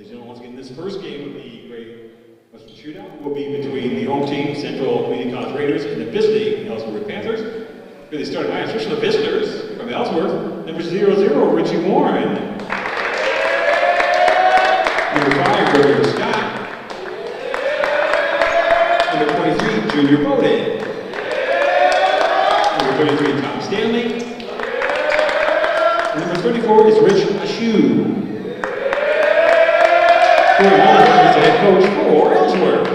gentlemen, once again, this first game of the Great Western Shootout will be between the home team, Central Community College Raiders, and the visiting Ellsworth Panthers. Here they start high official, the visitors from Ellsworth, number 00, Richie Warren. Number 5, Gregory Scott. Number 23, Junior Bowden. Number 23, Tom Stanley. And number 34 is Rich Ashu. Corey Miller is the head coach for Ellsworth.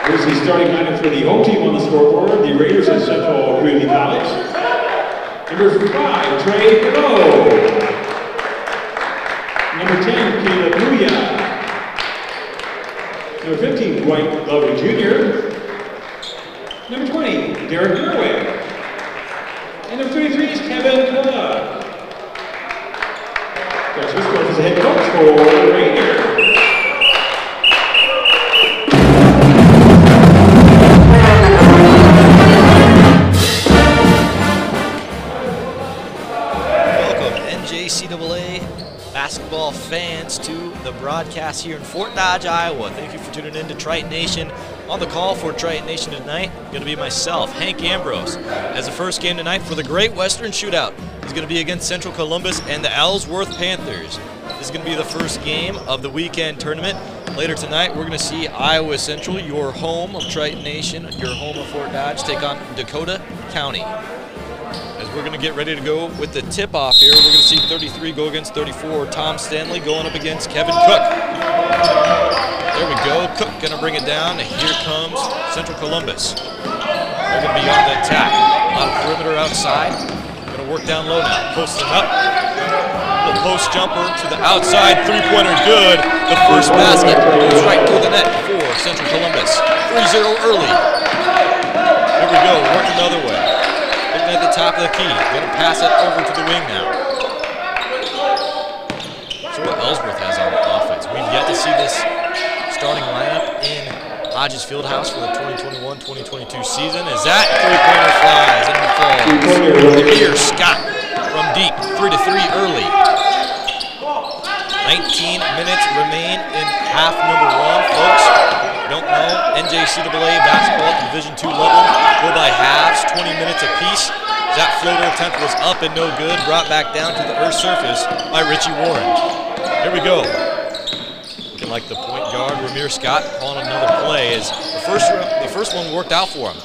Here's the starting lineup for the home team on the scoreboard. The Raiders of Central Community College. Number 5, Trey Pillow. Number 10, Caleb Booyah. Number 15, Dwight Glover Jr. Number 20, Derek Gerwig. And number 33 is Kevin Cook. Josh Wiscorf is the head coach for the Raiders. NJCAA basketball fans to the broadcast here in Fort Dodge, Iowa. Thank you for tuning in to Triton Nation. On the call for Triton Nation tonight, going to be myself, Hank Ambrose, as the first game tonight for the Great Western Shootout. He's going to be against Central Columbus and the Ellsworth Panthers. This is going to be the first game of the weekend tournament. Later tonight, we're going to see Iowa Central, your home of Triton Nation, your home of Fort Dodge, take on Dakota County. As we're going to get ready to go with the tip-off here, we're going to see 33 go against 34. Tom Stanley going up against Kevin Cook. There we go. Cook going to bring it down, and here comes Central Columbus. They're going to be on the attack. A lot of perimeter outside. Going to work down low now. Posting up. The post jumper to the outside. Three-pointer good. The first basket goes right through the net for Central Columbus. 3-0 early. Here we go. Working the other way. Looking at the top of the key. Going to pass it over to the wing now. So what Ellsworth has on offense. We've yet to see this starting lineup in Hodges Fieldhouse for the 2021-2022 season. As that three-pointer flies and it falls. Amir Scott from deep. 3-3 early. 19 minutes remain in half number 1, folks. Don't know, NJCAA basketball at the Division II level go by halves, 20 minutes apiece. That floater attempt was up and no good, brought back down to the earth's surface by Richie Warren. Here we go. Looking like the point guard, Ramir Scott, calling another play as the first one worked out for him.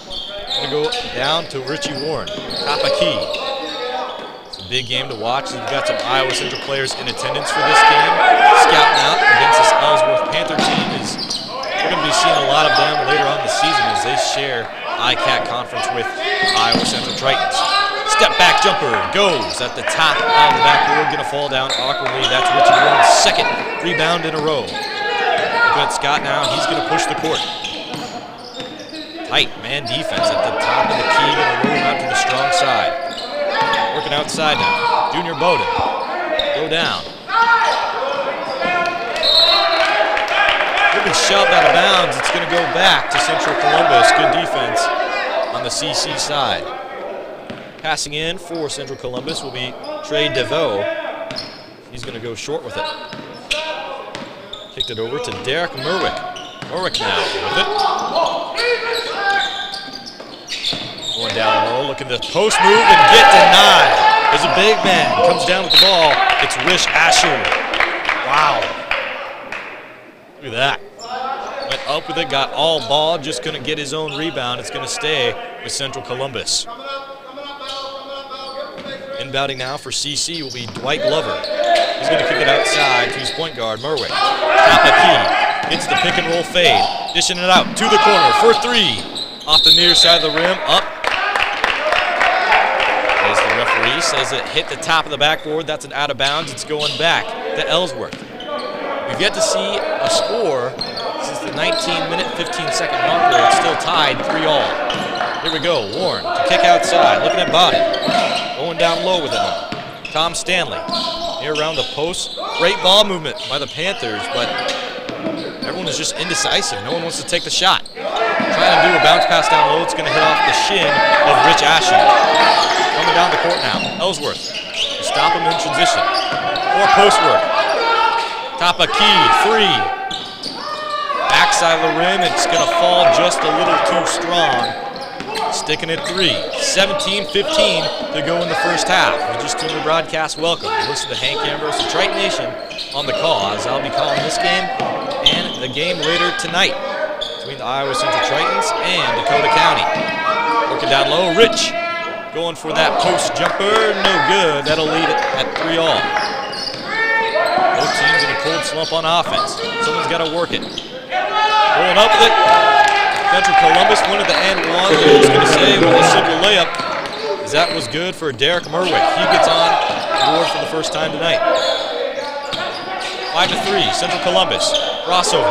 Gonna go down to Richie Warren, top of key. It's a big game to watch. We've got some Iowa Central players in attendance for this game, scouting out against this Ellsworth Panther team. We're going to be seeing a lot of them later on in the season as they share ICAC conference with Iowa Central Tritons. Step back jumper goes at the top of the backboard, going to fall down awkwardly. That's Richie Warren's second rebound in a row. Looking at Scott now, he's going to push the court. Tight man defense at the top of the key, going to roll him out to the strong side. Working outside now. Junior Bowden. Go down. Shoved out of bounds. It's going to go back to Central Columbus. Good defense on the CC side. Passing in for Central Columbus will be Trey DeVoe. He's going to go short with it. Kicked it over to Derek Merwick. Merwick now with it. Going down low, looking to post move and get denied. There's a big man. Comes down with the ball. It's Rich Asher. Wow. Look at that. Went up with it, got all ball, just going to get his own rebound. It's going to stay with Central Columbus. Inbounding now for CC will be Dwight Glover. He's going to kick it outside to his point guard, Merwick. Top of key, hits the pick and roll fade. Dishing it out to the corner for 3. Off the near side of the rim, up. As the referee says it hit the top of the backboard, that's an out of bounds. It's going back to Ellsworth. We've yet to see a score since the 19-minute, 15-second marker. It's still tied 3-all. Here we go. Warren to kick outside. Looking at body. Going down low with it now. Tom Stanley. Here around the post. Great ball movement by the Panthers, but everyone is just indecisive. No one wants to take the shot. Trying to do a bounce pass down low. It's going to hit off the shin of Rich Asher. coming down the court now. Ellsworth to stop him in transition. More post work. Top of key, 3. Backside of the rim, it's going to fall just a little too strong. Sticking at 3. 17-15 to go in the first half. We just tuned the broadcast. Welcome. Listen to Hank Ambrose and Triton Nation on the call, as I'll be calling this game and the game later tonight between the Iowa Central Tritons and Dakota County. Working down low, Rich going for that post jumper. No good. That'll lead it at 3-all. Both teams in a cold slump on offense. Someone's got to work it. Rolling up with it. Central Columbus wanted to end one. I was going to say with a simple layup, as that was good for Derek Merwick. He gets on the board for the first time tonight. 5-3, Central Columbus. Crossover.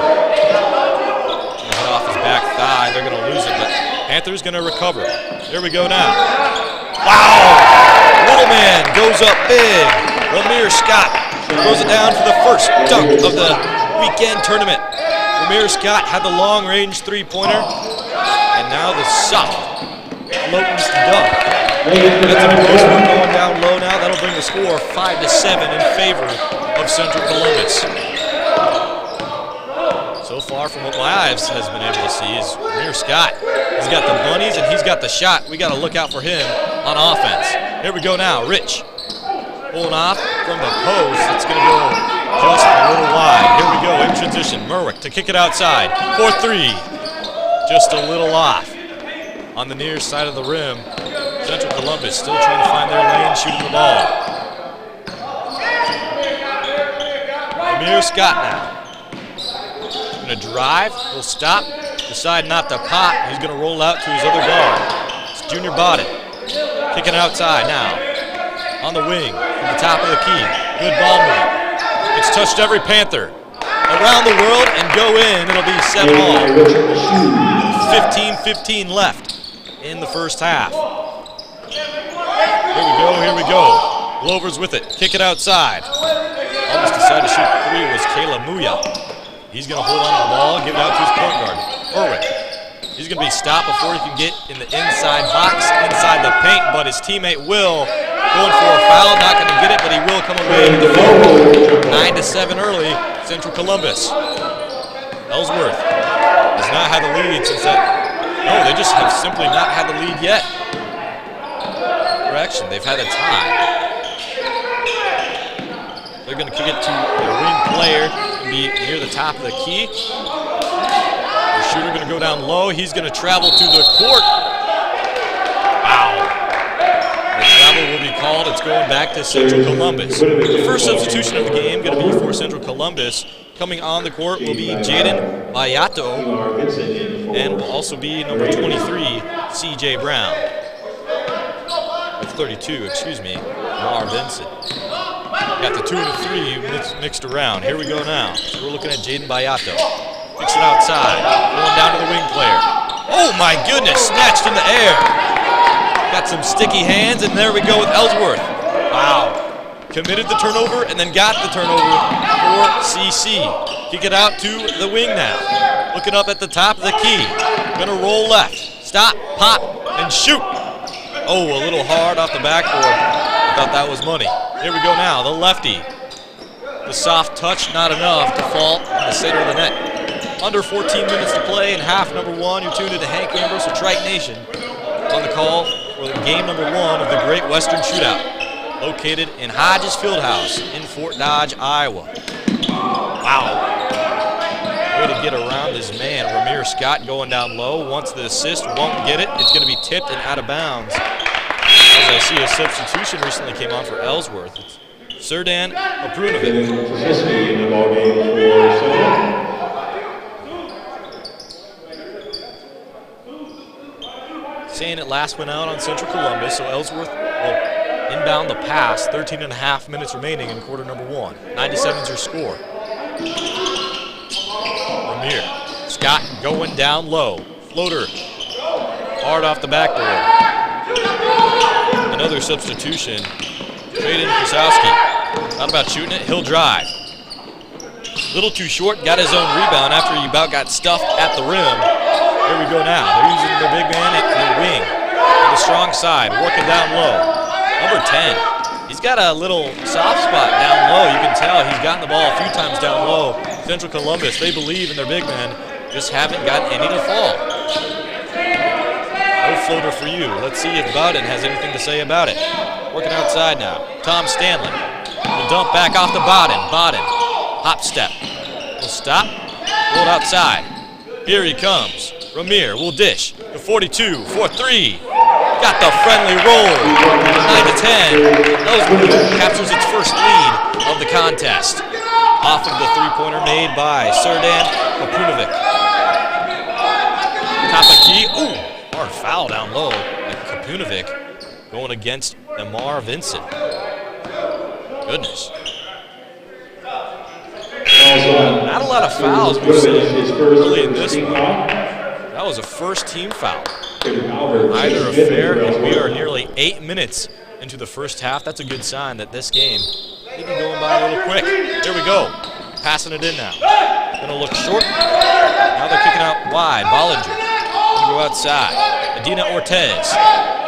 Head off his back thigh. They're going to lose it, but Panthers going to recover. Here we go now. Wow! Little man goes up big. Ramir Scott throws it down for the first dunk of the weekend tournament. Ramir Scott had the long-range three-pointer, and now the soft floating dunk. That's a post one going down low now. That'll bring the score 5-7 in favor of Central Columbus. So far from what my eyes has been able to see is Ramir Scott. He's got the bunnies and he's got the shot. We got to look out for him on offense. Here we go now. Rich pulling off from the post. It's going to go just a little wide. Here we go in transition. Merwick to kick it outside. 4-3. Just a little off. On the near side of the rim, Central Columbus still trying to find their lane shooting the ball. Ramir Scott now. Going to drive. He'll stop. Decide not to pop. He's going to roll out to his other guard. It's Junior Bodden. Kicking outside now. On the wing. From the top of the key. Good ball movement. It's touched every Panther around the world and go in. It'll be 7-all. 15-15 left in the first half. Here we go, here we go. Glover's with it. Kick it outside. Almost decided to shoot 3 was Kayla Muya. He's going to hold on to the ball, give it out to his point guard, Merwick. He's going to be stopped before he can get in the inside box, inside the paint, but his teammate Will going for a foul, not going to get it, but he will come away with the field. 9-7 early, Central Columbus. Ellsworth has not had the lead since that. No, they just have simply not had the lead yet. Correction, they've had a tie. They're going to kick it to the wing player, be near the top of the key. The shooter going to go down low. He's going to travel to the court. Wow. The travel will be called. It's going back to Central Columbus. The first substitution of the game going to be for Central Columbus. Coming on the court will be Jaden Bayato, and will also be number 23, C.J. Brown. 32, excuse me, Mar Vincent. Got the 2 and the 3 mixed around. Here we go now. So we're looking at Jaden Bayato. Kicks it outside. Going down to the wing player. Oh my goodness, snatched in the air. Got some sticky hands, and there we go with Ellsworth. Wow. Committed the turnover and then got the turnover for CC. Kick it out to the wing now. Looking up at the top of the key. Gonna roll left. Stop, pop, and shoot. Oh, a little hard off the backboard. I thought that was money. Here we go now, the lefty. The soft touch, not enough to fall in the center of the net. Under 14 minutes to play in half number 1. You're tuned into Hank Ambrose of Triton Nation on the call for game number 1 of the Great Western Shootout, located in Hodges Fieldhouse in Fort Dodge, Iowa. Wow. Way to get around his man. Ramir Scott going down low. Wants the assist, won't get it. It's going to be tipped and out of bounds. As I see a substitution recently came on for Ellsworth. It's Serdan Oprunovic. Saying it last went out on Central Columbus, so Ellsworth will inbound the pass. 13.5 minutes remaining in quarter number 1. 97's your score. Ramir. Scott going down low. Floater. Hard off the backboard. Another substitution. Traden Krasowski. Not about shooting it. He'll drive. Little too short. Got his own rebound after he about got stuffed at the rim. Here we go now. They're using the big man at the wing. On the strong side. Working down low. Number 10. He's got a little soft spot down low. You can tell he's gotten the ball a few times down low. Central Columbus, they believe in their big men, just haven't gotten any to fall. No floater for you. Let's see if Bowden has anything to say about it. Working outside now. Tom Stanley. Will dump back off to Bowden. Bowden. Hop step. Will stop. Roll it outside. Here he comes. Ramir will dish. The 42 for 3. Got the friendly roll. 9-10. Ellsworth captures its first lead of the contest. Off of the three-pointer made by Serdan Kapunovic. Tapaki. Ooh, hard foul down low. And Kapunovic going against Amar Vincent. Goodness. Not a lot of fouls we've seen early in this one. That was a first-team foul. Either affair, and we are nearly 8 minutes into the first half. That's a good sign that this game may be going by a little quick. Here we go. Passing it in now. Gonna look short. Now they're kicking out wide. Bollinger. Gonna go outside. Medina Ortez.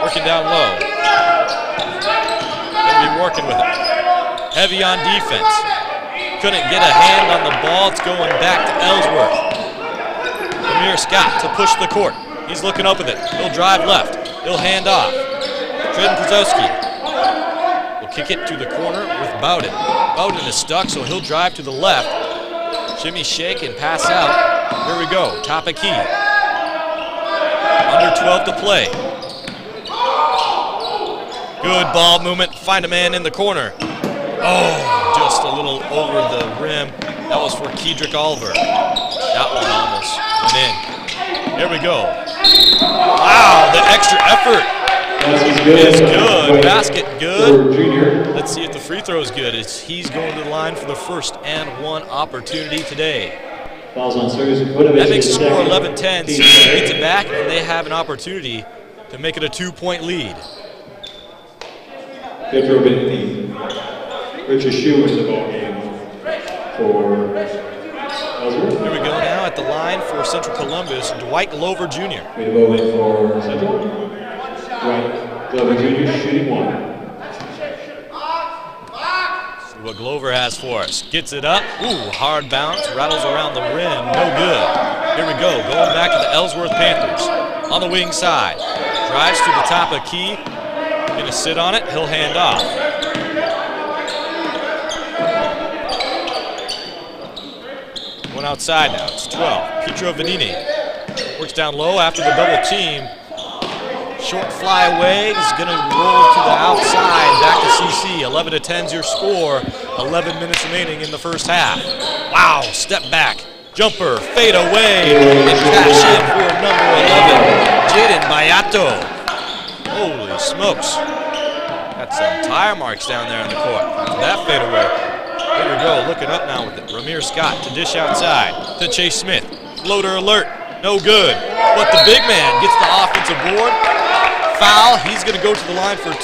Working down low. Gonna be working with it. Heavy on defense. Couldn't get a hand on the ball. It's going back to Ellsworth. Amir Scott to push the court. He's looking up with it. He'll drive left. He'll hand off. Treden Przowski will kick it to the corner with Bowden. Bowden is stuck, so he'll drive to the left. Shimmy shake and pass out. Here we go. Top of key. Under 12 to play. Good ball movement. Find a man in the corner. Oh, just a little over the rim. That was for Kedrick Oliver. That one almost went in. Here we go. Wow, the extra effort is good. Basket good. Let's see if the free throw is good. He's going to the line for the first and one opportunity today. That makes the score 11-10. CC gets it back, and they have an opportunity to make it a 2-point lead. Good for a bit. Richard Shue in the ball game for Ellsworth. Here we go now at the line for Central Columbus, Dwight Glover Jr. Made a moment for Central. Dwight Glover Jr. shooting 1. See what Glover has for us. Gets it up. Ooh, hard bounce. Rattles around the rim. No good. Here we go. Going back to the Ellsworth Panthers. On the wing side. Drives to the top of key. Gonna sit on it. He'll hand off. One outside now. It's 12. Pietro Vanini works down low after the double team. Short fly away. He's going to roll to the outside. Back to CC. 11-10's your score. 11 minutes remaining in the first half. Wow. Step back. Jumper. Fade away. And cash in for number 11. Jaden Bayato. Holy smokes. Got some tire marks down there on the court. After that fade away. Here we go, looking up now with it. Ramir Scott to dish outside to Chase Smith. Floater alert, no good. But the big man gets the offensive board. Foul, he's gonna go to the line for 2.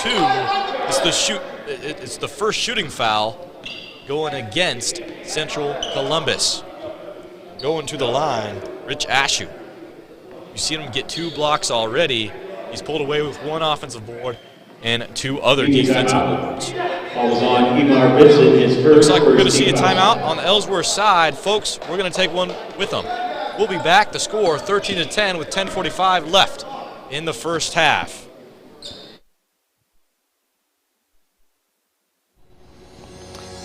It's the first shooting foul going against Central Columbus. Going to the line, Rich Ashew. You've seen him get 2 blocks already. He's pulled away with 1 offensive board and 2 other defensive boards. Looks like we're going to see a timeout on the Ellsworth side. Folks, we're going to take one with them. We'll be back. The score 13-10 with 10:45 left in the first half.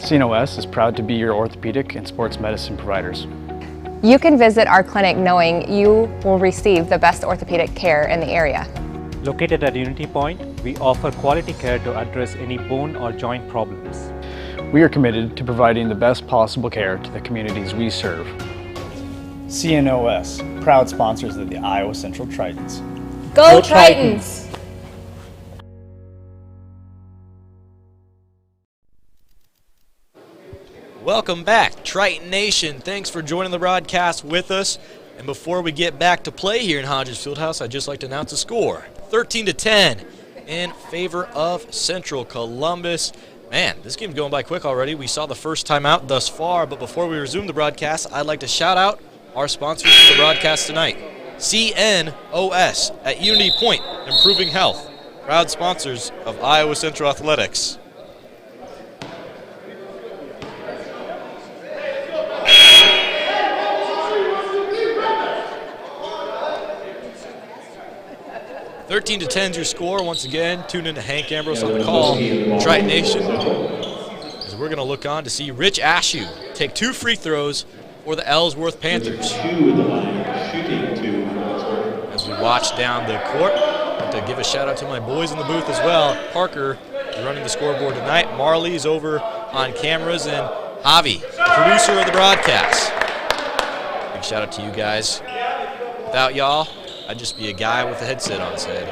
CNOS is proud to be your orthopedic and sports medicine providers. You can visit our clinic knowing you will receive the best orthopedic care in the area. Located at Unity Point, we offer quality care to address any bone or joint problems. We are committed to providing the best possible care to the communities we serve. CNOS, proud sponsors of the Iowa Central Tritons. Go Tritons! Welcome back, Triton Nation. Thanks for joining the broadcast with us. And before we get back to play here in Hodges Fieldhouse, I'd just like to announce the score. 13-10 in favor of Central Columbus. Man, this game's going by quick already. We saw the first timeout thus far, but before we resume the broadcast, I'd like to shout out our sponsors for the broadcast tonight. CNOS at Unity Point, improving health. proud sponsors of Iowa Central Athletics. (13 to 10 is your score. Once again, tune in to Hank Ambrose on the call, Triton Nation, as we're going to look on to see Rich Ashew take 2 free throws for the Ellsworth Panthers. 2 at the line, shooting 2 for Ellsworth. As we watch down the court, I'd like to give a shout out to my boys in the booth as well. Parker is running the scoreboard tonight. Marley's over on cameras, and Javi, producer of the broadcast. Big shout out to you guys. Without y'all, I'd just be a guy with a headset on his head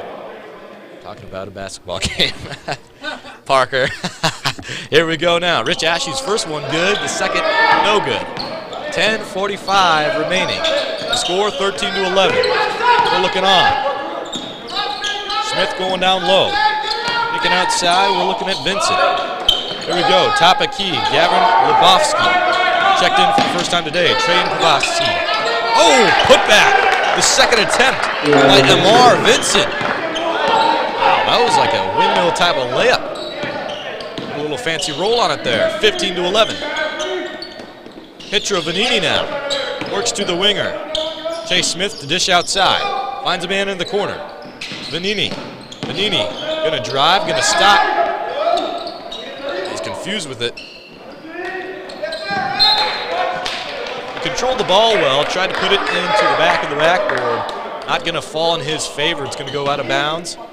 talking about a basketball game. Parker. Here we go now. Rich Ashew's first one good, the second no good. 10:45 remaining. The score 13 to 11. We're looking on. Smith going down low. Picking outside, we're looking at Vincent. Here we go. Top of key. Gavin Lebowski. Checked in for the first time today. Trajan Pavlovsky. Oh, put back. The second attempt by Amar Vincent. Wow, that was like a windmill type of layup. A little fancy roll on it there. 15 to 11. Pitcher of Vanini now. Works to the winger. Chase Smith to dish outside. Finds a man in the corner. Vanini. Vanini gonna drive, gonna stop. He's confused with it. Controlled the ball well, tried to put it into the back of the backboard. Not going to fall in his favor. It's going to go out of bounds and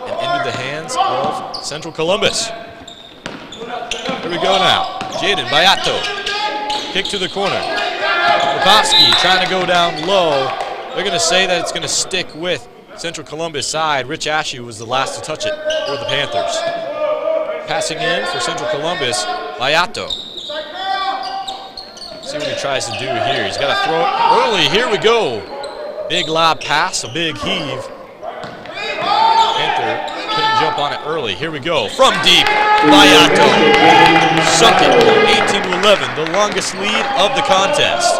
into the hands of Central Columbus. Here we go now. Jaden Bayato. Kick to the corner. Lebowski trying to go down low. They're going to say that it's going to stick with Central Columbus side. Rich Ashew was the last to touch it for the Panthers. Passing in for Central Columbus, Bayato. See what he tries to do here. He's got to throw it early. Here we go. Big lob pass, a big heave. Panther couldn't jump on it early. Here we go. From deep, Bayato. Sunk it. 18 to 11, the longest lead of the contest.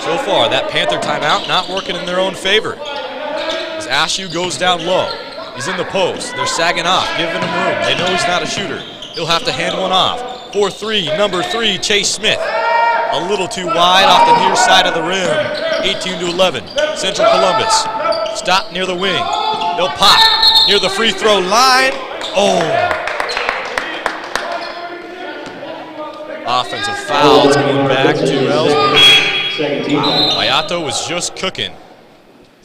So far, that Panther timeout not working in their own favor. As Ashew goes down low. He's in the post. They're sagging off, giving him room. They know he's not a shooter. He'll have to hand one off. 4-3, number 3, Chase Smith. A little too wide off the near side of the rim. 18 to 11, Central Columbus. Stop near the wing. They'll pop near the free throw line. Oh. Offensive fouls going back to Ellsworth. Wow, Bayato was just cooking.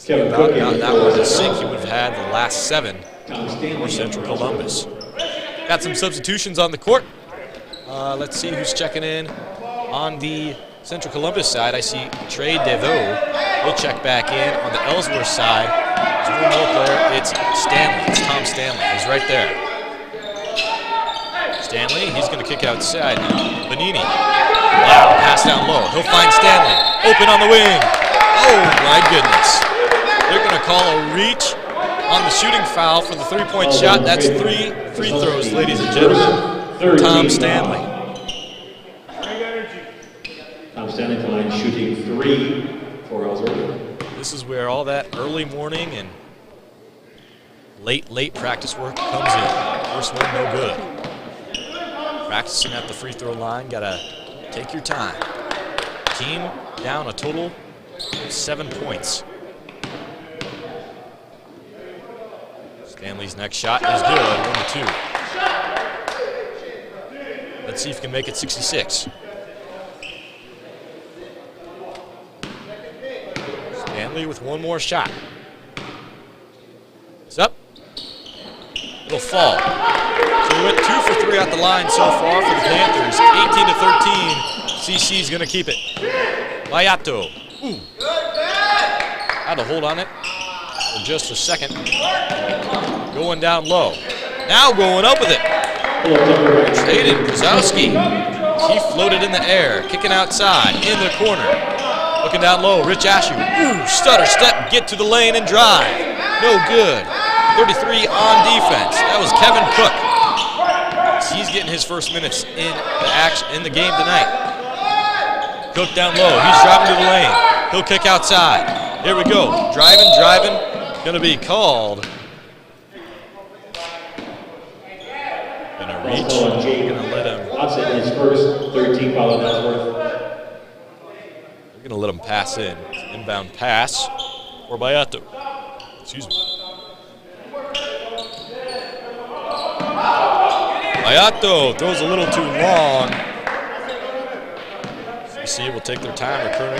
That was a sink he would have had the last 7 for Central Columbus. Got some substitutions on the court. Let's see who's checking in on the Central Columbus side. I see Trey Deveau. He'll check back in on the Ellsworth side. There's one more player. It's Stanley. It's Tom Stanley. He's right there. Stanley, he's going to kick outside now. Vanini. Wow, pass down low. He'll find Stanley. Open on the wing. Oh, my goodness. They're going to call a reach on the shooting foul for the three-point shot. That's 3 free throws, ladies and gentlemen. Tom Stanley. Tom Stanley to line shooting 3 for Ellsworth. This is where all that early morning and late practice work comes in. First one, no good. Practicing at the free throw line, gotta take your time. Team down a total of 7 points. Stanley's next shot is good, 1-2. Let's see if he can make it 66. Stanley with one more shot. It's up. It'll fall. So we went 2 for 3 out the line so far for the Panthers. 18 to 13. CC's gonna keep it. Bayato. Ooh. Had to hold on it for just a second. Going down low. Now going up with it. Jaden Brzezowski. He floated in the air, kicking outside, in the corner. Looking down low, Rich Ashew. Ooh, stutter step, get to the lane and drive. No good. 33 on defense. That was Kevin Cook. He's getting his first minutes in the game tonight. Cook down low. He's driving to the lane. He'll kick outside. Here we go. Driving. Going to be called reach. Ball Jake Gonna let him. Watson, his first 13 foul on Ellsworth. We're gonna let him pass in. Inbound pass for Bayato. Excuse me. Bayato throws a little too long. CC will take their time reporting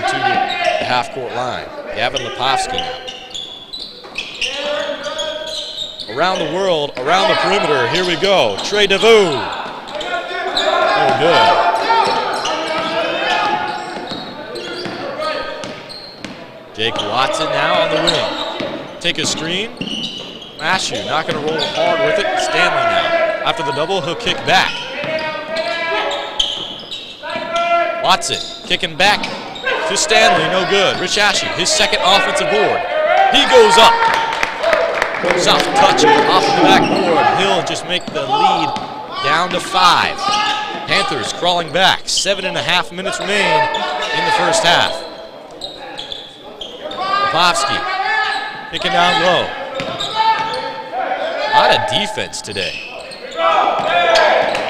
to the half-court line. Gavin Lepovsky now. Around the world, around the perimeter, here we go. Trey DeVoe. Oh, good. Jake Watson now on the wing. Take a screen. Mashu not going to roll hard with it. Stanley now. After the double, he'll kick back. Watson kicking back to Stanley, no good. Rich Ashe, his second offensive board. He goes up. Soft touch off the backboard. He'll just make the lead down to 5. Panthers crawling back. 7.5 minutes remain in the first half. Lepovsky kicking down low. A lot of defense today.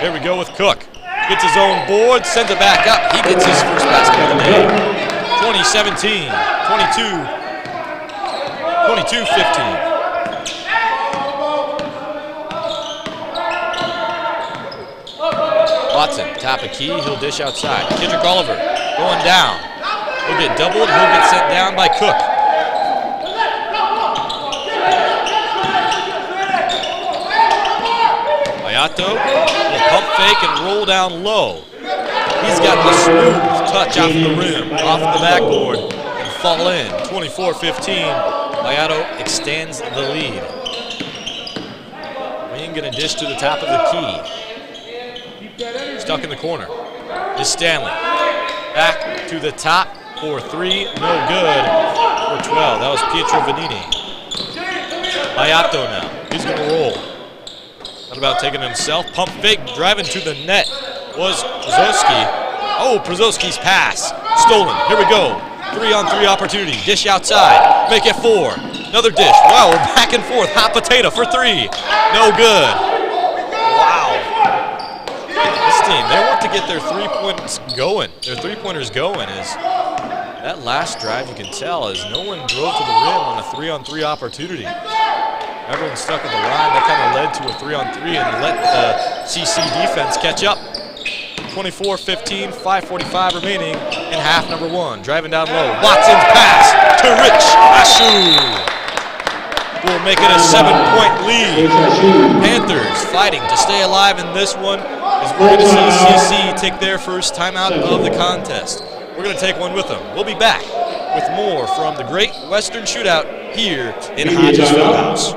Here we go with Cook. Gets his own board, sends it back up. He gets his first basket of the day. 20-17, 22-15. Watson, top of key, he'll dish outside. Kendrick Oliver going down. He'll get doubled, he'll get sent down by Cook. Bayato will pump fake and roll down low. He's got the smooth touch off the rim, off the backboard, and fall in. 24-15, Bayato extends the lead. Wing gonna dish to the top of the key. Stuck in the corner is Stanley. Back to the top for 3, no good. For 12, that was Pietro Vanini. Bayato now, he's gonna roll. Not about taking it himself. Pump fake, driving to the net was Przowski. Oh, Przowski's pass. Stolen. Here we go. 3-on-3 opportunity. Dish outside. Make it 4. Another dish. Wow, we're back and forth. Hot potato for 3. No good. Wow. This team, they want to get their 3-pointers going. Their 3-pointers going is that last drive, you can tell, is no one drove to the rim on a 3-on-3 opportunity. Everyone stuck at the line. That kind of led to a 3-on-3 and let the CC defense catch up. 24-15, 5:45 remaining in half number 1. Driving down low. Watson's pass to Rich Ashu. Will make it a 7-point lead. Panthers fighting to stay alive in this one as we're going to see CC take their first timeout of the contest. We're going to take one with them. We'll be back with more from the Great Western Shootout here in Hodges Fieldhouse.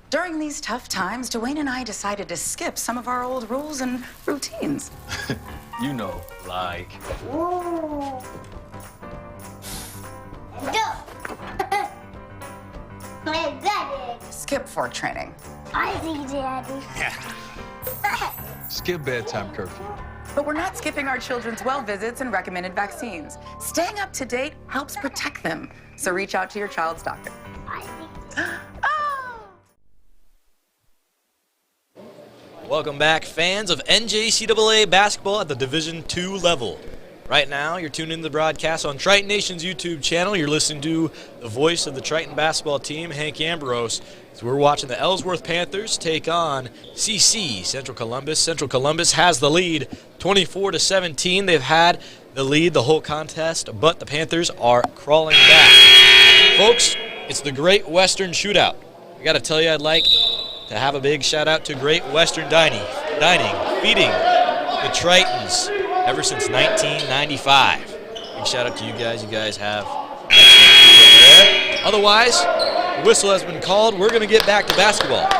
During these tough times, Dwayne and I decided to skip some of our old rules and routines. You know, like... Go! My daddy. Skip fort training. I see, Daddy. Skip bedtime curfew. But we're not skipping our children's well visits and recommended vaccines. Staying up to date helps protect them. So reach out to your child's doctor. I see. Welcome back, fans of NJCAA basketball at the Division II level. Right now, you're tuned into the broadcast on Triton Nation's YouTube channel. You're listening to the voice of the Triton basketball team, Hank Ambrose. So we're watching the Ellsworth Panthers take on CC, Central Columbus. Central Columbus has the lead, 24-17. They've had the lead the whole contest, but the Panthers are crawling back. Folks, it's the Great Western Shootout. I got to tell you, I'd like to have a big shout out to Great Western Dining, feeding the Tritons ever since 1995. Big shout out to you guys. You guys have excellent food over there. Otherwise, the whistle has been called. We're going to get back to basketball.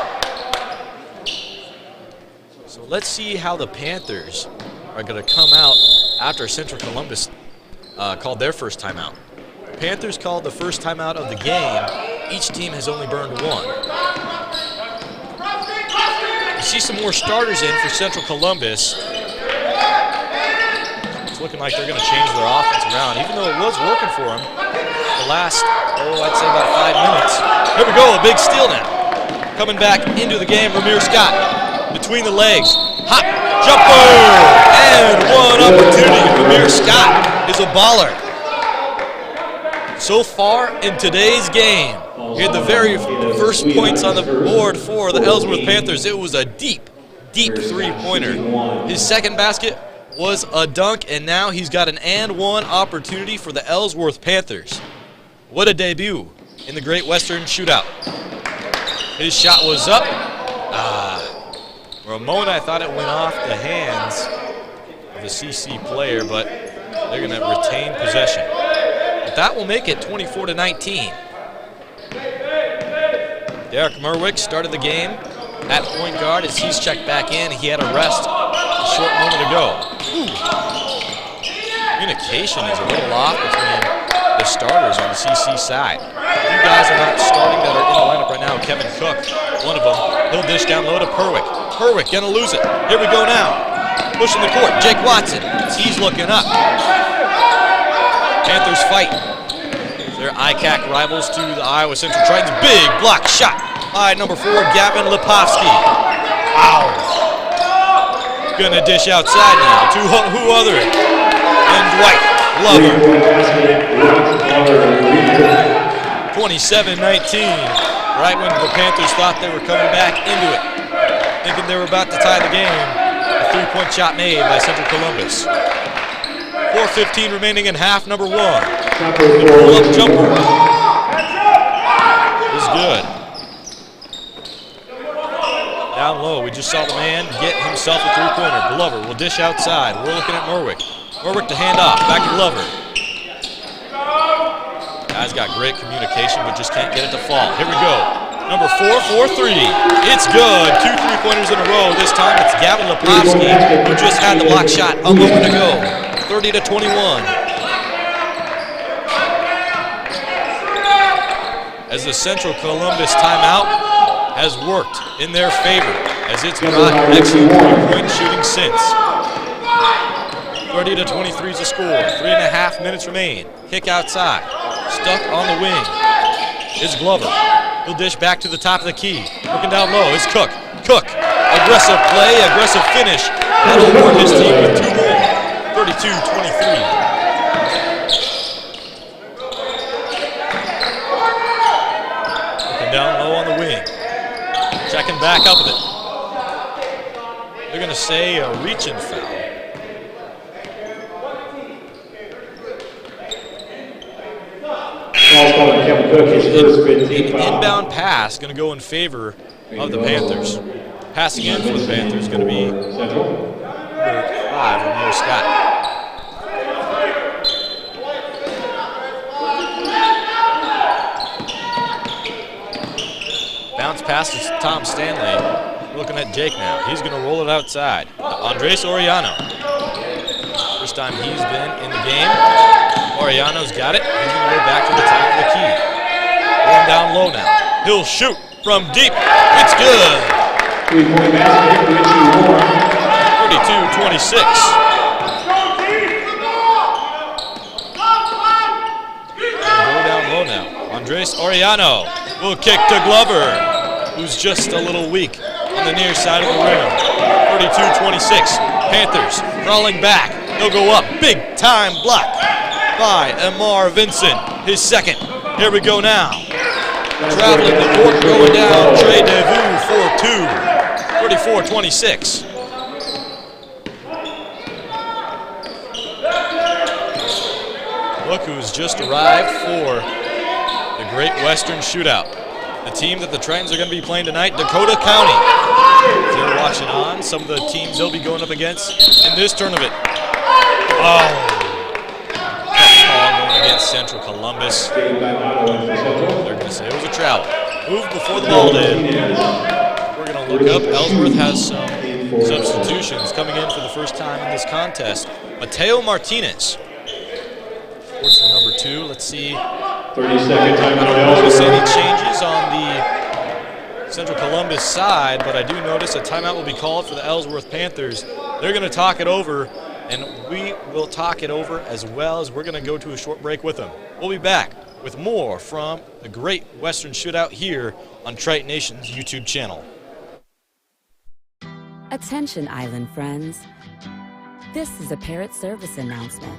So let's see how the Panthers are going to come out after Central Columbus called their first timeout. Panthers called the first timeout of the game. Each team has only burned 1. You see some more starters in for Central Columbus. It's looking like they're going to change their offense around, even though it was working for them the last, I'd say about 5 minutes. Here we go, a big steal now. Coming back into the game, Ramir Scott. Between the legs. Hop, jumper, and one opportunity. Ramir Scott is a baller. So far in today's game, he had the very first points on the board for the Ellsworth Panthers. It was a deep three-pointer. His second basket was a dunk, and now he's got an and one opportunity for the Ellsworth Panthers. What a debut in the Great Western Shootout. His shot was up. For a moment, I thought it went off the hands of a CC player, but they're going to retain possession. But that will make it 24-19. Derek Merwick started the game at point guard as he's checked back in. He had a rest a short moment ago. Communication is a little off between the starters on the CC side. You guys are not starting that are in the lineup right now. Kevin Cook, one of them. He'll dish down low to Perwick. Perwick gonna lose it. Here we go now. Pushing the court. Jake Watson. He's looking up. Panthers fight. They're ICAC rivals to the Iowa Central Tritons. Big block shot by number 4, Gavin Lipovsky. Wow. Gonna dish outside now to who other? And Dwight Glover. 27-19. Right when the Panthers thought they were coming back into it, thinking they were about to tie the game, a three-point shot made by Central Columbus. 4:15 remaining in half number 1. The pull-up jumper is good. Down low, we just saw the man get himself a three-pointer. Glover will dish outside. We're looking at Merwick. Merwick to hand off, back to Glover. Guys got great communication, but just can't get it to fall. Here we go. Number 4, 4-3. It's good. 2 3-pointers in a row. This time it's Gavin Lipovsky, who just had the block shot a moment ago. 30-21. As the Central Columbus timeout has worked in their favor, as it's brought excellent three-point shooting since. 30-23 is the score. 3.5 minutes remain. Kick outside. Stuck on the wing is Glover. He'll dish back to the top of the key. Looking down low is Cook. Cook. Aggressive play, aggressive finish. That'll award his team with 2 more. 32-23. Looking down low on the wing. Checking back up with it. They're going to say a reach-in foul. An inbound pass going to go in favor of the Panthers. Passing in for the Panthers is going to be number 5, Ramir Scott. Bounce pass to Tom Stanley. We're looking at Jake now. He's going to roll it outside. Andres Oriano. First time he's been in the game. Oriano's got it. He's going to go back to the top of the key. Going down low now. He'll shoot from deep. It's good. 3-point basket. 32-26. Go down low now. Andres Oriano will kick to Glover, who's just a little weak on the near side of the rim. 32-26. Panthers crawling back. They'll go up. Big time block by Amar Vincent, his second. Here we go now. Traveling the court, going down. Trey DeVue for 2. 34-26. Look who's just arrived for the Great Western Shootout. The team that the Tritons are going to be playing tonight, Dakota County. If you're watching on, some of the teams they'll be going up against in this tournament. Oh. Going against Central Columbus. They're going to say it was a travel. Moved before the ball did. We're going to look up. Ellsworth has some substitutions coming in for the first time in this contest. Mateo Martinez. Sportsman number 2. Let's see. 30-second time. I don't notice any changes on the Central Columbus side, but I do notice a timeout will be called for the Ellsworth Panthers. They're going to talk it over. And we will talk it over as well as we're going to go to a short break with them. We'll be back with with more from the Great Western Shootout here on Triton Nation's YouTube channel. Attention, island friends. This is a Parrot Service announcement.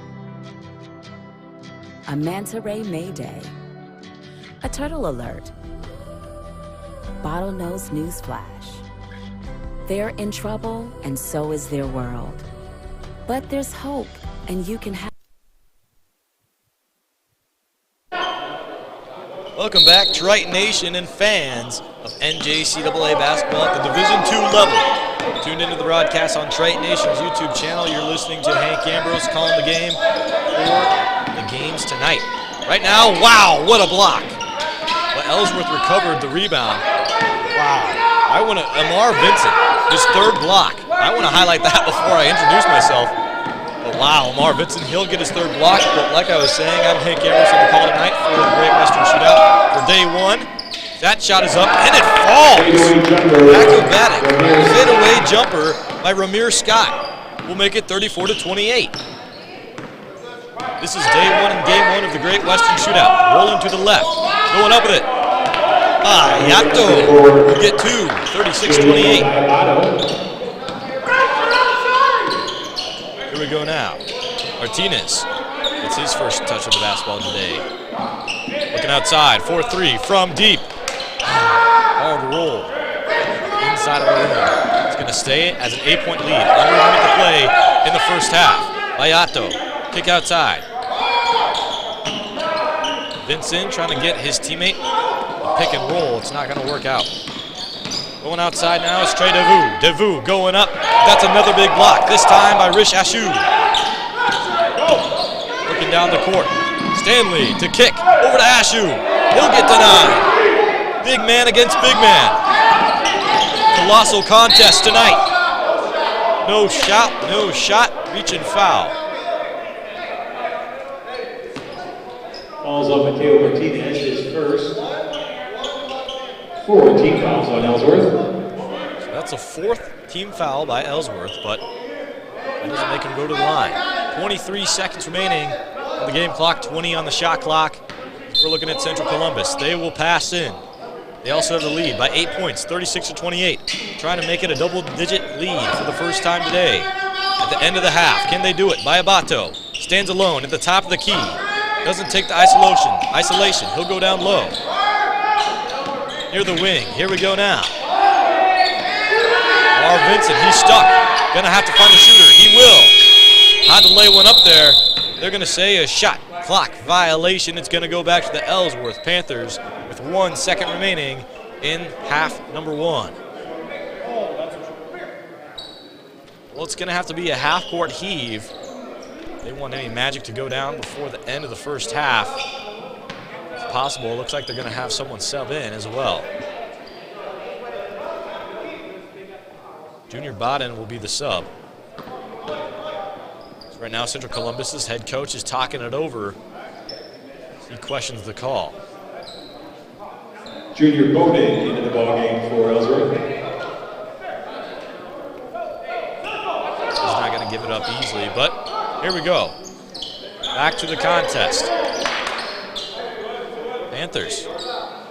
A manta ray mayday. A turtle alert. Bottlenose news flash. They're in trouble, and so is their world. But there's hope, and you can have. Welcome back, Triton Nation and fans of NJCAA basketball at the Division II level. Tuned into the broadcast on Triton Nation's YouTube channel. You're listening to Hank Ambrose calling the game for the games tonight. Right now, wow, what a block. But Ellsworth recovered the rebound. Wow. Amar Vincent, his third block. I want to highlight that before I introduce myself. But wow, Amar Vincent, he'll get his third block. But like I was saying, I'm Hank Ambrose on the call tonight for the Great Western Shootout for day one. That shot is up, and it falls. Acrobatic fadeaway jumper by Ramir Scott will make it 34-28. This is day one and game one of the Great Western Shootout. Rolling to the left, going up with it. Yato will get two, 36-28. Here we go now. Martinez gets his first touch of the basketball today. Looking outside, 4-3 from deep. Hard roll inside of the rim. It's going to stay as an 8-point lead. Under a minute to play in the first half. Bayato, kick outside. Vincent trying to get his teammate a pick and roll. It's not going to work out. Going outside now is Trey Devu. Devu going up. That's another big block. This time by Rish Ashu. Looking down the court. Stanley to kick over to Ashu. He'll get denied. Big man against big man. Colossal contest tonight. No shot, reach and foul. Fouls on Mateo Martinez, his first. 4 team fouls on Ellsworth. So that's a fourth team foul by Ellsworth, but that doesn't make him go to the line. 23 seconds remaining on the game clock, 20 on the shot clock. We're looking at Central Columbus. They will pass in. They also have the lead by 8 points, 36-28. Trying to make it a double-digit lead for the first time today. At the end of the half, can they do it? Bayabato stands alone at the top of the key. Doesn't take the isolation. He'll go down low. Near the wing. Here we go now. Amar Vincent, he's stuck. Gonna have to find a shooter. He will. Had to lay one up there. They're gonna say a shot clock violation. It's gonna go back to the Ellsworth Panthers with 1 second remaining in half number one. Well, it's gonna have to be a half-court heave. They want any magic to go down before the end of the first half. It's possible. It looks like they're going to have someone sub in as well. Junior Bodden will be the sub. So right now, Central Columbus's head coach is talking it over. He questions the call. Junior Bodden into the ballgame for Ellsworth. He's not going to give it up easily, but here we go. Back to the contest. Panthers.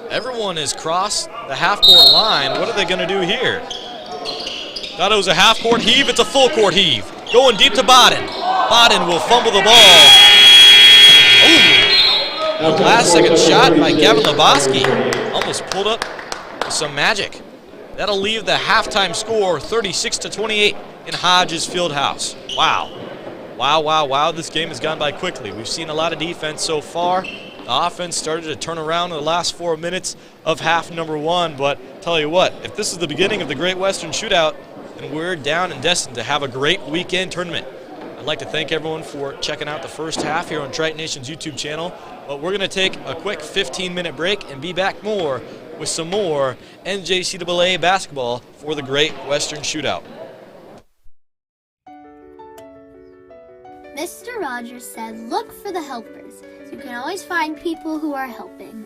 Everyone has crossed the half-court line. What are they going to do here? Thought it was a half-court heave. It's a full-court heave. Going deep to Bodden. Bodden will fumble the ball. Ooh. A last-second shot by Gavin Lebowski. Almost pulled up with some magic. That'll leave the halftime score 36-28 in Hodges Fieldhouse. Wow. Wow. This game has gone by quickly. We've seen a lot of defense so far. The offense started to turn around in the last 4 minutes of half number one, but tell you what, if this is the beginning of the Great Western Shootout, then we're down and destined to have a great weekend tournament. I'd like to thank everyone for checking out the first half here on Triton Nation's YouTube channel, but we're going to take a quick 15-minute break and be back with some more NJCAA basketball for the Great Western Shootout. Mr. Rogers said, look for the helpers. You can always find people who are helping.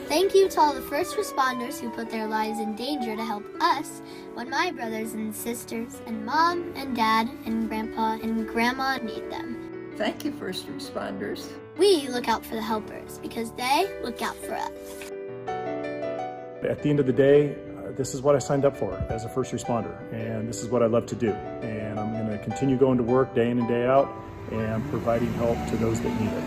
Thank you to all the first responders who put their lives in danger to help us when my brothers and sisters and mom and dad and grandpa and grandma need them. Thank you, first responders. We look out for the helpers because they look out for us. At the end of the day, this is what I signed up for as a first responder, and this is what I love to do. And I'm going to continue going to work day in and day out and providing help to those that need it.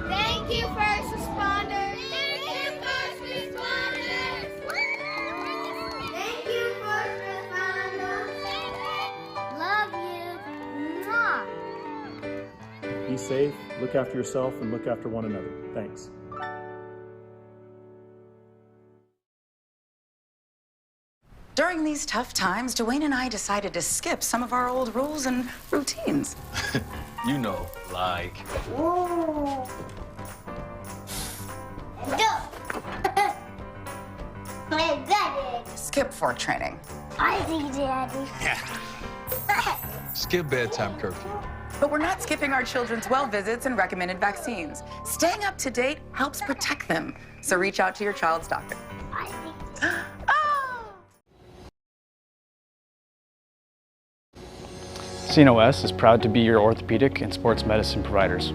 Thank you, first responders. Thank you, first responders. Thank you, first responders. Love you. Mwah. Be safe, look after yourself, and look after one another. Thanks. During these tough times, Dwayne and I decided to skip some of our old rules and routines. You know, like. Whoa. Go. Hey, Daddy. Skip fort training. I see, Daddy. Skip bedtime curfew. But we're not skipping our children's well visits and recommended vaccines. Staying up to date helps protect them. So reach out to your child's doctor. I see. CNOS is proud to be your orthopedic and sports medicine providers.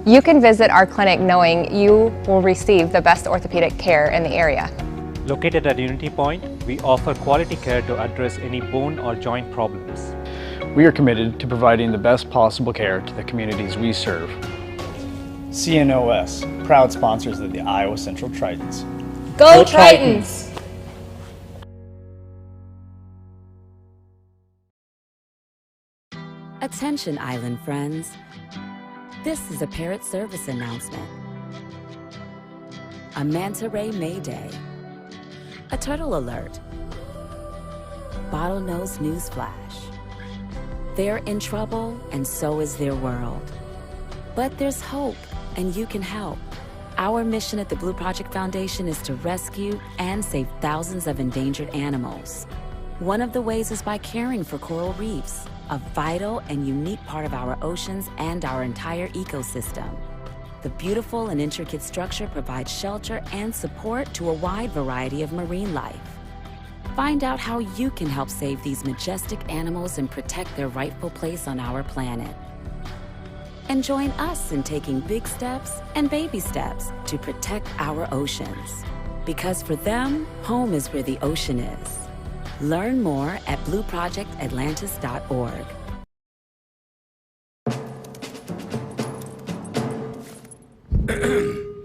You can visit our clinic knowing you will receive the best orthopedic care in the area. Located at Unity Point, we offer quality care to address any bone or joint problems. We are committed to providing the best possible care to the communities we serve. CNOS, proud sponsors of the Iowa Central Tritons. Go Tritons! Attention, Island friends. This is a Parrot Service announcement. A manta ray mayday. A turtle alert. Bottlenose news flash. They're in trouble, and so is their world. But there's hope, and you can help. Our mission at the Blue Project Foundation is to rescue and save thousands of endangered animals. One of the ways is by caring for coral reefs, a vital and unique part of our oceans and our entire ecosystem. The beautiful and intricate structure provides shelter and support to a wide variety of marine life. Find out how you can help save these majestic animals and protect their rightful place on our planet. And join us in taking big steps and baby steps to protect our oceans. Because for them, home is where the ocean is. Learn more at blueprojectatlantis.org.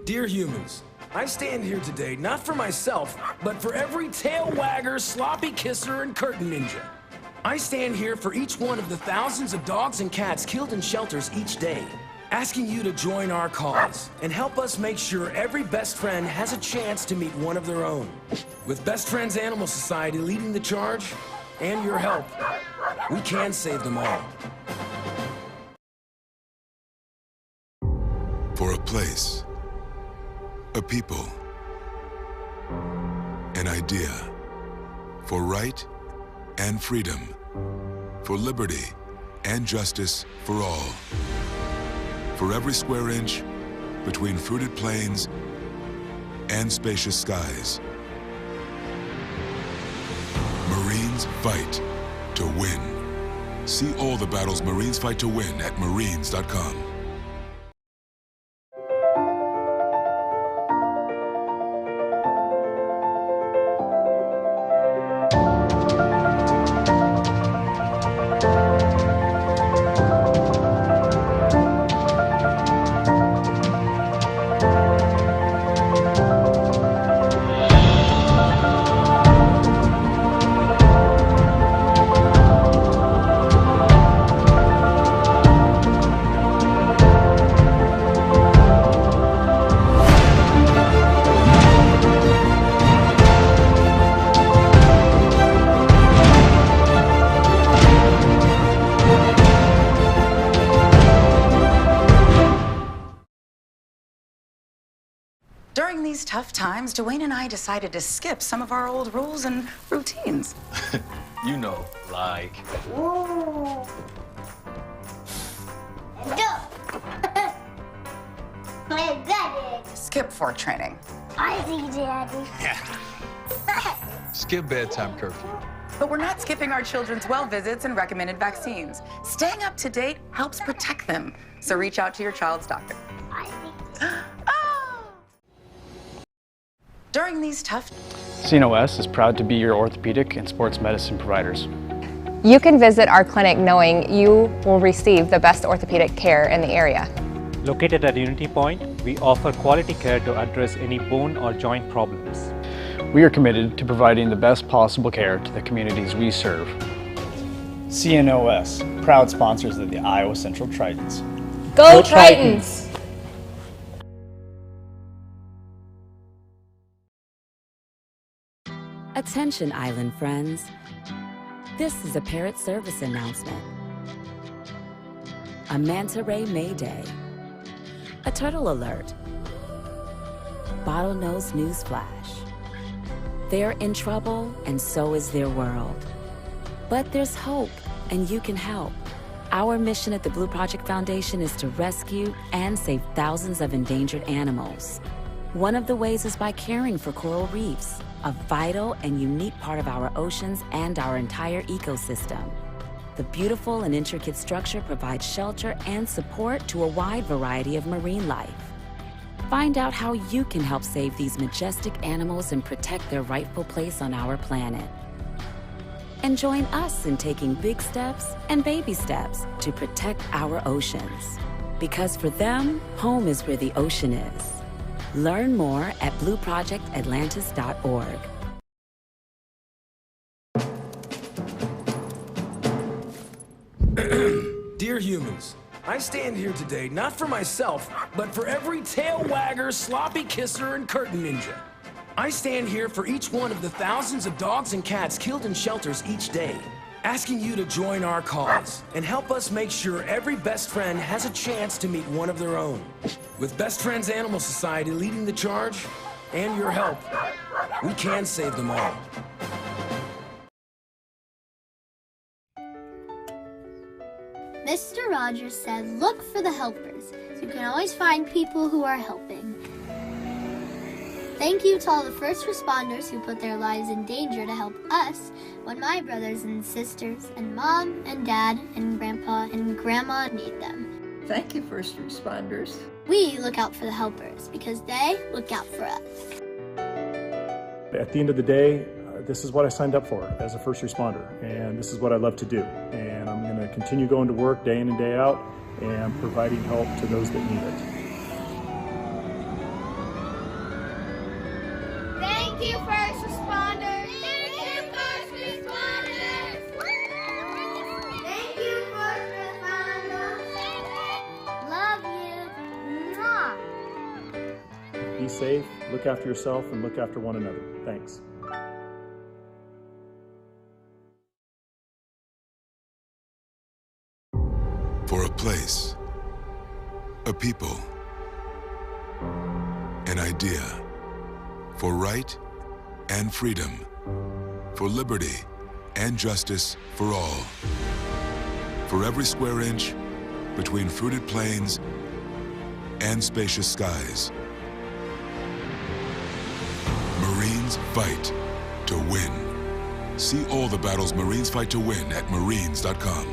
Dear humans, I stand here today not for myself, but for every tail wagger, sloppy kisser, and curtain ninja. I stand here for each one of the thousands of dogs and cats killed in shelters each day, asking you to join our cause and help us make sure every best friend has a chance to meet one of their own. With Best Friends Animal Society leading the charge, and your help, we can save them all. For a place, a people, an idea, for right and freedom, for liberty and justice for all. For every square inch between fruited plains and spacious skies. Marines fight to win. See all the battles Marines fight to win at marines.com. During these tough times, Dwayne and I decided to skip some of our old rules and routines. You know, like. Whoa. Go. Hey, Daddy. Skip fort training. I see, Daddy. Skip bedtime curfew. But we're not skipping our children's well visits and recommended vaccines. Staying up to date helps protect them. So reach out to your child's doctor. During these tough... CNOS is proud to be your orthopedic and sports medicine providers. You can visit our clinic knowing you will receive the best orthopedic care in the area. Located at Unity Point, we offer quality care to address any bone or joint problems. We are committed to providing the best possible care to the communities we serve. CNOS, proud sponsors of the Iowa Central Tritons. Go Tritons! Attention, Island friends. This is a Parrot Service announcement. A manta ray mayday. A turtle alert. Bottlenose news flash. They're in trouble, and so is their world. But there's hope, and you can help. Our mission at the Blue Project Foundation is to rescue and save thousands of endangered animals. One of the ways is by caring for coral reefs, a vital and unique part of our oceans and our entire ecosystem. The beautiful and intricate structure provides shelter and support to a wide variety of marine life. Find out how you can help save these majestic animals and protect their rightful place on our planet. And join us in taking big steps and baby steps to protect our oceans. Because for them, home is where the ocean is. Learn more at blueprojectatlantis.org. Dear humans, I stand here today not for myself, but for every tail wagger, sloppy kisser, and curtain ninja. I stand here for each one of the thousands of dogs and cats killed in shelters each day, asking you to join our cause and help us make sure every best friend has a chance to meet one of their own. With Best Friends Animal Society leading the charge, and your help, we can save them all. Mr. Rogers said, look for the helpers, so you can always find people who are helping. Thank you to all the first responders who put their lives in danger to help us when my brothers and sisters and mom and dad and grandpa and grandma need them. Thank you, first responders. We look out for the helpers because they look out for us. At the end of the day, this is what I signed up for as a first responder, and this is what I love to do. And I'm going to continue going to work day in and day out and providing help to those that need it. Thank you, first responders. Thank you, first responders. Thank you, first responders. Love you. Mwah. Be safe, look after yourself, and look after one another. Thanks. For a place, a people, an idea, for right and freedom, for liberty and justice for all, for every square inch between fruited plains and spacious skies. Marines fight to win. See all the battles Marines fight to win at Marines.com.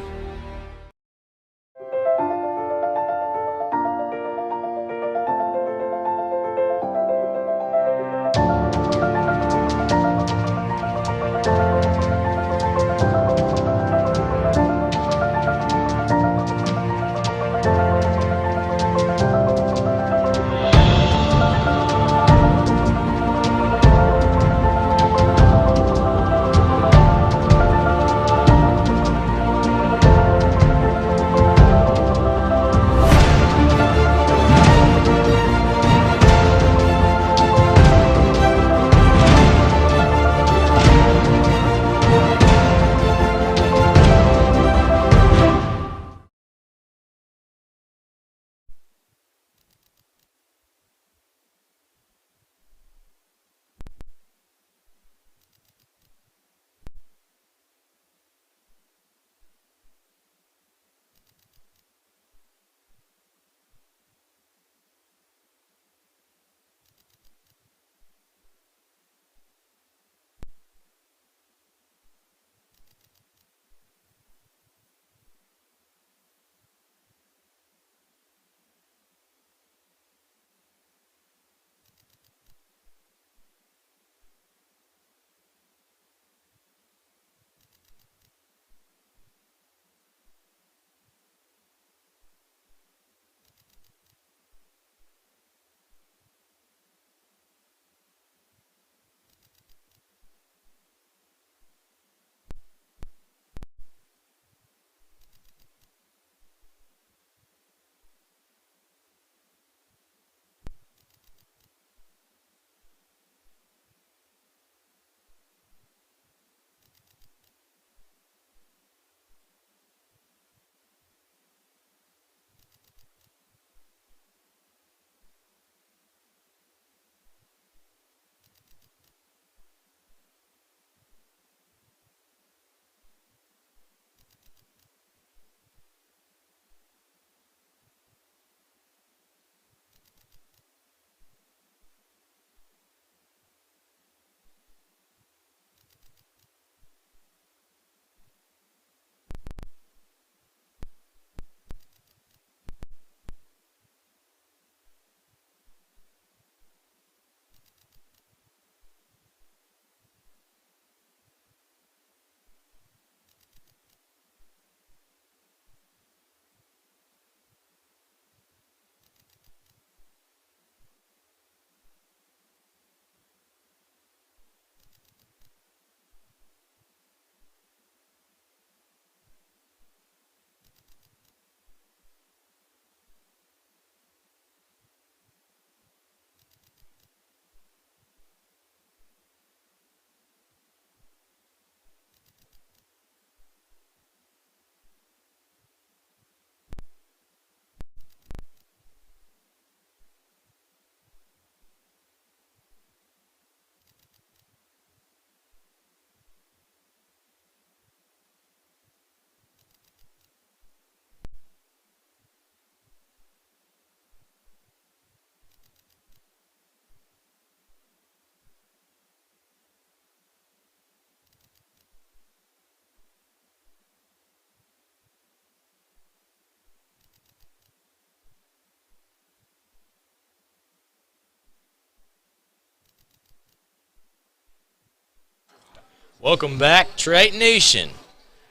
Welcome back, Triton Nation.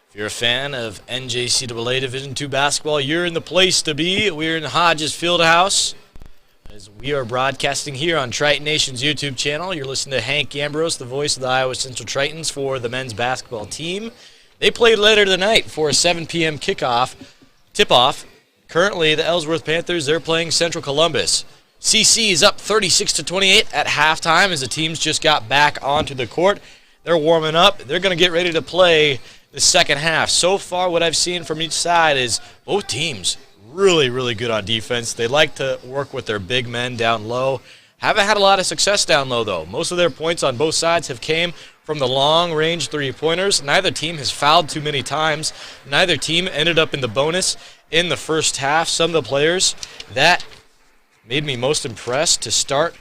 If you're a fan of NJCAA Division II basketball, you're in the place to be. We're in Hodges Fieldhouse as we are broadcasting here on Triton Nation's YouTube channel. You're listening to Hank Ambrose, the voice of the Iowa Central Tritons for the men's basketball team. They played later tonight for a 7 p.m. tip-off. Currently, the Ellsworth Panthers, they're playing Central Columbus. CC is up 36-28 at halftime as the teams just got back onto the court. They're warming up. They're going to get ready to play the second half. So far, what I've seen from each side is both teams really, really good on defense. They like to work with their big men down low. Haven't had a lot of success down low, though. Most of their points on both sides have came from the long-range three-pointers. Neither team has fouled too many times. Neither team ended up in the bonus in the first half. Some of the players that made me most impressed to start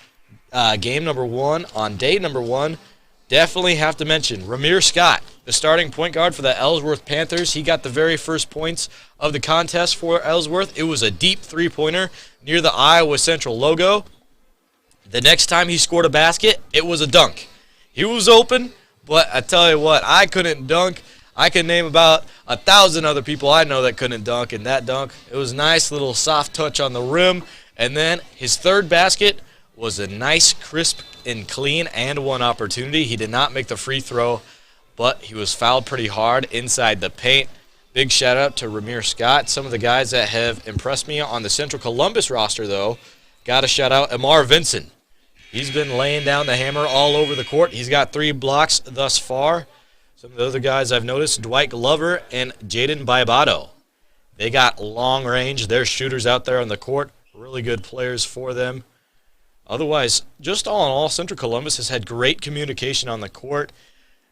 game number one on day number one, definitely have to mention Ramir Scott, the starting point guard for the Ellsworth Panthers. He got the very first points of the contest for Ellsworth. It was a deep three-pointer near the Iowa Central logo. The next time he scored a basket, it was a dunk. He was open, but I tell you what, I couldn't dunk. I can name about 1,000 other people I know that couldn't dunk, and that dunk, it was nice little soft touch on the rim. And then his third basket was a nice, crisp, and clean and one opportunity. He did not make the free throw, but he was fouled pretty hard inside the paint. Big shout out to Ramir Scott. Some of the guys that have impressed me on the Central Columbus roster, though, got to shout out Amar Vinson. He's been laying down the hammer all over the court. He's got 3 blocks thus far. Some of the other guys I've noticed, Dwight Glover and Jaden Baibato. They got long range. They're shooters out there on the court. Really good players for them. Otherwise, just all in all, Central Columbus has had great communication on the court.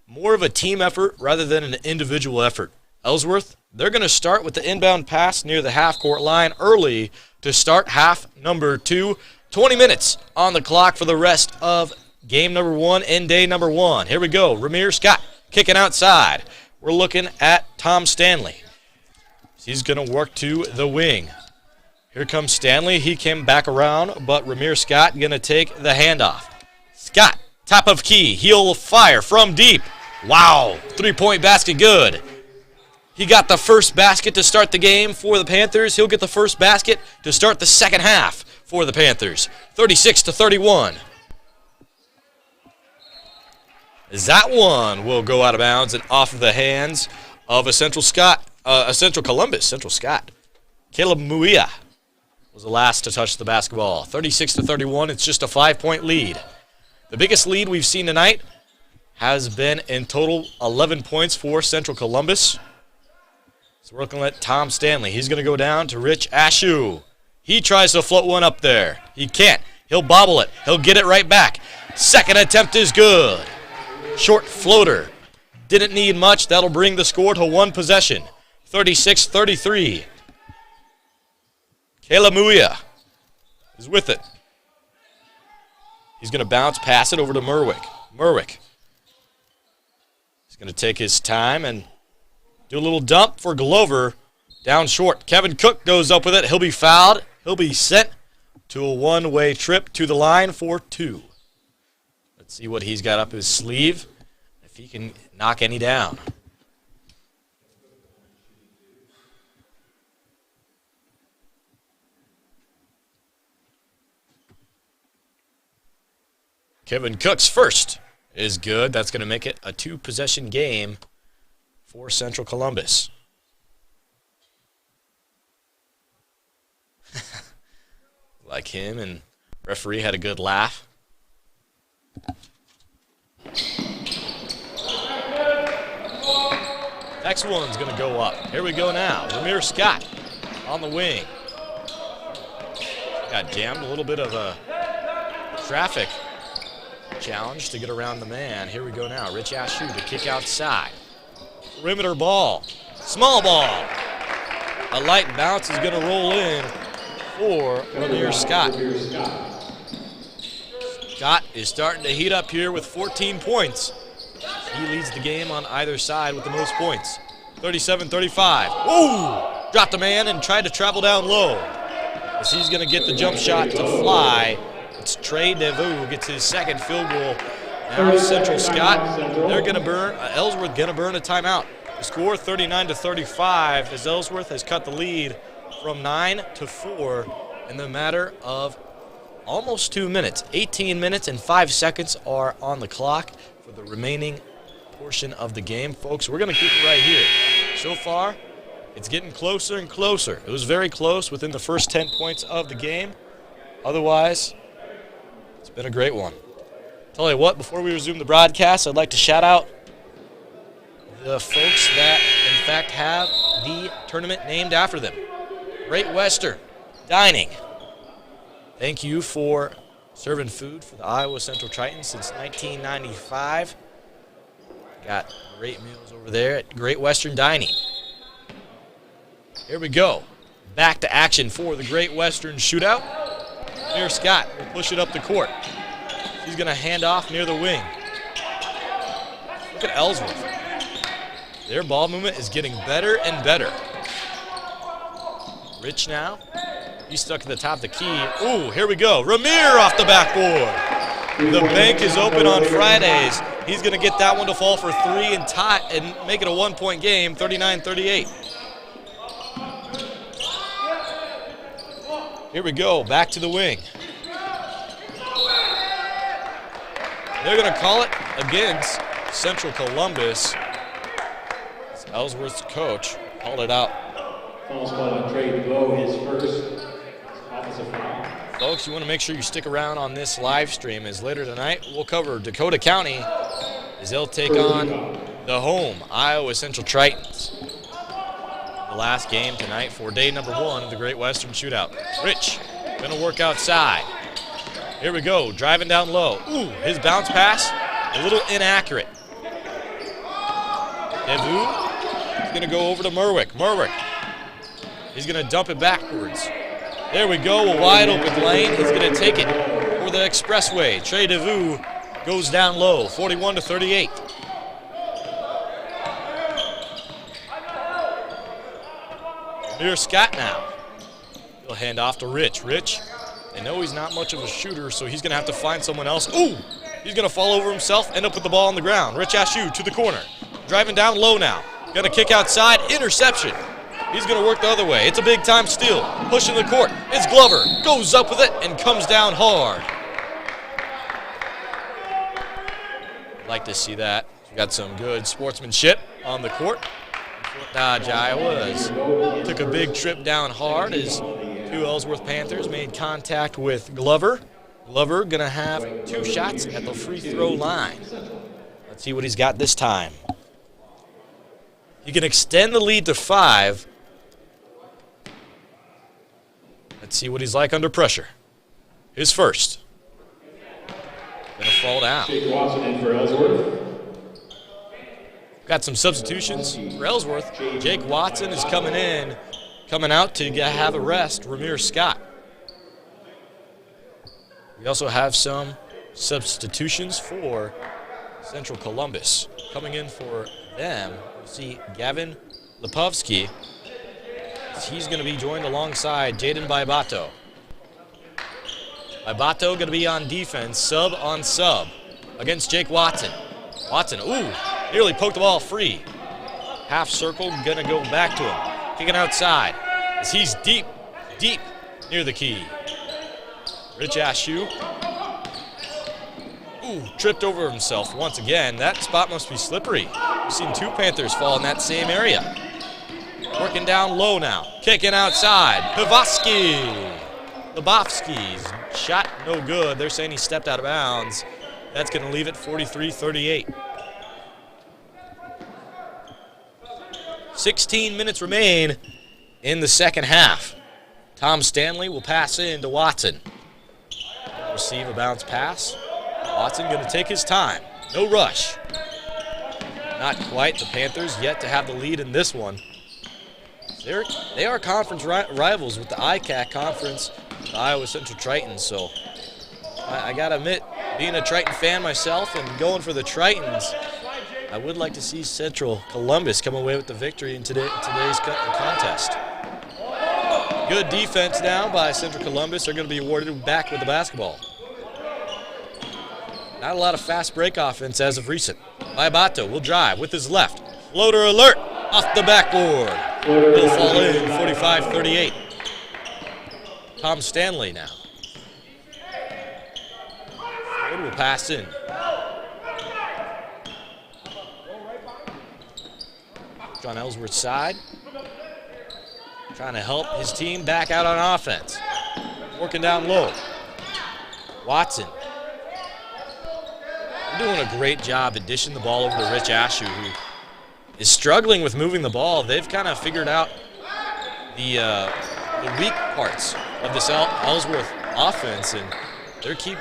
More of a team effort rather than an individual effort. Ellsworth, they're going to start with the inbound pass near the half-court line early to start half number 2. 20 minutes on the clock for the rest of game number 1 and day number 1. Here we go. Ramir Scott kicking outside. We're looking at Tom Stanley. He's going to work to the wing. Here comes Stanley. He came back around, but Ramir Scott going to take the handoff. Scott, top of key. He'll fire from deep. Wow, 3-point basket good. He got the first basket to start the game for the Panthers. He'll get the first basket to start the second half for the Panthers. 36-31. That one will go out of bounds and off of the hands of a Central Columbus. Caleb Muia was the last to touch the basketball. 36-31, it's just a 5-point lead. The biggest lead we've seen tonight has been in total 11 points for Central Columbus. So we're looking at Tom Stanley. He's going to go down to Rich Ashew. He tries to float one up there. He can't. He'll bobble it. He'll get it right back. Second attempt is good. Short floater. Didn't need much. That'll bring the score to 1 possession. 36-33. Caleb Muia is with it. He's going to bounce, pass it over to Merwick. He's going to take his time and do a little dump for Glover. Down short. Kevin Cook goes up with it. He'll be fouled. He'll be sent to a one-way trip to the line for 2. Let's see what he's got up his sleeve, if he can knock any down. Kevin Cook's first is good. That's going to make it a 2-possession game for Central Columbus. Like him, and referee had a good laugh. Next one's going to go up. Here we go now. Ramir Scott on the wing. Got jammed, a little bit of a traffic challenge to get around the man. Here we go now. Rich Ashew to kick outside. Perimeter ball. Small ball. A light bounce is going to roll in for Ramir Scott. Scott is starting to heat up here with 14 points. He leads the game on either side with the most points. 37-35. Ooh! Dropped a man and tried to travel down low. As he's going to get the jump shot to fly. It's Trey DeVoe who gets his second field goal Now Central Scott, they're going to burn, Ellsworth going to burn a timeout. The score 39-35 as Ellsworth has cut the lead from 9 to 4 in the matter of almost 2 minutes. 18 minutes and 5 seconds are on the clock for the remaining portion of the game. Folks, we're going to keep it right here. So far, it's getting closer and closer. It was very close within the first 10 points of the game. Otherwise, it's been a great one. Tell you what, before we resume the broadcast, I'd like to shout out the folks that, in fact, have the tournament named after them. Great Western Dining. Thank you for serving food for the Iowa Central Tritons since 1995. Got great meals over there at Great Western Dining. Here we go. Back to action for the Great Western Shootout. Amir Scott will push it up the court. He's going to hand off near the wing. Look at Ellsworth. Their ball movement is getting better and better. Rich now. He's stuck at the top of the key. Ooh, here we go. Ramir off the backboard. The bank is open on Fridays. He's going to get that one to fall for 3 and tie and make it a 1-point game, 39-38. Here we go, back to the wing. They're going to call it against Central Columbus. It's Ellsworth's coach called it out. Foul's called on Trey DeVoe, his first offensive foul. Folks, you want to make sure you stick around on this live stream, as later tonight we'll cover Dakota County as they'll take on the home Iowa Central Tritons. The last game tonight for day number 1 of the Great Western Shootout. Rich gonna work outside. Here we go, driving down low. Ooh, his bounce pass, a little inaccurate. Devu is gonna go over to Merwick. Merwick, he's gonna dump it backwards. There we go, a wide open lane. He's gonna take it for the expressway. Trey Devu goes down low, 41-38. Amir Scott now. He'll hand off to Rich. Rich, they know he's not much of a shooter, so he's going to have to find someone else. Ooh, he's going to fall over himself, end up with the ball on the ground. Rich Ashew to the corner. Driving down low now. Going to kick outside, interception. He's going to work the other way. It's a big-time steal. Pushing the court. It's Glover. Goes up with it and comes down hard. Like to see that. We've got some good sportsmanship on the court. Dodge, Iowa took a big trip down hard as 2 Ellsworth Panthers made contact with Glover. Glover gonna have 2 shots at the free throw line. Let's see what he's got this time. He can extend the lead to 5. Let's see what he's like under pressure. His first. Gonna fall down. Jake Watson in for Ellsworth. Got some substitutions for Ellsworth. Jake Watson is coming out to have a rest. Ramir Scott. We also have some substitutions for Central Columbus. Coming in for them, we'll see Gavin Lipovsky. He's going to be joined alongside Jaden Baibato. Baibato going to be on defense, sub on sub, against Jake Watson. Watson, ooh, nearly poked the ball free. Half circle, going to go back to him. Kicking outside as he's deep near the key. Rich Ashew. Ooh, tripped over himself once again. That spot must be slippery. We've seen 2 Panthers fall in that same area. Working down low now. Kicking outside. Lebowski's shot no good. They're saying he stepped out of bounds. That's going to leave it 43-38. 16 minutes remain in the second half. Tom Stanley will pass in to Watson. Receive a bounce pass. Watson going to take his time. No rush. Not quite. The Panthers yet to have the lead in this one. They are conference rivals with the ICAC conference, the Iowa Central Tritons. So I got to admit, being a Triton fan myself and going for the Tritons, I would like to see Central Columbus come away with the victory in today's contest. Good defense now by Central Columbus. They're going to be awarded back with the basketball. Not a lot of fast break offense as of recent. Maibato will drive with his left. Floater alert off the backboard. He'll fall in 45-38. Tom Stanley now. Ford will pass in. John Ellsworth's side. Trying to help his team back out on offense. Working down low. Watson. They're doing a great job at dishing the ball over to Rich Ashew, who is struggling with moving the ball. They've kind of figured out the weak parts of this Ellsworth offense, and they keep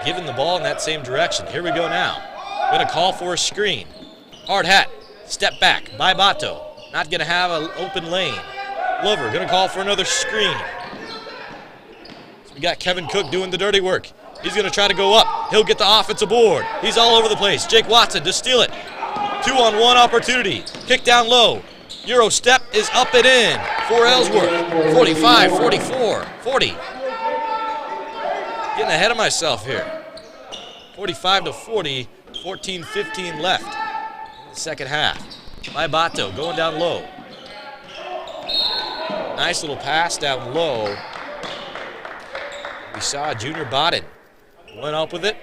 giving the ball in that same direction. Here we go now. Going to call for a screen. Hard hat. Step back. Maibato. Not going to have an open lane. Glover going to call for another screen. So we got Kevin Cook doing the dirty work. He's going to try to go up. He'll get the offensive board. He's all over the place. Jake Watson to steal it. 2-on-1 opportunity. Kick down low. Euro step is up and in for Ellsworth. 45-44. 40. Getting ahead of myself here. 45-40. 14-15 left in the second half. Maibato going down low. Nice little pass down low. We saw Junior Bodden went up with it,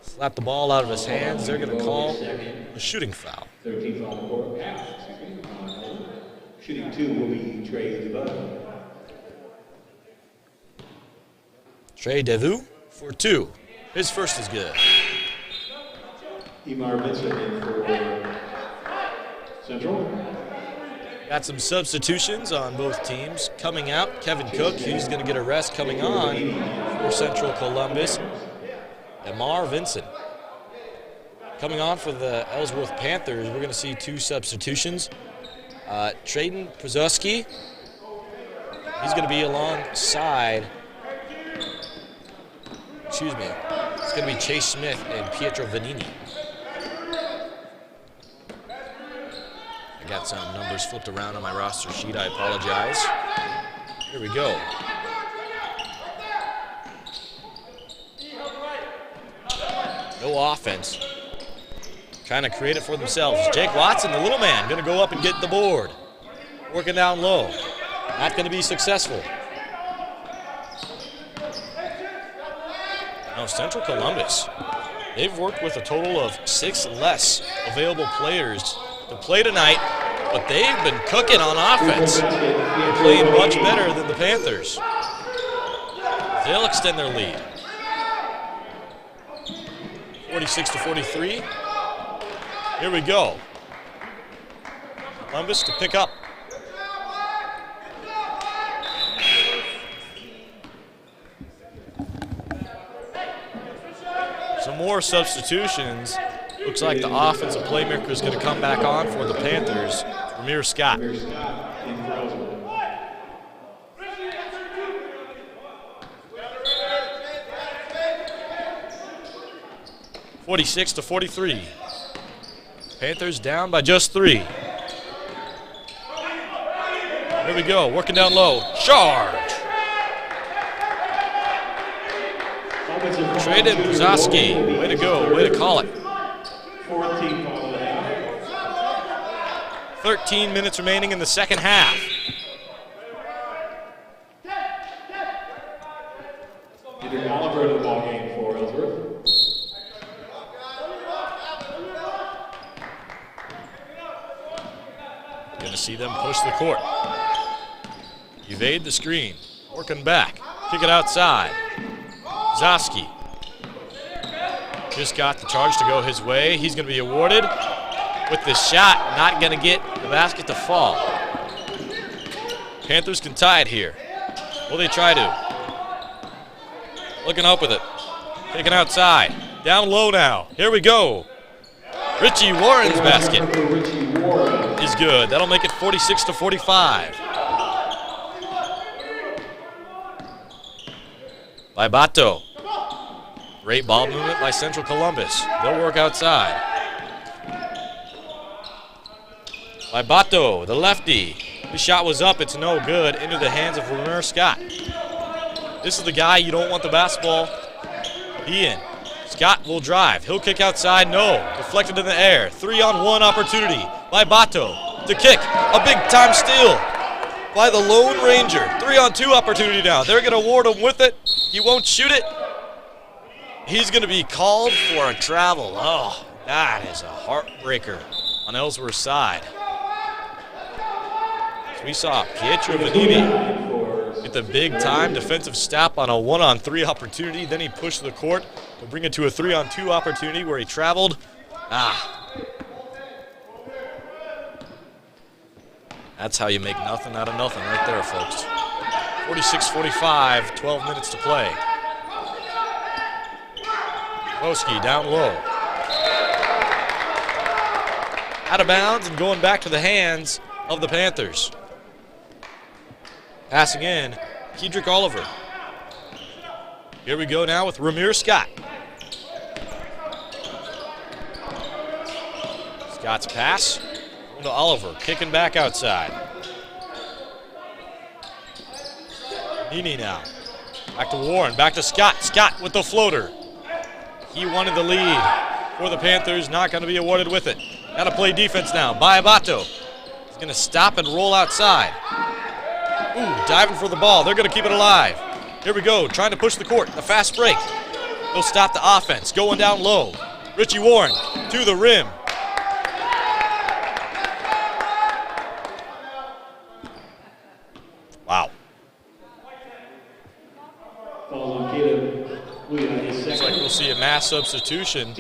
slapped the ball out of his hands. They're going to call a shooting foul. 13th on the court pass, Shooting 2 will be Trey DeVoe. Trey DeVoe for 2. His first is good. Emar Vincent in for Central. Got some substitutions on both teams. Coming out, Kevin Cook, he's going to get a rest. Coming on for Central Columbus, Emar Vincent. Coming on for the Ellsworth Panthers, we're going to see 2 substitutions. Trayden Prozowski, he's going to be alongside, it's going to be Chase Smith and Pietro Vanini. I got some numbers flipped around on my roster sheet. I apologize. Here we go. No offense. Trying to create it for themselves. Jake Watson, the little man, going to go up and get the board. Working down low. Not going to be successful. Now Central Columbus, they've worked with a total of 6 less available players to play tonight, but they've been cooking on offense. They're playing much better than the Panthers. They'll extend their lead. 46-43. Here we go. Columbus to pick up. Some more substitutions. Looks like the offensive playmaker is going to come back on for the Panthers. Ramir Scott. 46-43. Panthers down by just 3. Here we go, working down low. Charge! Trayden Prozowski, way to go, way to call it. 13 minutes remaining in the second half. Either Oliver in the ball game for Ellsworth. Going to see them push the court. Evade the screen. Working back. Kick it outside. Prozowski just got the charge to go his way. He's going to be awarded with the shot. Not going to get the basket to fall. Panthers can tie it here. Will they try to? Looking up with it. Taken outside. Down low now. Here we go. Richie Warren's basket is good. That'll make it 46-45. Maibato. Great ball movement by Central Columbus. They'll work outside. Maibato, the lefty. The shot was up. It's no good. Into the hands of Ramir Scott. This is the guy you don't want the basketball be in. Scott will drive. He'll kick outside. No. Deflected in the air. 3-on-1 opportunity by Bato to kick. A big-time steal by the Lone Ranger. 3-on-2 opportunity now. They're going to award him with it. He won't shoot it. He's going to be called for a travel. Oh, that is a heartbreaker on Ellsworth's side. So we saw Pietro Vanini get the big-time defensive stop on a 1-on-3 opportunity. Then he pushed the court to bring it to a 3-on-2 opportunity where he traveled. That's how you make nothing out of nothing right there, folks. 46-45, 12 minutes to play. Boski down low. Out of bounds and going back to the hands of the Panthers. Passing in, Kedrick Oliver. Here we go now with Ramir Scott. Scott's pass to Oliver, kicking back outside. Nini now. Back to Warren, back to Scott. Scott with the floater. He wanted the lead for the Panthers, not going to be awarded with it. Got to play defense now. Bayabato is going to stop and roll outside. Ooh, diving for the ball. They're going to keep it alive. Here we go, trying to push the court. The fast break. They'll stop the offense. Going down low. Richie Warren to the rim. Wow. Looks like we'll see a mass substitution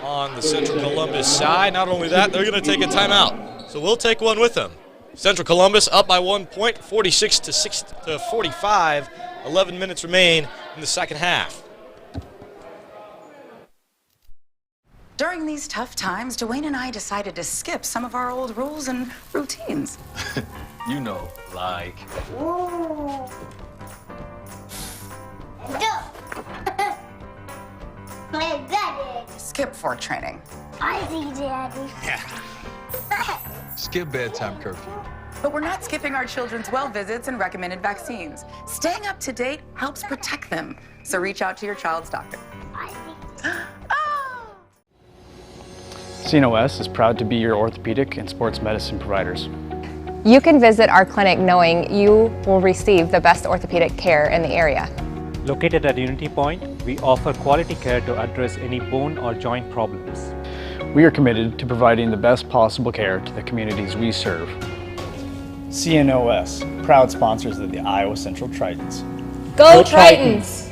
on the Central Columbus side. Not only that, they're going to take a timeout. So we'll take one with them. Central Columbus up by 1 point, 46-45. 11 minutes remain in the second half. During these tough times, Dwayne and I decided to skip some of our old rules and routines. You know, like. Skip fort training. I see, Daddy. Skip bedtime curfew. But we're not skipping our children's well visits and recommended vaccines. Staying up to date helps protect them. So reach out to your child's doctor. CNOS is proud to be your orthopedic and sports medicine providers. You can visit our clinic knowing you will receive the best orthopedic care in the area. Located at Unity Point, we offer quality care to address any bone or joint problems. We are committed to providing the best possible care to the communities we serve. CNOS, proud sponsors of the Iowa Central Tritons. Go Tritons!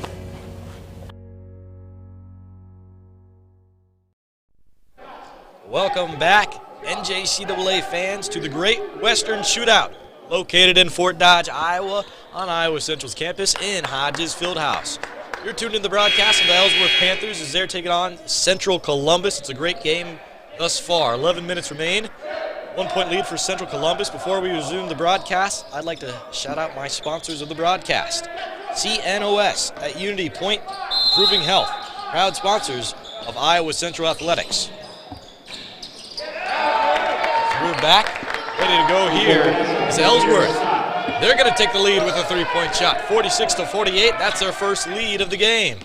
Welcome back, NJCAA fans, to the Great Western Shootout, located in Fort Dodge, Iowa, on Iowa Central's campus in Hodges Fieldhouse. You're tuned in to the broadcast of the Ellsworth Panthers as they're taking on Central Columbus. It's a great game thus far. 11 minutes remain. 1 point lead for Central Columbus. Before we resume the broadcast, I'd like to shout out my sponsors of the broadcast. CNOS at Unity Point, Improving Health, proud sponsors of Iowa Central Athletics. We're back, ready to go here. It's Ellsworth. They're going to take the lead with a three-point shot. 46-48, that's their first lead of the game.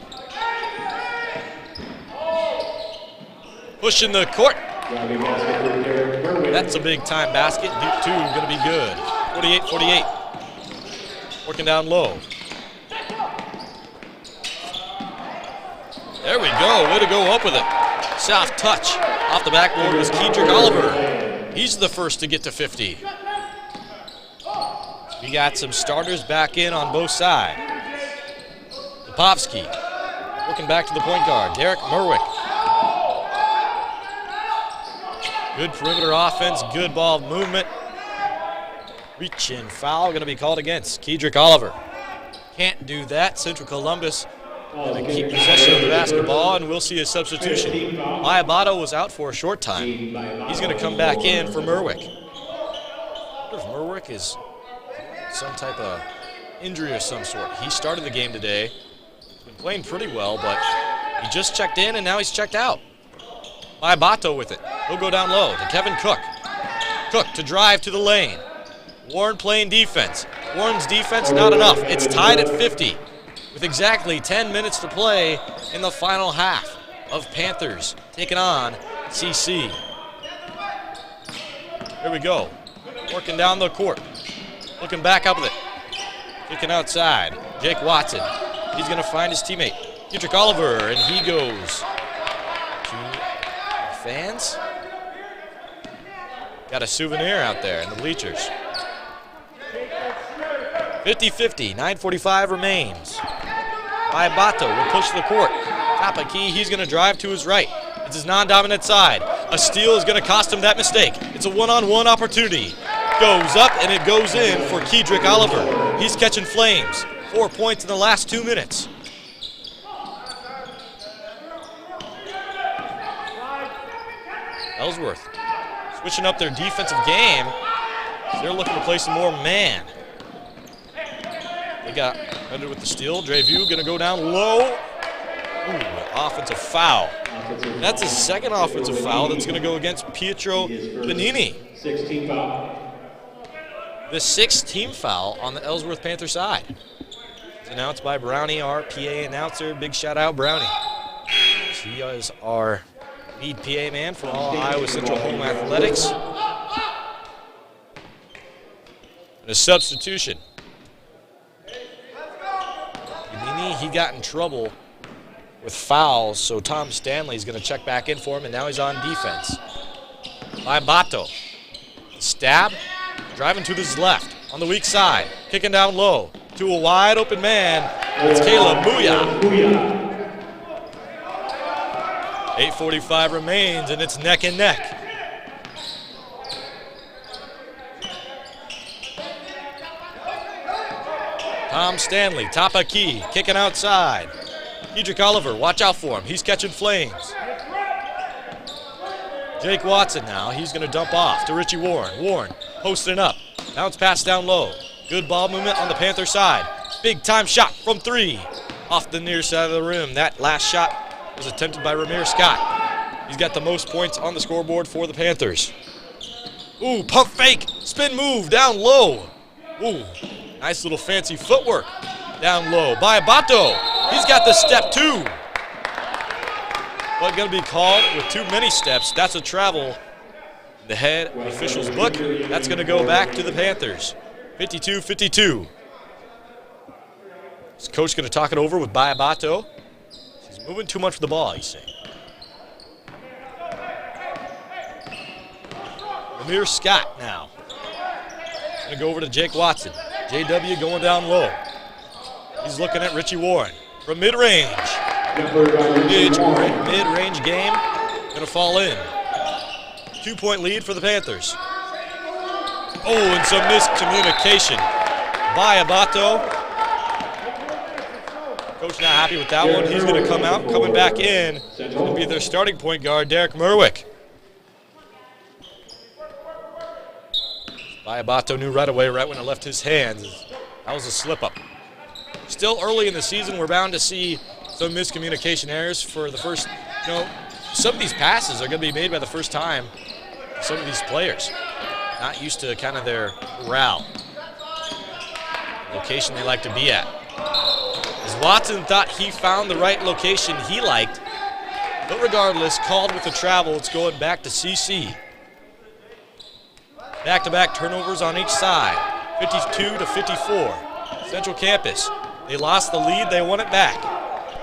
Pushing the court. That's a big-time basket. Deep two, going to be good. 48-48. Working down low. There we go. Way to go up with it. Soft touch. Off the backboard was Kedrick Oliver. He's the first to get to 50. We got some starters back in on both sides. Lipovsky working back to the point guard. Derek Merwick. Good perimeter offense, good ball movement. Reach and foul going to be called against Kedrick Oliver. Can't do that. Central Columbus going to keep possession of the basketball, and we'll see a substitution. Mayabato was out for a short time. He's going to come back in for Merwick. I wonder if Merwick is some type of injury of some sort. He started the game today. He's been playing pretty well, but he just checked in, and now he's checked out. Mayabato with it. He'll go down low to Kevin Cook. Cook to drive to the lane. Warren playing defense. Warren's defense not enough. It's tied at 50. with exactly 10 minutes to play in the final half of Panthers taking on CC. Here we go. Working down the court. Looking back up with it. Kicking outside. Jake Watson. He's going to find his teammate, Dietrich Oliver, and he goes to the fans. Got a souvenir out there in the bleachers. 50-50, 9:45 remains. Bato will push the court. Top of key, he's going to drive to his right. It's his non-dominant side. A steal is going to cost him that mistake. It's a one-on-one opportunity. Goes up and it goes in for Kedrick Oliver. He's catching flames. 4 points in the last 2 minutes. Ellsworth switching up their defensive game. They're looking to play some more man. They got ended with the steal. Drevu gonna go down low. Ooh, offensive foul. That's his second offensive foul that's gonna go against Pietro Benini. 16 foul. The 6th team foul on the Ellsworth Panther side. It's announced by Brownie, our PA announcer. Big shout out, Brownie. He is our lead PA man for all Iowa Central home athletics. And a substitution. Benini, he got in trouble with fouls, so Tom Stanley's going to check back in for him, and now he's on defense. Bato. Stab. Driving to his left on the weak side. Kicking down low to a wide open man. It's Caleb Booyah. 8:45 remains, and it's neck and neck. Tom Stanley, top of key, kicking outside. Kedrick Oliver, watch out for him. He's catching flames. Jake Watson now, he's going to dump off to Richie Warren. Warren posting up. Bounce pass down low. Good ball movement on the Panther side. Big time shot from 3. Off the near side of the rim. That last shot was attempted by Ramir Scott. He's got the most points on the scoreboard for the Panthers. Ooh, pump fake. Spin move down low. Ooh, nice little fancy footwork. Down low by Bato. He's got the step 2. But going to be called with too many steps. That's a travel. The head official's book. That's going to go back to the Panthers. 52-52. Is coach going to talk it over with Bato? He's moving too much with the ball, he's saying. Ramir Scott now. Going to go over to Jake Watson. JW going down low. He's looking at Richie Warren from mid-range. Mid-range game. Going to fall in. 2-point lead for the Panthers. Oh, and some miscommunication by Bato. Coach not happy with that one. He's going to come out. Coming back in will be their starting point guard, Derek Merwick. Bato knew right away, right when it left his hands. That was a slip-up. Still early in the season, we're bound to see some miscommunication errors for the first, some of these passes are going to be made by the first time. Some of these players not used to kind of their route, location they like to be at. As Watson thought he found the right location he liked, but regardless, called with the travel, it's going back to CC. Back-to-back turnovers on each side, 52-54. Central Campus, they lost the lead, they won it back.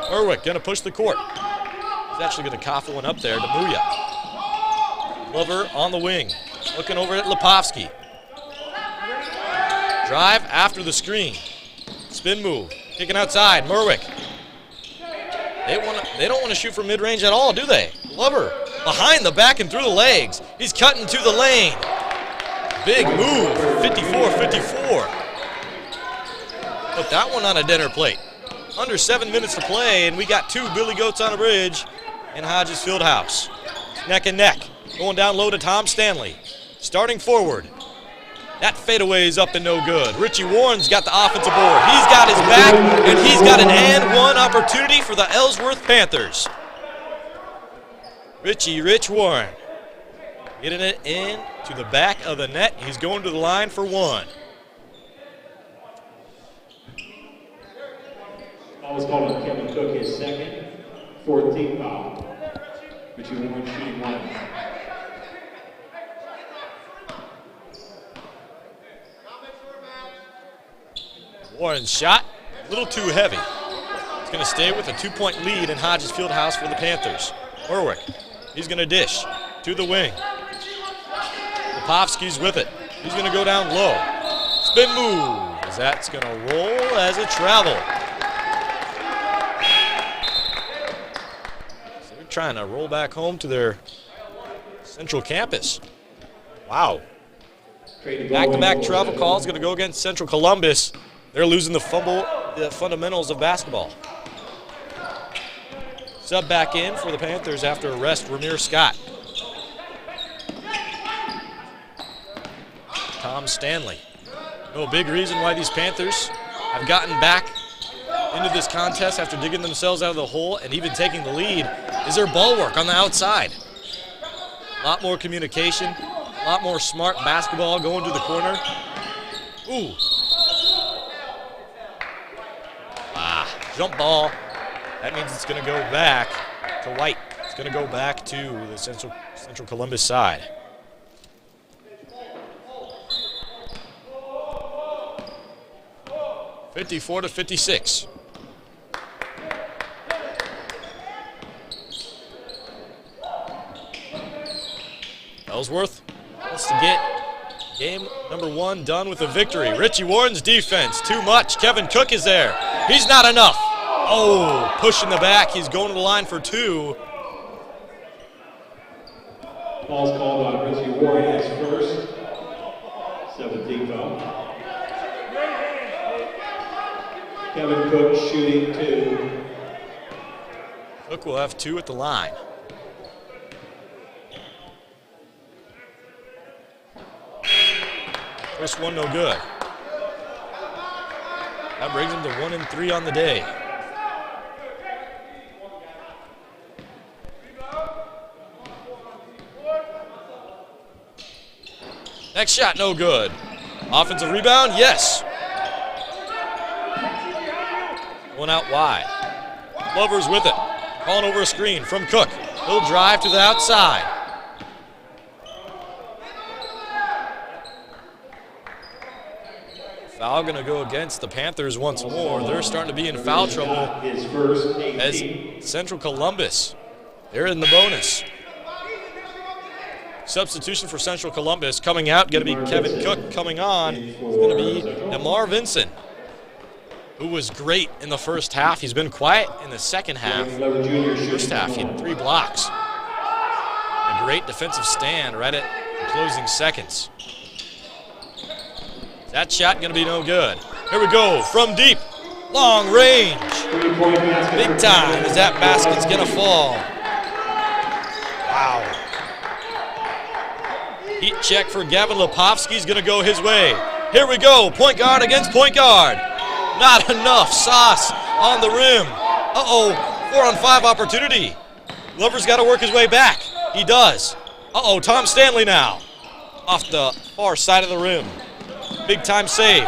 Merwick gonna push the court. He's actually gonna cough one up there to Booyah. Glover on the wing, looking over at Lipovsky. Drive after the screen. Spin move, kicking outside, Merwick. They don't want to shoot from mid-range at all, do they? Glover behind the back and through the legs. He's cutting to the lane. Big move, 54-54. Put that one on a dinner plate. Under 7 minutes to play, and we got 2 Billy Goats on a bridge in Hodges Fieldhouse. Neck and neck. Going down low to Tom Stanley. Starting forward. That fadeaway is up and no good. Richie Warren's got the offensive board. He's got his back, and he's got an and one opportunity for the Ellsworth Panthers. Rich Warren getting it in to the back of the net. He's going to the line for 1. Foul was called on Kevin Cook, his second, 4th team foul. Richie Warren shooting one. Warren's shot, a little too heavy. It's going to stay with a 2-point lead in Hodges Fieldhouse for the Panthers. Warwick, he's going to dish to the wing. Popovsky's with it. He's going to go down low. Spin move, as that's going to roll as a travel. So they're trying to roll back home to their Central campus. Wow. Back-to-back travel calls going to go against Central Columbus. They're losing the fundamentals of basketball. Sub back in for the Panthers after a rest, Ramir Scott. Tom Stanley. No big reason why these Panthers have gotten back into this contest after digging themselves out of the hole and even taking the lead is their ball work on the outside. A lot more communication, a lot more smart basketball going to the corner. Ooh. Jump ball. That means it's going to go back to White. It's going to go back to the Central Columbus side. (54-56). Ellsworth wants to get game number 1 done with a victory. Richie Warren's defense, too much. Kevin Cook is there. He's not enough. Oh, pushing the back. He's going to the line for 2. Ball's called on Richie Warren as first. 17th foul. Kevin Cook shooting 2. Cook will have 2 at the line. First one no good. That brings him to 1 and 3 on the day. Next shot, no good. Offensive rebound, yes. One out wide. Glover's with it. Calling over a screen from Cook. He'll drive to the outside. Foul going to go against the Panthers once more. They're starting to be in foul trouble as Central Columbus. They're in the bonus. Substitution for Central Columbus coming out, going to be Kevin Cook. Coming on, it's going to be Demar Vinson, who was great in the first half. He's been quiet in the second half. First half, he had 3 blocks. A great defensive stand right at the closing seconds. That shot going to be no good. Here we go, from deep, long range. Big time as that basket's going to fall. Wow. Heat check for Gavin Lepovsky's going to go his way. Here we go, point guard against point guard. Not enough sauce on the rim. Uh-oh, 4-on-5 opportunity. Glover's got to work his way back. He does. Uh-oh, Tom Stanley now. Off the far side of the rim. Big time save.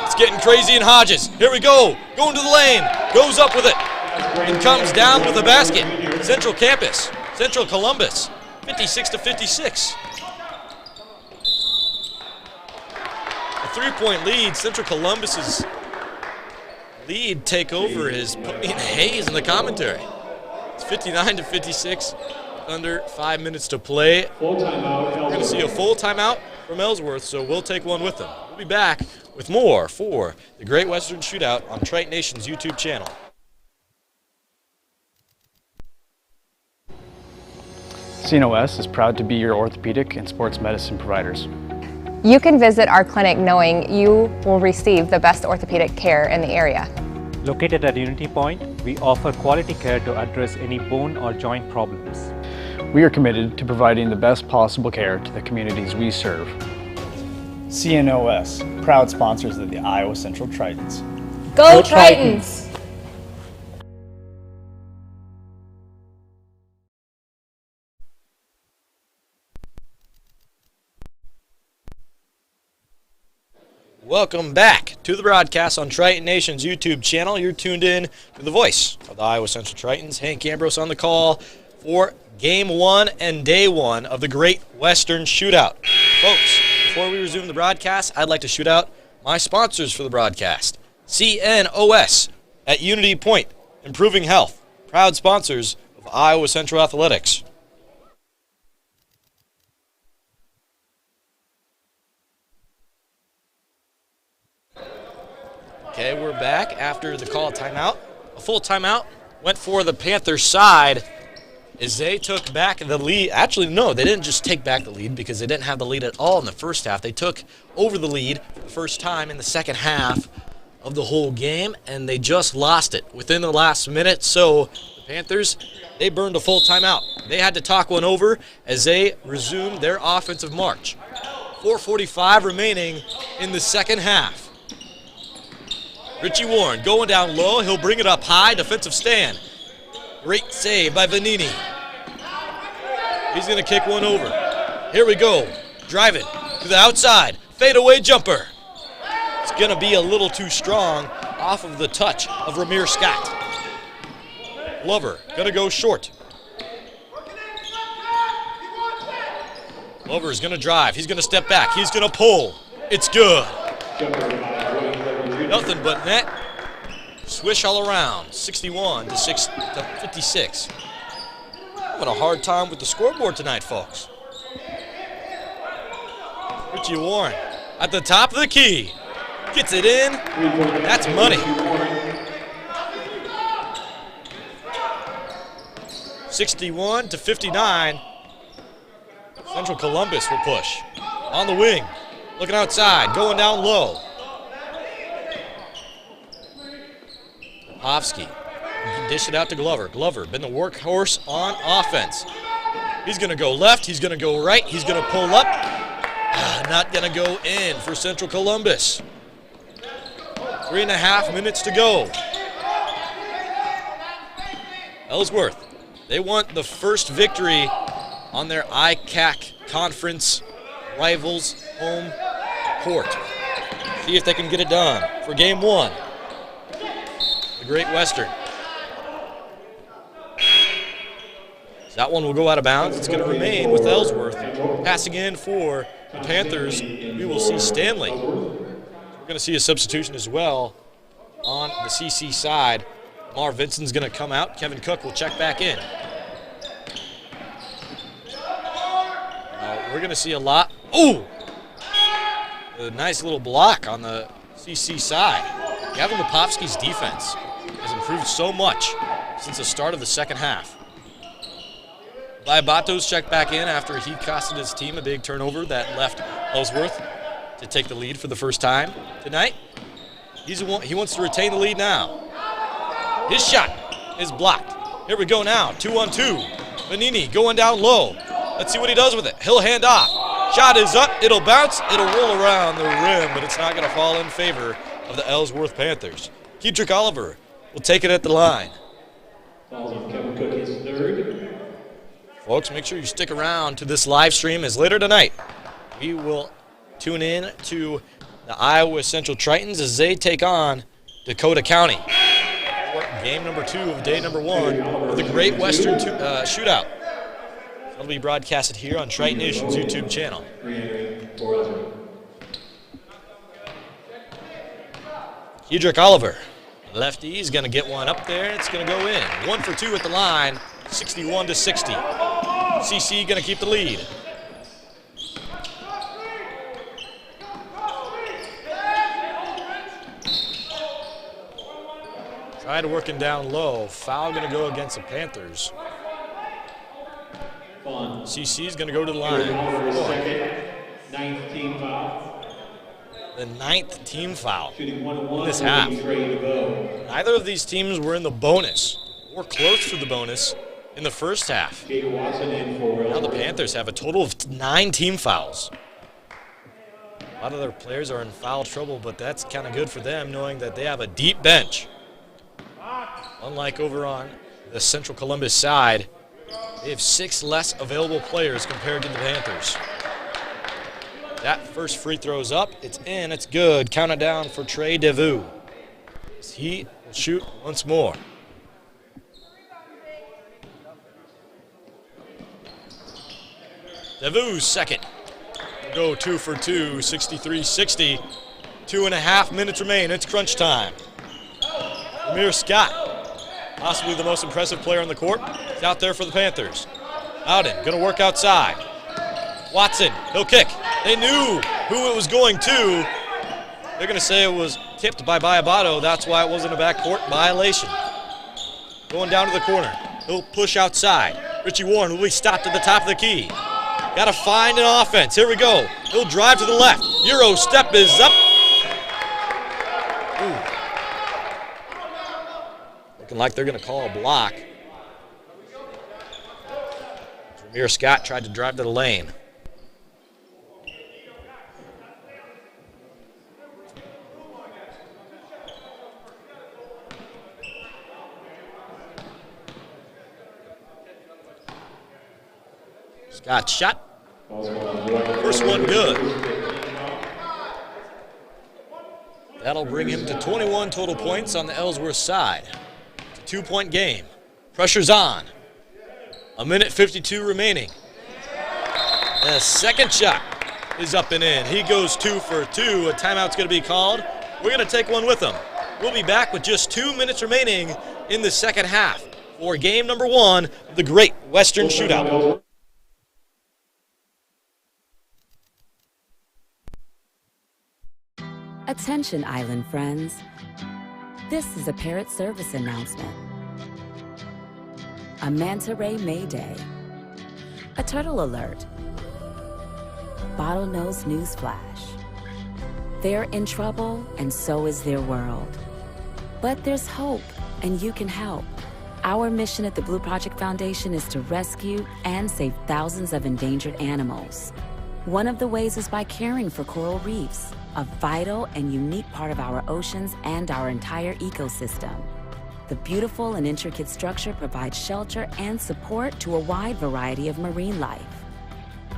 It's getting crazy in Hodges. Here we go. Going to the lane. Goes up with it. And comes down with the basket. Central Campus. Central Columbus. 56-56. A 3-point lead. Central Columbus's lead takeover has put me in a haze in the commentary. It's 59-56. Under 5 minutes to play. We're going to see a full timeout from Ellsworth, so we'll take one with them. We'll be back with more for the Great Western Shootout on Triton Nation's YouTube channel. CNOS is proud to be your orthopedic and sports medicine providers. You can visit our clinic knowing you will receive the best orthopedic care in the area. Located at Unity Point, we offer quality care to address any bone or joint problems. We are committed to providing the best possible care to the communities we serve. CNOS, proud sponsors of the Iowa Central Tritons. Go Tritons! Welcome back to to the broadcast on Triton Nation's YouTube channel. You're tuned in to the voice of the Iowa Central Tritons. Hank Ambrose on the call for Game 1 and Day 1 of the Great Western Shootout. Folks, before we resume the broadcast, I'd like to shoot out my sponsors for the broadcast. CNOS at Unity Point, Improving Health, proud sponsors of Iowa Central Athletics. Okay, we're back after the call timeout. A full timeout went for the Panthers side as they took back the lead. Actually, no, they didn't just take back the lead because they didn't have the lead at all in the first half. They took over the lead for the first time in the second half of the whole game, and they just lost it within the last minute. So the Panthers, they burned a full timeout. They had to talk one over as they resumed their offensive march. 4:45 remaining in the second half. Richie Warren going down low. He'll bring it up high. Defensive stand. Great save by Vanini. He's going to kick one over. Here we go. Driving to the outside. Fadeaway jumper. It's going to be a little too strong off of the touch of Ramir Scott. Glover going to go short. Glover is going to drive. He's going to step back. He's going to pull. It's good. Nothing but net. Swish all around. 61 to 56. Having a hard time with the scoreboard tonight, folks. Richie Warren at the top of the key. Gets it in. That's money. 61 to 59. Central Columbus will push. On the wing. Looking outside. Going down low. Hofsky. Dish it out to Glover. Glover, been the workhorse on offense. He's going to go left. He's going to go right. He's going to pull up. Not going to go in for Central Columbus. 3.5 minutes to go. Ellsworth, they want the first victory on their ICAC conference rivals home court. See if they can get it done for Game 1. The Great Western. So that one will go out of bounds. It's going to remain with Ellsworth. Passing in for the Panthers, we will see Stanley. We're going to see a substitution as well on the CC side. Mar Vinson's going to come out. Kevin Cook will check back in. We're going to see a lot. Ooh! A nice little block on the CC side. Gavin Lepovsky's defense has improved so much since the start of the second half. Diabatos checked back in after he costed his team a big turnover that left Ellsworth to take the lead for the first time tonight. He wants to retain the lead now. His shot is blocked. Here we go now, 2-on-2. Vanini going down low. Let's see what he does with it. He'll hand off. Shot is up. It'll bounce. It'll roll around the rim, but it's not going to fall in favor of the Ellsworth Panthers. Kedrick Oliver will take it at the line. Kevin Cook is third. Folks, make sure you stick around to this live stream, as later tonight we will tune in to the Iowa Central Tritons as they take on Dakota County. Game number 2 of day number 1 of the Great Western Shootout. It'll be broadcasted here on Triton Nation's YouTube channel. Kedrick Oliver, lefty, is going to get one up there. It's going to go in. 1 for 2 at the line, 61 to 60. CC going to keep the lead. Trying to work him down low. Foul going to go against the Panthers. CC is going to go to the line. Ninth team foul. The 9th team foul Shooting in this half. Neither of these teams were in the bonus or close to the bonus in the first half. Now the Panthers have a total of 9 team fouls. A lot of their players are in foul trouble, but that's kind of good for them, knowing that they have a deep bench. Unlike over on the Central Columbus side, they have 6 less available players compared to the Panthers. That first free throw's up. It's in. It's good. Count it down for Trey DeVue. He will shoot once more. DeVue's second. Go 2 for 2, 63-60. 2.5 minutes remain. It's crunch time. Amir Scott, possibly the most impressive player on the court, is out there for the Panthers. Bowden going to work outside. Watson, he'll kick. They knew who it was going to. They're going to say it was tipped by Bayabato. That's why it wasn't a backcourt violation. Going down to the corner. He'll push outside. Richie Warren will be stopped at the top of the key. Got to find an offense. Here we go. He'll drive to the left. Euro step is up. Ooh. Looking like they're going to call a block. Amir Scott tried to drive to the lane. Scott shot. First one good. That'll bring him to 21 total points on the Ellsworth side. It's a 2-point game. Pressure's on. 1:52 remaining. The second shot is up and in. He goes 2 for 2. A timeout's going to be called. We're going to take one with him. We'll be back with just 2 minutes remaining in the second half for game number 1 of the Great Western Shootout. Attention, Island friends. This is a Parrot Service announcement. A manta ray mayday. A turtle alert. Bottlenose news flash. They're in trouble, and so is their world. But there's hope, and you can help. Our mission at the Blue Project Foundation is to rescue and save thousands of endangered animals. One of the ways is by caring for coral reefs, a vital and unique part of our oceans and our entire ecosystem. The beautiful and intricate structure provides shelter and support to a wide variety of marine life.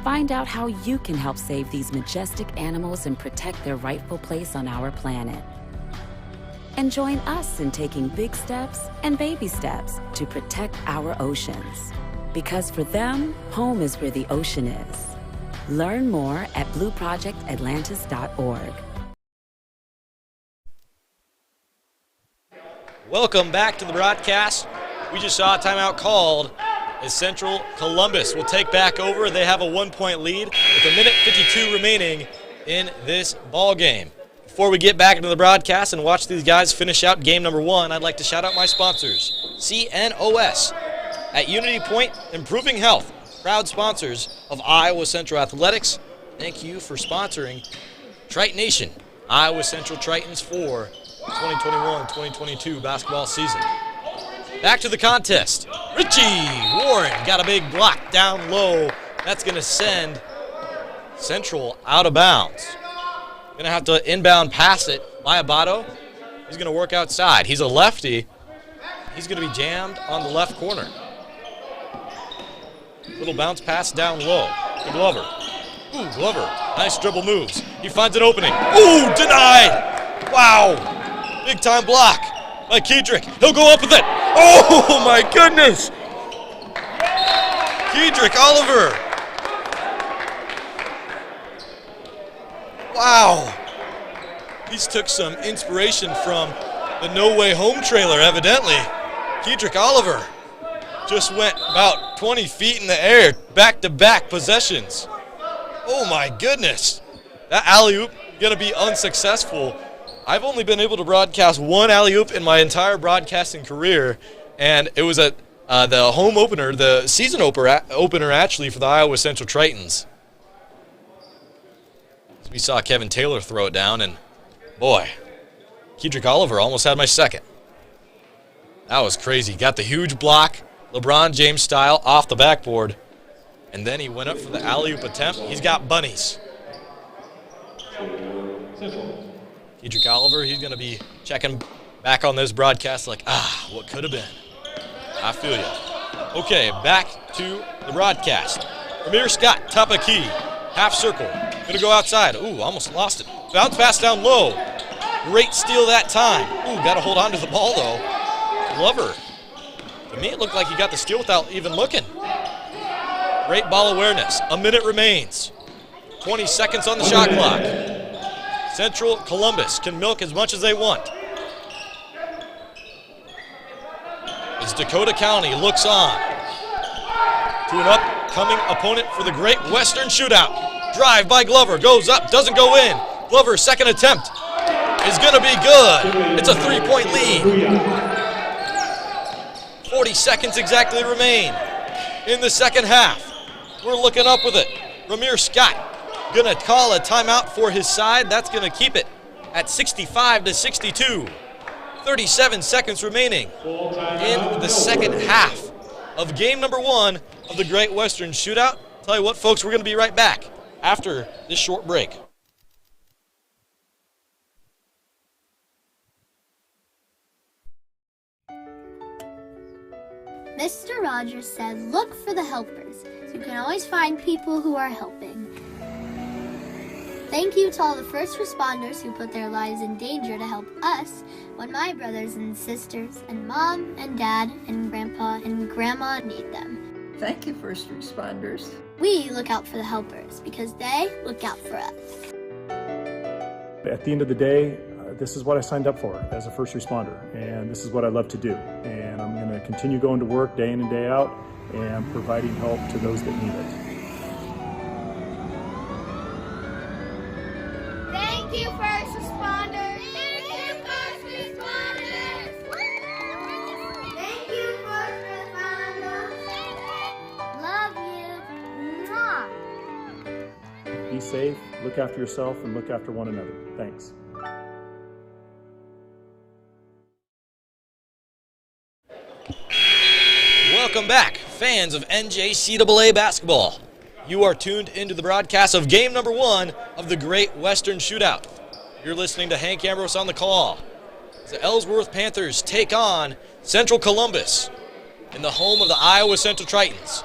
Find out how you can help save these majestic animals and protect their rightful place on our planet. And join us in taking big steps and baby steps to protect our oceans. Because for them, home is where the ocean is. Learn more at blueprojectatlantis.org. Welcome back to the broadcast. We just saw a timeout called as Central Columbus will take back over. They have a 1-point lead with 1:52 remaining in this ball game. Before we get back into the broadcast and watch these guys finish out game number 1, I'd like to shout out my sponsors. CNOS at Unity Point Improving Health, proud sponsors of Iowa Central Athletics. Thank you for sponsoring Triton Nation, Iowa Central Tritons for 2021-2022 basketball season. Back to the contest. Richie Warren got a big block down low. That's going to send Central out of bounds. Going to have to inbound pass it. Mayabato, he's going to work outside. He's a lefty. He's going to be jammed on the left corner. Little bounce pass down low to Glover. Ooh, Glover, nice dribble moves. He finds an opening. Ooh, denied. Wow, big time block by Kedrick. He'll go up with it. Oh my goodness. Kedrick Oliver. Wow. He's took some inspiration from the No Way Home trailer, evidently. Kedrick Oliver just went about 20 feet in the air, back-to-back possessions. Oh my goodness. That alley-oop gonna be unsuccessful. I've only been able to broadcast one alley-oop in my entire broadcasting career, and it was at the home opener, the season opener actually for the Iowa Central Tritons. We saw Kevin Taylor throw it down, and boy, Kedrick Oliver almost had my second. That was crazy. Got the huge block, LeBron James style, off the backboard, and then he went up for the alley-oop attempt. He's got bunnies. Kedrick Oliver, he's going to be checking back on this broadcast like, what could have been. I feel you. Okay, back to the broadcast. Amir Scott, top of key, half circle. Gonna go outside. Ooh, almost lost it. Bounce pass down low. Great steal that time. Ooh, got to hold on to the ball though. Glover. To me, it looked like he got the steal without even looking. Great ball awareness. A minute remains. 20 seconds on the shot clock. Central Columbus can milk as much as they want. As Dakota County looks on to an upcoming opponent for the Great Western Shootout. Drive by Glover, goes up, doesn't go in. Glover's second attempt is gonna be good. It's a 3-point lead. 40 seconds exactly remain in the second half. We're looking up with it. Ramir Scott gonna call a timeout for his side. That's gonna keep it at 65-62. 37 seconds remaining in the second half of game number 1 of the Great Western Shootout. Tell you what, folks, we're gonna be right back after this short break. Mr. Rogers said, look for the helpers. So you can always find people who are helping. Thank you to all the first responders who put their lives in danger to help us when my brothers and sisters and mom and dad and grandpa and grandma need them. Thank you, first responders. We look out for the helpers because they look out for us. At the end of the day, this is what I signed up for as a first responder, and this is what I love to do. And I'm going to continue going to work day in and day out and providing help to those that need it. Thank you, first responders. Thank you, first responders. Thank you, first responders. Love you. Mwah. Be safe, look after yourself, and look after one another. Thanks. Welcome back, fans of NJCAA basketball. You are tuned into the broadcast of game number 1 of the Great Western Shootout. You're listening to Hank Ambrose on the call. The Ellsworth Panthers take on Central Columbus in the home of the Iowa Central Tritons.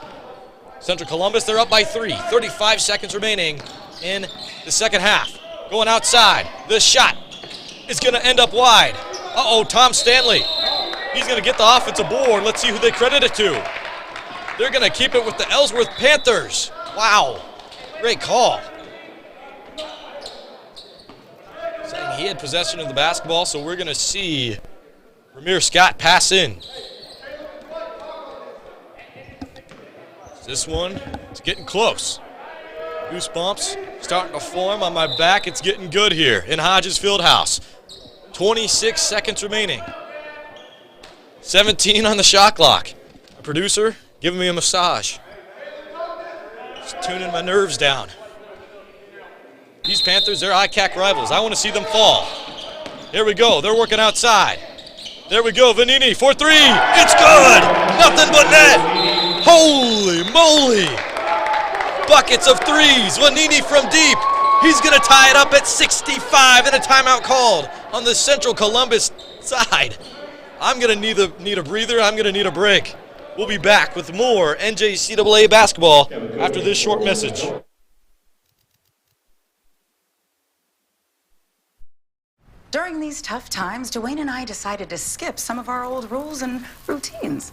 Central Columbus, they're up by 3. 35 seconds remaining in the second half. Going outside. The shot is going to end up wide. Uh-oh, Tom Stanley. He's going to get the offensive board. Let's see who they credit it to. They're going to keep it with the Ellsworth Panthers. Wow. Great call. Saying he had possession of the basketball, so we're going to see Ramir Scott pass in. This one, it's getting close. Goosebumps starting to form on my back. It's getting good here in Hodges Fieldhouse. 26 seconds remaining. 17 on the shot clock. A producer giving me a massage. Just tuning my nerves down. These Panthers, they're ICAC rivals. I want to see them fall. Here we go. They're working outside. There we go. Vanini for 3. It's good. Nothing but net. Holy moly. Buckets of 3s. Vanini from deep. He's going to tie it up at 65 and a timeout called on the Central Columbus side. I'm going to need a breather. I'm going to need a break. We'll be back with more NJCAA basketball after this short message. During these tough times, Dwayne and I decided to skip some of our old rules and routines.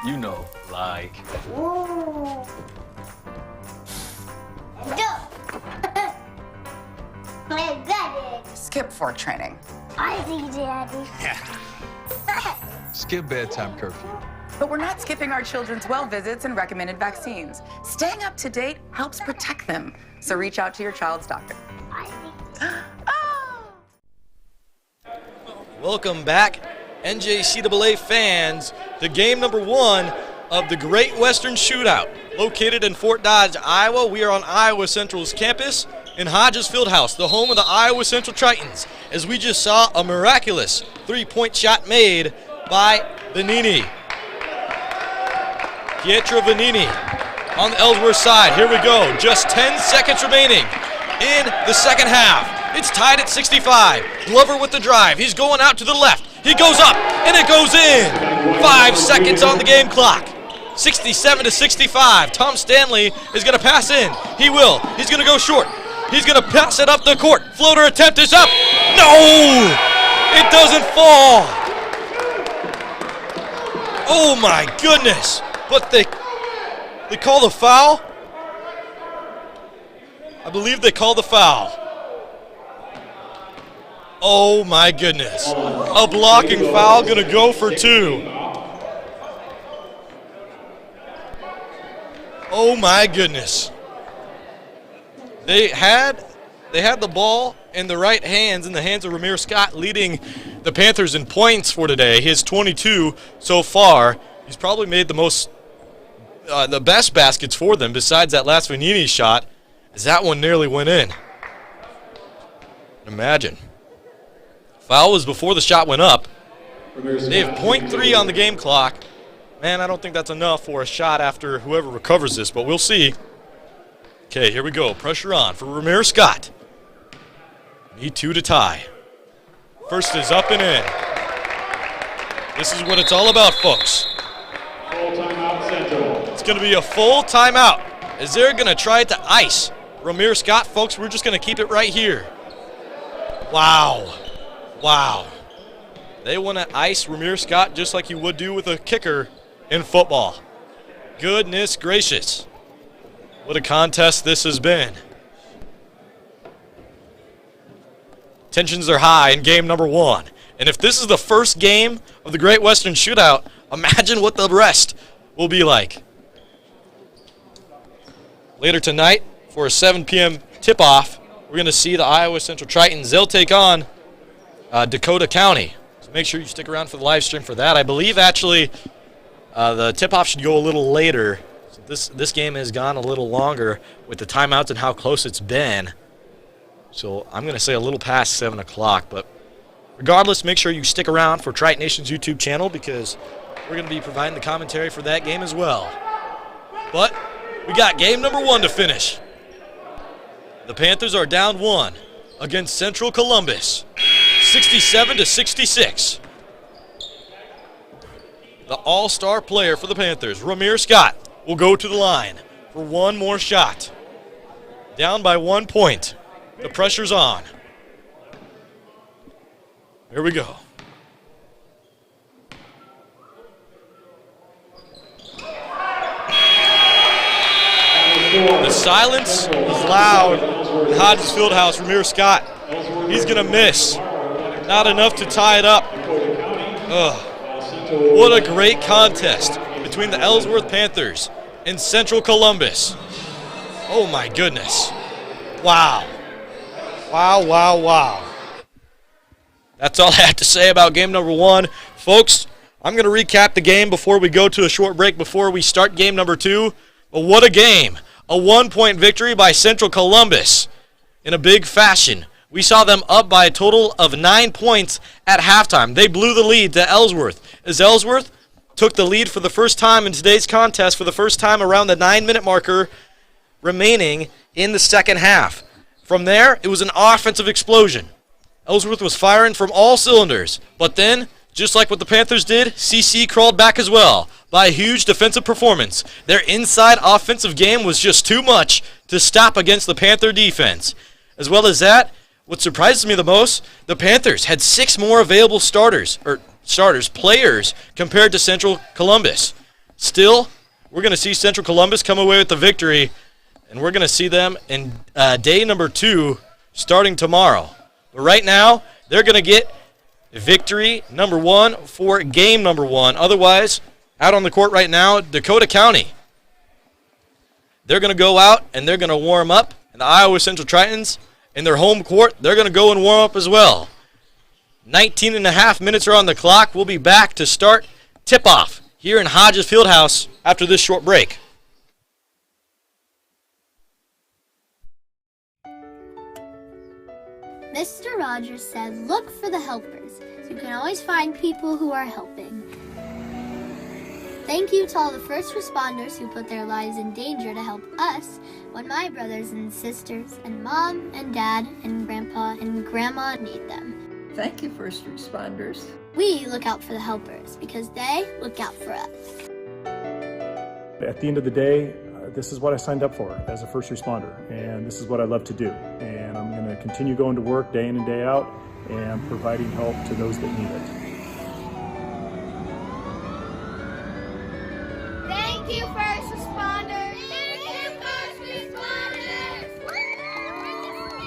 You know, like. Go. Play Daddy. Skip fork training. I see, Daddy. Skip bedtime curfew. But we're not skipping our children's well visits and recommended vaccines. Staying up to date helps protect them. So reach out to your child's doctor. Welcome back, NJCAA fans, to game number 1 of the Great Western Shootout. Located in Fort Dodge, Iowa, we are on Iowa Central's campus in Hodges Fieldhouse, the home of the Iowa Central Tritons, as we just saw a miraculous 3-point shot made by Vanini. Pietro Vanini on the Ellsworth side. Here we go. Just 10 seconds remaining in the second half. It's tied at 65. Glover with the drive. He's going out to the left. He goes up, and it goes in. 5 seconds on the game clock. 67-65. Tom Stanley is going to pass in. He will. He's going to go short. He's going to pass it up the court. Floater attempt is up. No! It doesn't fall. Oh my goodness. But they call the foul? I believe they call the foul. Oh my goodness. A blocking foul going to go for 2. Oh my goodness. They had the ball in the right hands, in the hands of Ramir Scott, leading the Panthers in points for today. He has 22 so far. He's probably made the best baskets for them besides that last Vanini shot, as that one nearly went in. Imagine. Foul was before the shot went up. They have .3 on the game clock. Man, I don't think that's enough for a shot after whoever recovers this, but we'll see. Okay, here we go. Pressure on for Ramir Scott. Need 2 to tie. First is up and in. This is what it's all about, folks. Full timeout Central. It's going to be a full timeout. Is they're going to try to ice Ramir Scott, folks? We're just going to keep it right here. Wow. Wow. They want to ice Ramir Scott just like you would do with a kicker in football. Goodness gracious. What a contest this has been. Tensions are high in game number 1. And if this is the first game of the Great Western Shootout, imagine what the rest will be like. Later tonight, for a 7 p.m. tip-off, we're going to see the Iowa Central Tritons. They'll take on Dakota County. So make sure you stick around for the live stream for that. I believe, actually, the tip-off should go a little later. So this game has gone a little longer with the timeouts and how close it's been. So I'm going to say a little past 7 o'clock. But regardless, make sure you stick around for Triton Nation's YouTube channel because we're going to be providing the commentary for that game as well. But we got game number 1 to finish. The Panthers are down 1 against Central Columbus, 67-66. The all-star player for the Panthers, Ramir Scott, will go to the line for one more shot. Down by 1 point. The pressure's on. Here we go. The silence is loud in Hodges Fieldhouse. Ramir Scott, he's going to miss. Not enough to tie it up. Ugh. What a great contest between the Ellsworth Panthers and Central Columbus. Oh my goodness. Wow. Wow, wow, wow. That's all I have to say about game number 1. Folks, I'm going to recap the game before we go to a short break before we start game number 2. But what a game. A 1-point victory by Central Columbus in a big fashion. We saw them up by a total of 9 points at halftime. They blew the lead to Ellsworth, as Ellsworth took the lead for the first time in today's contest, for the first time around the 9-minute marker remaining in the second half. From there, it was an offensive explosion. Ellsworth was firing from all cylinders, but then, just like what the Panthers did, CC crawled back as well by a huge defensive performance. Their inside offensive game was just too much to stop against the Panther defense. As well as that, what surprises me the most, the Panthers had 6 more available players compared to Central Columbus. Still, we're going to see Central Columbus come away with the victory, and we're going to see them in day number 2 starting tomorrow. But right now, they're going to get victory number 1 for game number 1. Otherwise, out on the court right now, Dakota County. They're going to go out and they're going to warm up. And the Iowa Central Tritons, in their home court, they're going to go and warm up as well. 19 and a half minutes are on the clock. We'll be back to start tip-off here in Hodges Fieldhouse after this short break. Mr. Rogers said, look for the helpers. So you can always find people who are helping. Thank you to all the first responders who put their lives in danger to help us when my brothers and sisters and mom and dad and grandpa and grandma need them. Thank you, first responders. We look out for the helpers because they look out for us. At the end of the day, this is what I signed up for as a first responder, and this is what I love to do. And I'm going to continue going to work day in and day out and providing help to those that need it. Thank you, first responders. Thank you, first responders.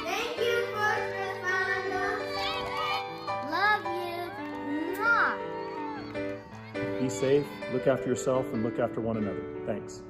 Thank you, first responders. Love you. Mwah. Be safe, look after yourself, and look after one another. Thanks.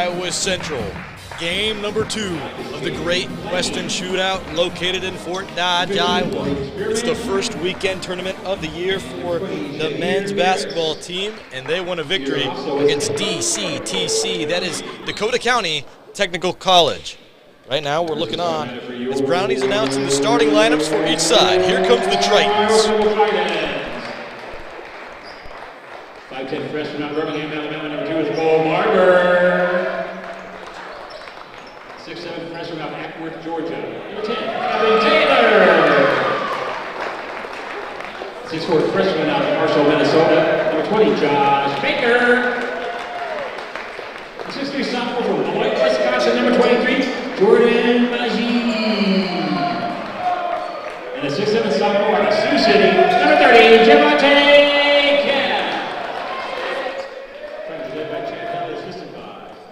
Iowa Central. Game number 2 of the Great Western Shootout located in Fort Dodge, Iowa. It's the first weekend tournament of the year for the men's basketball team, and they won a victory against DCTC. That is Dakota County Technical College. Right now we're looking on as Brownie's announcing the starting lineups for each side. Here comes the Tritons. 5'10" freshman out of Birmingham, Alabama. Number 2 is Bo Barber. 6'7" freshman out of Ackworth, Georgia. Number 10, Kevin Taylor. 6'4" freshman out of Marshall, Minnesota. Number 20, Josh Baker. 6'3" sophomore from Beloit, Wisconsin. Number 23, Jordan Majid. And the 6'7" sophomore out of Sioux City. Number 30, Javante.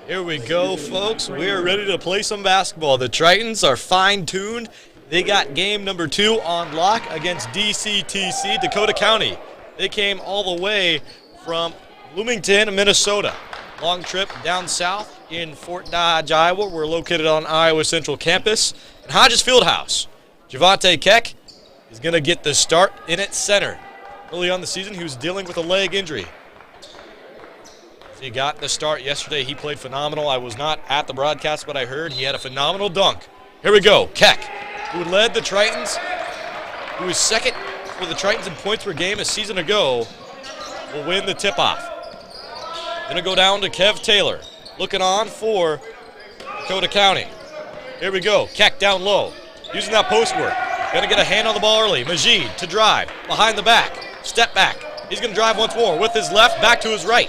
Here we go, folks. We're ready to play some basketball. The Tritons are fine-tuned. They got game number 2 on lock against DCTC, Dakota County. They came all the way from Bloomington, Minnesota. Long trip down south in Fort Dodge, Iowa. We're located on Iowa Central Campus. And Hodges Fieldhouse. Javante Keck is going to get the start in at center. Early on the season, he was dealing with a leg injury. He got the start yesterday. He played phenomenal. I was not at the broadcast, but I heard he had a phenomenal dunk. Here we go. Keck, who led the Tritons, who was second for the Tritons in points per game a season ago, will win the tip-off. Going to go down to Kev Taylor, looking on for Dakota County. Here we go. Keck down low, using that post work. Going to get a hand on the ball early. Majid to drive, behind the back, step back. He's going to drive once more with his left, back to his right.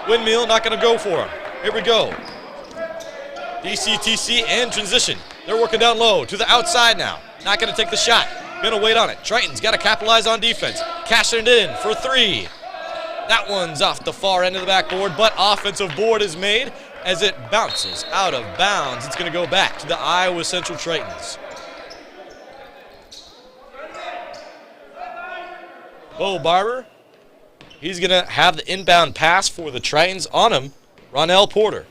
Windmill not going to go for him. Here we go. DCTC and transition. They're working down low to the outside now. Not going to take the shot. Going to wait on it. Tritons got to capitalize on defense. Cashing it in for 3. That one's off the far end of the backboard, but offensive board is made as it bounces out of bounds. It's going to go back to the Iowa Central Tritons. Bo Barber. He's going to have the inbound pass for the Tritons on him, Ronell Porter.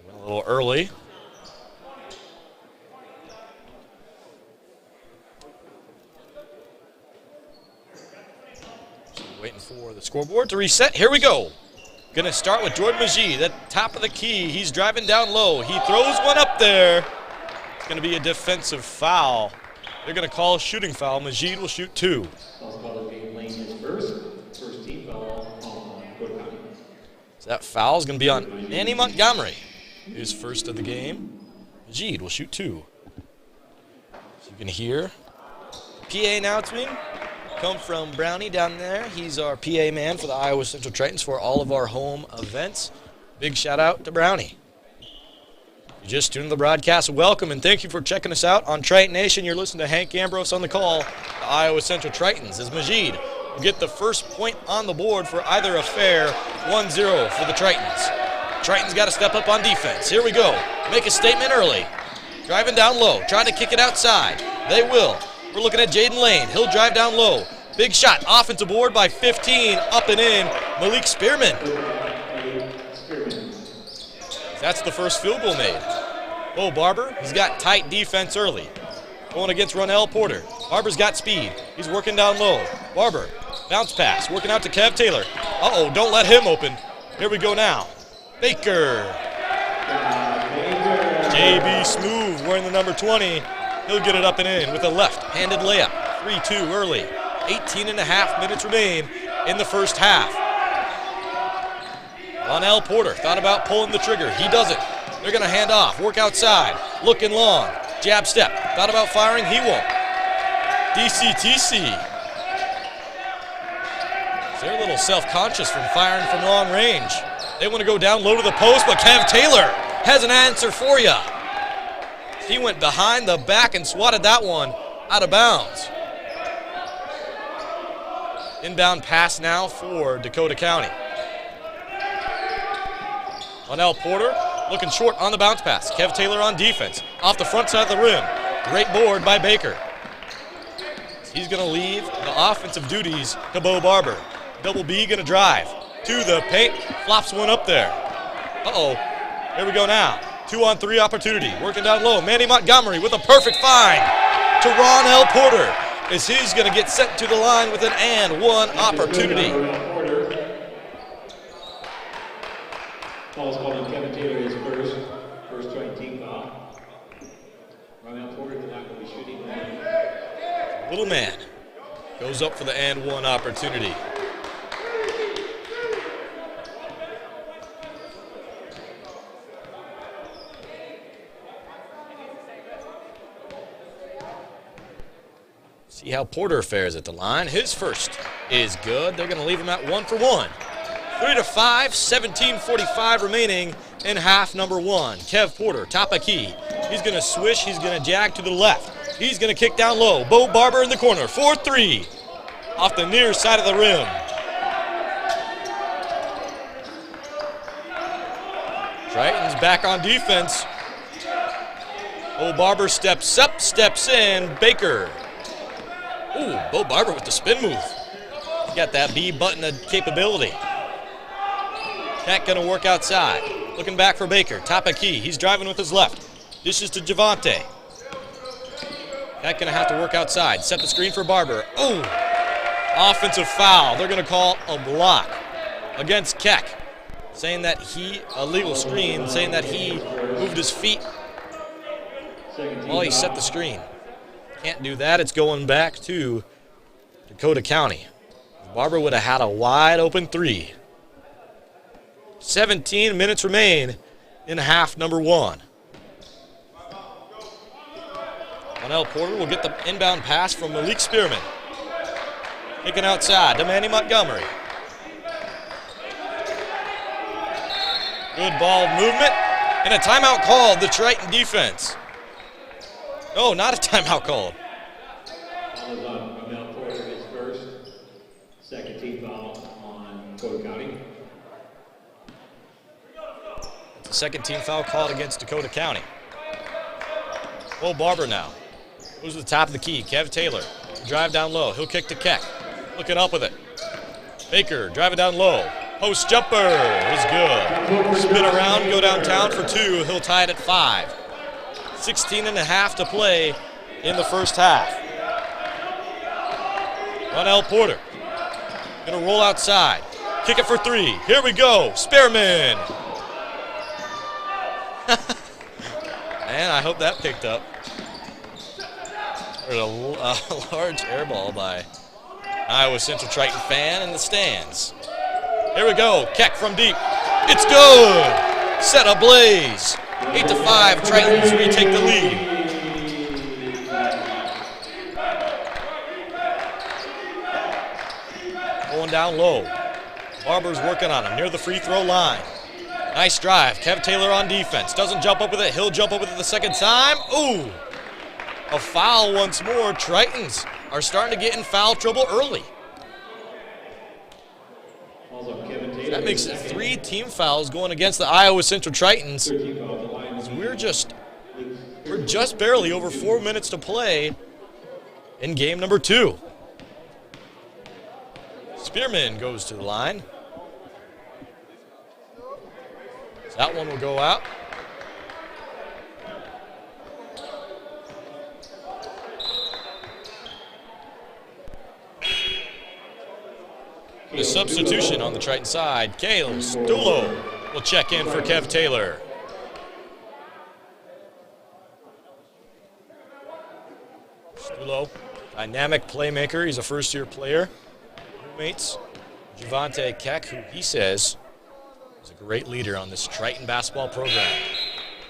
A little early. So waiting for the scoreboard to reset. Here we go. Going to start with Jordan Majid at top of the key. He's driving down low. He throws one up there. Going to be a defensive foul. They're going to call a shooting foul. Majid will shoot 2. So that foul is going to be on Manny Montgomery, his first of the game. Majid will shoot 2. So you can hear PA announcing come from Brownie down there. He's our PA man for the Iowa Central Tritons for all of our home events. Big shout out to Brownie. You just tuned the broadcast. Welcome and thank you for checking us out on Triton Nation. You're listening to Hank Ambrose on the call. The Iowa Central Tritons as Majid will get the first point on the board for either affair. 1-0 for the Tritons. Tritons got to step up on defense. Here we go. Make a statement early. Driving down low. Trying to kick it outside. They will. We're looking at Jaden Lane. He'll drive down low. Big shot. Offensive board by 15. Up and in. Malik Spearman. That's the first field goal made. Bo Barber, he's got tight defense early. Going against Ronell Porter. Barber's got speed. He's working down low. Barber, bounce pass, working out to Kev Taylor. Uh-oh, don't let him open. Here we go now. Baker. JB Smooth wearing the number 20. He'll get it up and in with a left-handed layup. 3-2 early. 18.5 minutes remain in the first half. Ronell Porter thought about pulling the trigger. He doesn't. They're going to hand off. Work outside. Looking long. Jab step. Thought about firing. He won't. DCTC. They're a little self-conscious from firing from long range. They want to go down low to the post, but Kev Taylor has an answer for you. He went behind the back and swatted that one out of bounds. Inbound pass now for Dakota County. Ronell Porter looking short on the bounce pass. Kev Taylor on defense. Off the front side of the rim. Great board by Baker. He's going to leave the offensive duties to Bo Barber. Double B going to drive to the paint, flops one up there. Uh-oh, here we go now. 2-on-3 opportunity, working down low. Manny Montgomery with a perfect find to Ron L. Porter, as he's going to get sent to the line with an and one opportunity. Foul's called on Kevin Taylor, his first joint team foul. Ron L. Porter tonight will be shooting one. Little man goes up for the and one opportunity. See how Porter fares at the line. His first is good. They're going to leave him at 1 for 1. 3-5, 17:45 remaining in half number 1. Kev Porter, top of key. He's going to swish. He's going to jag to the left. He's going to kick down low. Bo Barber in the corner. 4-3 off the near side of the rim. Triton's back on defense. Bo Barber steps up, steps in. Baker. Ooh, Bo Barber with the spin move. He's got that B button capability. Cat gonna work outside. Looking back for Baker, top of key. He's driving with his left. Dishes to Javante. Cat gonna have to work outside. Set the screen for Barber. Ooh, offensive foul. They're gonna call a block against Keck, saying that a legal screen, saying that he moved his feet while he set the screen. Can't do that. It's going back to Dakota County. Barber would have had a wide open 3. 17 minutes remain in half number 1. L. Porter will get the inbound pass from Malik Spearman. Kicking outside to Manny Montgomery. Good ball movement and a timeout called, the Triton defense. Oh, not a timeout called. Foul is on Mel Porter, his first. Second team foul on Dakota County. It's the second team foul called against Dakota County. Bo Barber now. Moves to the top of the key. Kev Taylor. Drive down low. He'll kick to Keck. Looking up with it. Baker driving down low. Post jumper is good. Spin around, go downtown for 2. He'll tie it at 5. 16 and a half to play in the first half. Ronell Porter gonna roll outside. Kick it for 3. Here we go. Spearman. Man, I hope that picked up. There's a large air ball by Iowa Central Triton fan in the stands. Here we go. Keck from deep. It's good. Set ablaze. 8-5, Tritons retake the lead. Going down low. Barber's working on him near the free throw line. Nice drive. Kev Taylor on defense. Doesn't jump up with it. He'll jump up with it the second time. Ooh. A foul once more. Tritons are starting to get in foul trouble early. That makes it 3 team fouls going against the Iowa Central Tritons. We're just barely over 4 minutes to play in game number 2. Spearman goes to the line. That one will go out. The substitution on the Triton side, Kale Stulo will check in for Kev Taylor. Stulo, dynamic playmaker. He's a first-year player. Roommates, Javante Keck, who he says is a great leader on this Triton basketball program.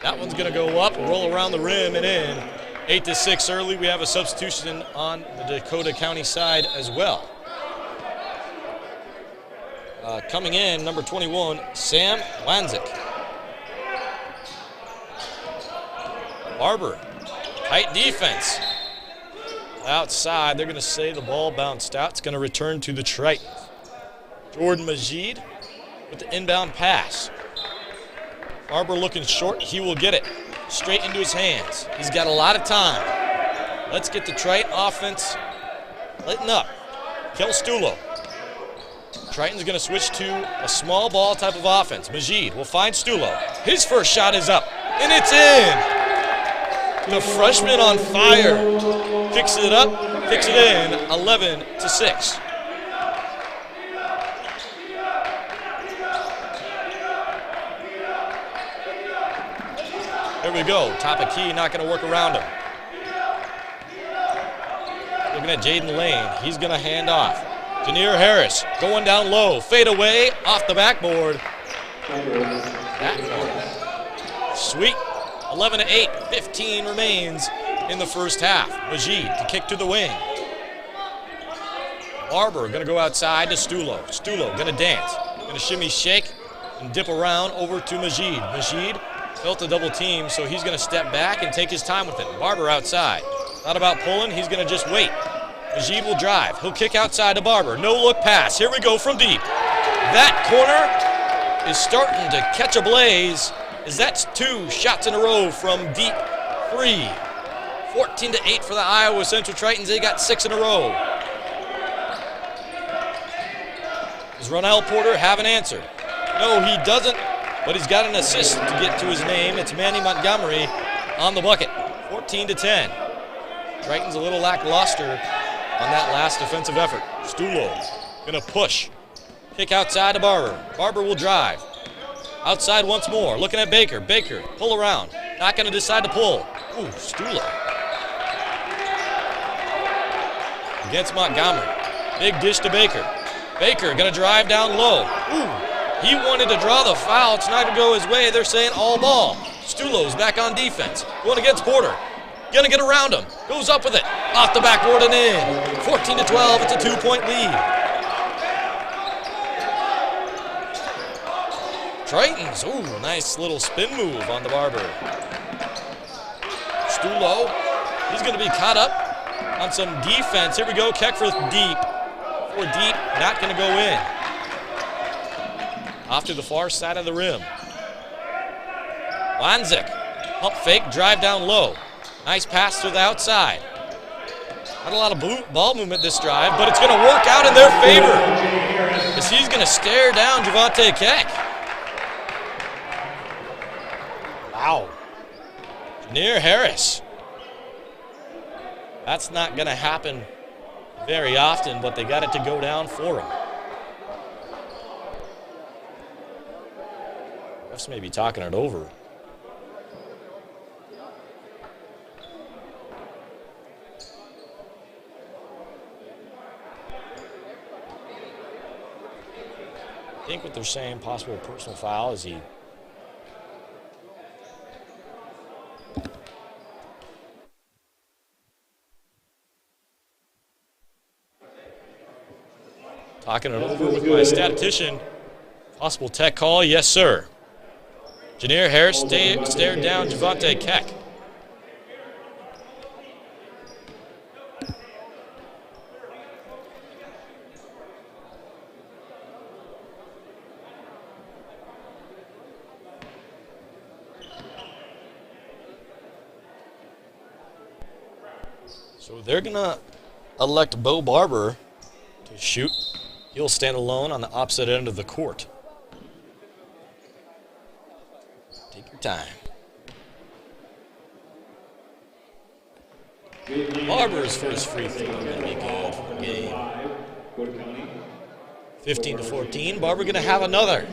That one's going to go up, roll around the rim and in. 8-6 early. We have a substitution on the Dakota County side as well. Coming in, number 21, Sam Wanzik. Barber, tight defense. Outside, they're going to say the ball bounced out. It's going to return to the Tritons. Jordan Majid with the inbound pass. Barber looking short. He will get it straight into his hands. He's got a lot of time. Let's get the Triton offense lighten up. Kel Stulo. Triton's going to switch to a small ball type of offense. Majid will find Stulo. His first shot is up, and it's in. The freshman on fire. Kicks it up, kicks it in, 11-6. Here we go. Top of key, not going to work around him. Looking at Jaden Lane. He's going to hand off. Janier Harris going down low. Fade away off the backboard. Sweet. 11-8. 15 remains in the first half. Majid to kick to the wing. Barber going to go outside to Stulo. Stulo going to dance. Going to shimmy, shake, and dip around over to Majid. Majid felt a double team, so he's going to step back and take his time with it. Barber outside. Not about pulling. He's going to just wait. Majid will drive. He'll kick outside to Barber. No look pass. Here we go from deep. That corner is starting to catch a blaze, as that's 2 shots in a row from deep 3. 14-8 for the Iowa Central Tritons. They got 6 in a row. Does Ronell Porter have an answer? No, he doesn't, but he's got an assist to get to his name. It's Manny Montgomery on the bucket. 14-10. Tritons a little lackluster on that last defensive effort. Stulo gonna push. Kick outside to Barber. Barber will drive. Outside once more. Looking at Baker. Baker, pull around. Not gonna decide to pull. Ooh, Stulo. Against Montgomery. Big dish to Baker. Baker gonna drive down low. Ooh, he wanted to draw the foul. It's not gonna go his way. They're saying all ball. Stulo's back on defense. Going against Porter. Gonna get around him. Goes up with it. Off the backboard and in. 14-12. It's a 2-point lead. Tritons. Ooh, nice little spin move on the Barber. Stulo. He's gonna be caught up on some defense. Here we go. Keckforth deep. For deep. Not gonna go in. Off to the far side of the rim. Lanzik. Pump fake. Drive down low. Nice pass to the outside. Not a lot of ball movement this drive, but it's going to work out in their favor, as he's going to stare down Javante Keck. Wow. Janier Harris. That's not going to happen very often, but they got it to go down for him. Refs may be talking it over. I think what they're saying, possible personal foul, is he talking it over with my statistician. Possible tech call, yes sir. Janier Harris stared down Javante Keck. So they're going to elect Bo Barber to shoot. He'll stand alone on the opposite end of the court. Take your time. Barber's first free throw going to be good for the game. 15-14. Barber going to have another.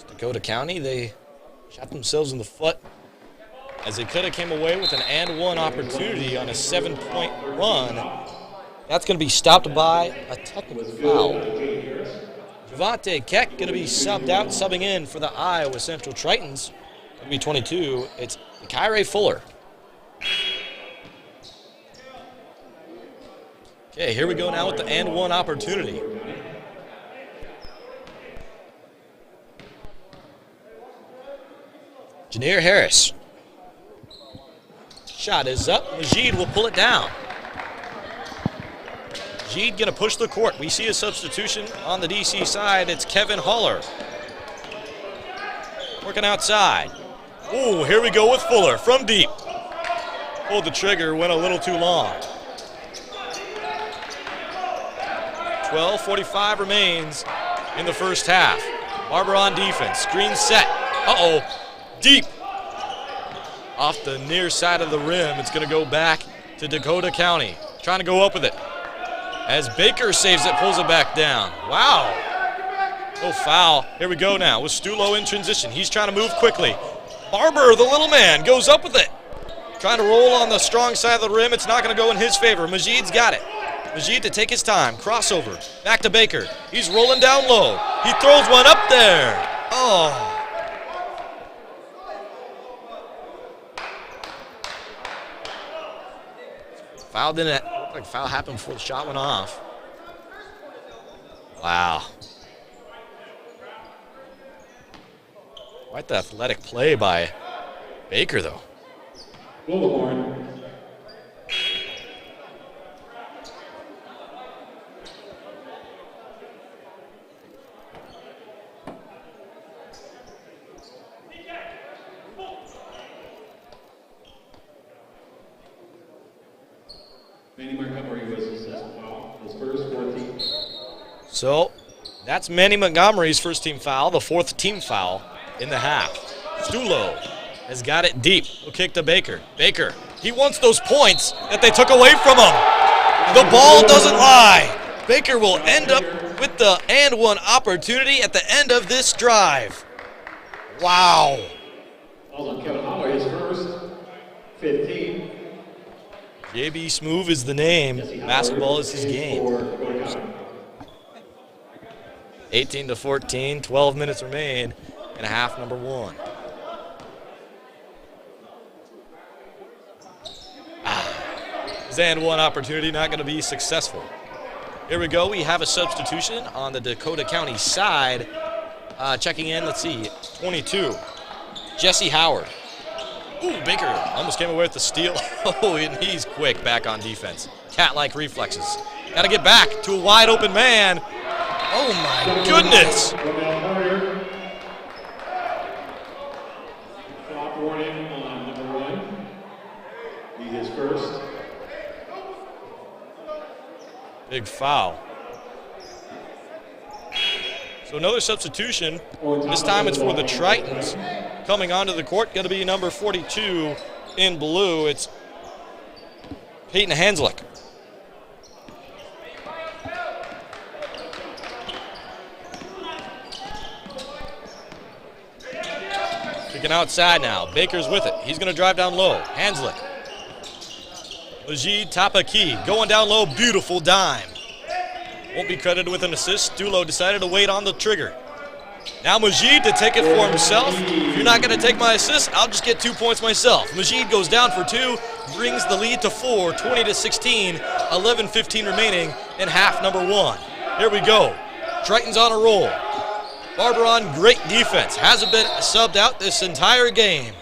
Dakota County, they shot themselves in the foot, as they could have came away with an and-one opportunity on a 7-point run. That's going to be stopped by a technical foul. Javante Keck going to be subbed out, subbing in for the Iowa Central Tritons. Going to be 22. It's Kyrie Fuller. Okay, here we go now with the and-one opportunity. Janier Harris. Shot is up. Majid will pull it down. Majid going to push the court. We see a substitution on the DC side. It's Kevin Haller. Working outside. Ooh, here we go with Fuller from deep. pulled the trigger, went a little too long. 12:45 remains in the first half. Barber on defense, screen set. Uh-oh, deep. Off the near side of the rim, it's gonna go back to Dakota County. Trying to go up with it. As Baker saves it, pulls it back down. Wow. No foul. Here we go now with Stulo in transition. He's trying to move quickly. Barber, the little man, goes up with it. Trying to roll on the strong side of the rim. It's not going to go in his favor. Majid's got it. Majid to take his time. Crossover. Back to Baker. He's rolling down low. He throws one up there. Oh. Foul didn't look like foul happened before the shot went off. Wow. Quite the athletic play by Baker, though. Bullhorn. Manny Montgomery was assessed foul. His first 14. So that's Manny Montgomery's first team foul, the fourth team foul in the half. Stulo has got it deep. He'll kick to Baker. Baker, he wants those points that they took away from him. The ball doesn't lie. Baker will end up with the and one opportunity at the end of this drive. Wow. Falls on Kevin Holler, his first 15. JB Smoove is the name. Basketball is his game. 18-14, 12 minutes remain in half number one. His and one opportunity not going to be successful. Here we go. We have a substitution on the Dakota County side. Checking in, let's see, 22. Jesse Howard. Ooh, Baker almost came away with the steal. Oh, and he's quick back on defense. Cat-like reflexes. Got to get back to a wide open man. Oh my goodness. Flop warning on number 1. Be his first. Big foul. So another substitution. This time it's for the Tritons. Coming onto the court, going to be number 42 in blue. It's Peyton Hanslick. Kicking outside now. Baker's with it. He's going to drive down low. Hanslick. Majid Tapaki going down low. Beautiful dime. Won't be credited with an assist. Stulo decided to wait on the trigger. Now Majid to take it for himself. If you're not going to take my assist, I'll just get 2 points myself. Majid goes down for 2, brings the lead to 4, 20-16, 11:15 remaining in half number one. Here we go. Tritons on a roll. Barber on great defense. Hasn't been subbed out this entire game.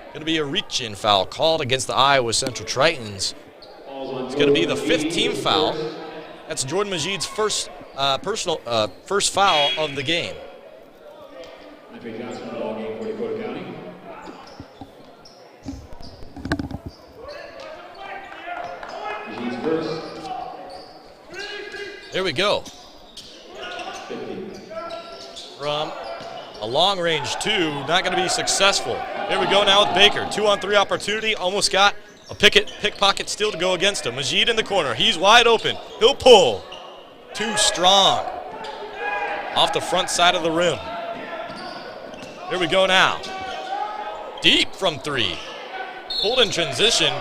Going to be a reach-in foul called against the Iowa Central Tritons. It's going to be the 5th team foul. That's Jordan Majid's first first foul of the game. Andre Johnson, ball game for Dakota County. Majid's first. There we go. 15. From a long range 2, not going to be successful. Here we go now with Baker. 2-on-3 opportunity, almost got a pickpocket steal to go against him. Majid in the corner, he's wide open. He'll pull. Too strong. Off the front side of the rim. Here we go now. Deep from 3. Pulled in transition.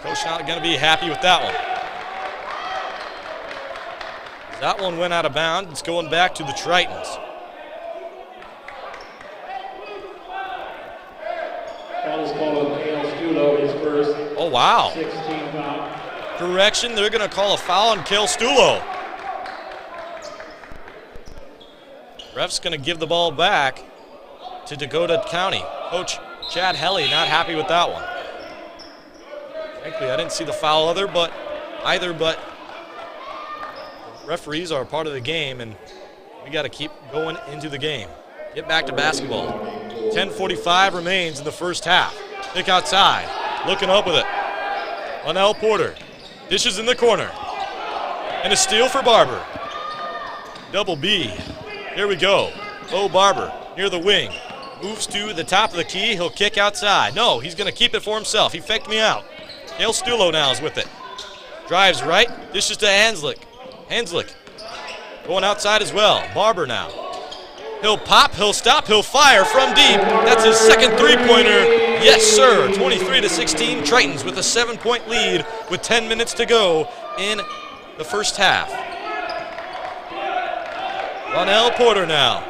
Coach not going to be happy with that one. That one went out of bounds. It's going back to the Tritons. Foul is called on Kale Stulo, his first. Oh, wow. 16 foul. Correction, they're going to call a foul on Kale Stulo. Ref's going to give the ball back to Dakota County. Coach Chad Helly not happy with that one. Frankly, I didn't see the foul either, but referees are a part of the game, and we got to keep going into the game. Get back to basketball. 10:45 remains in the first half. Kick outside. Looking up with it. Linnell Porter. Dishes in the corner. And a steal for Barber. Double B. Here we go. Bo Barber near the wing. Moves to the top of the key. He'll kick outside. No, he's going to keep it for himself. He faked me out. Dale Stulo now is with it. Drives right. Dishes to Hanslick. Hanslick going outside as well. Barber now. He'll pop, he'll stop, he'll fire from deep. That's his second three-pointer. Yes, sir. 23-16. Tritons with a 7-point lead with 10 minutes to go in the first half. Linnell Porter now.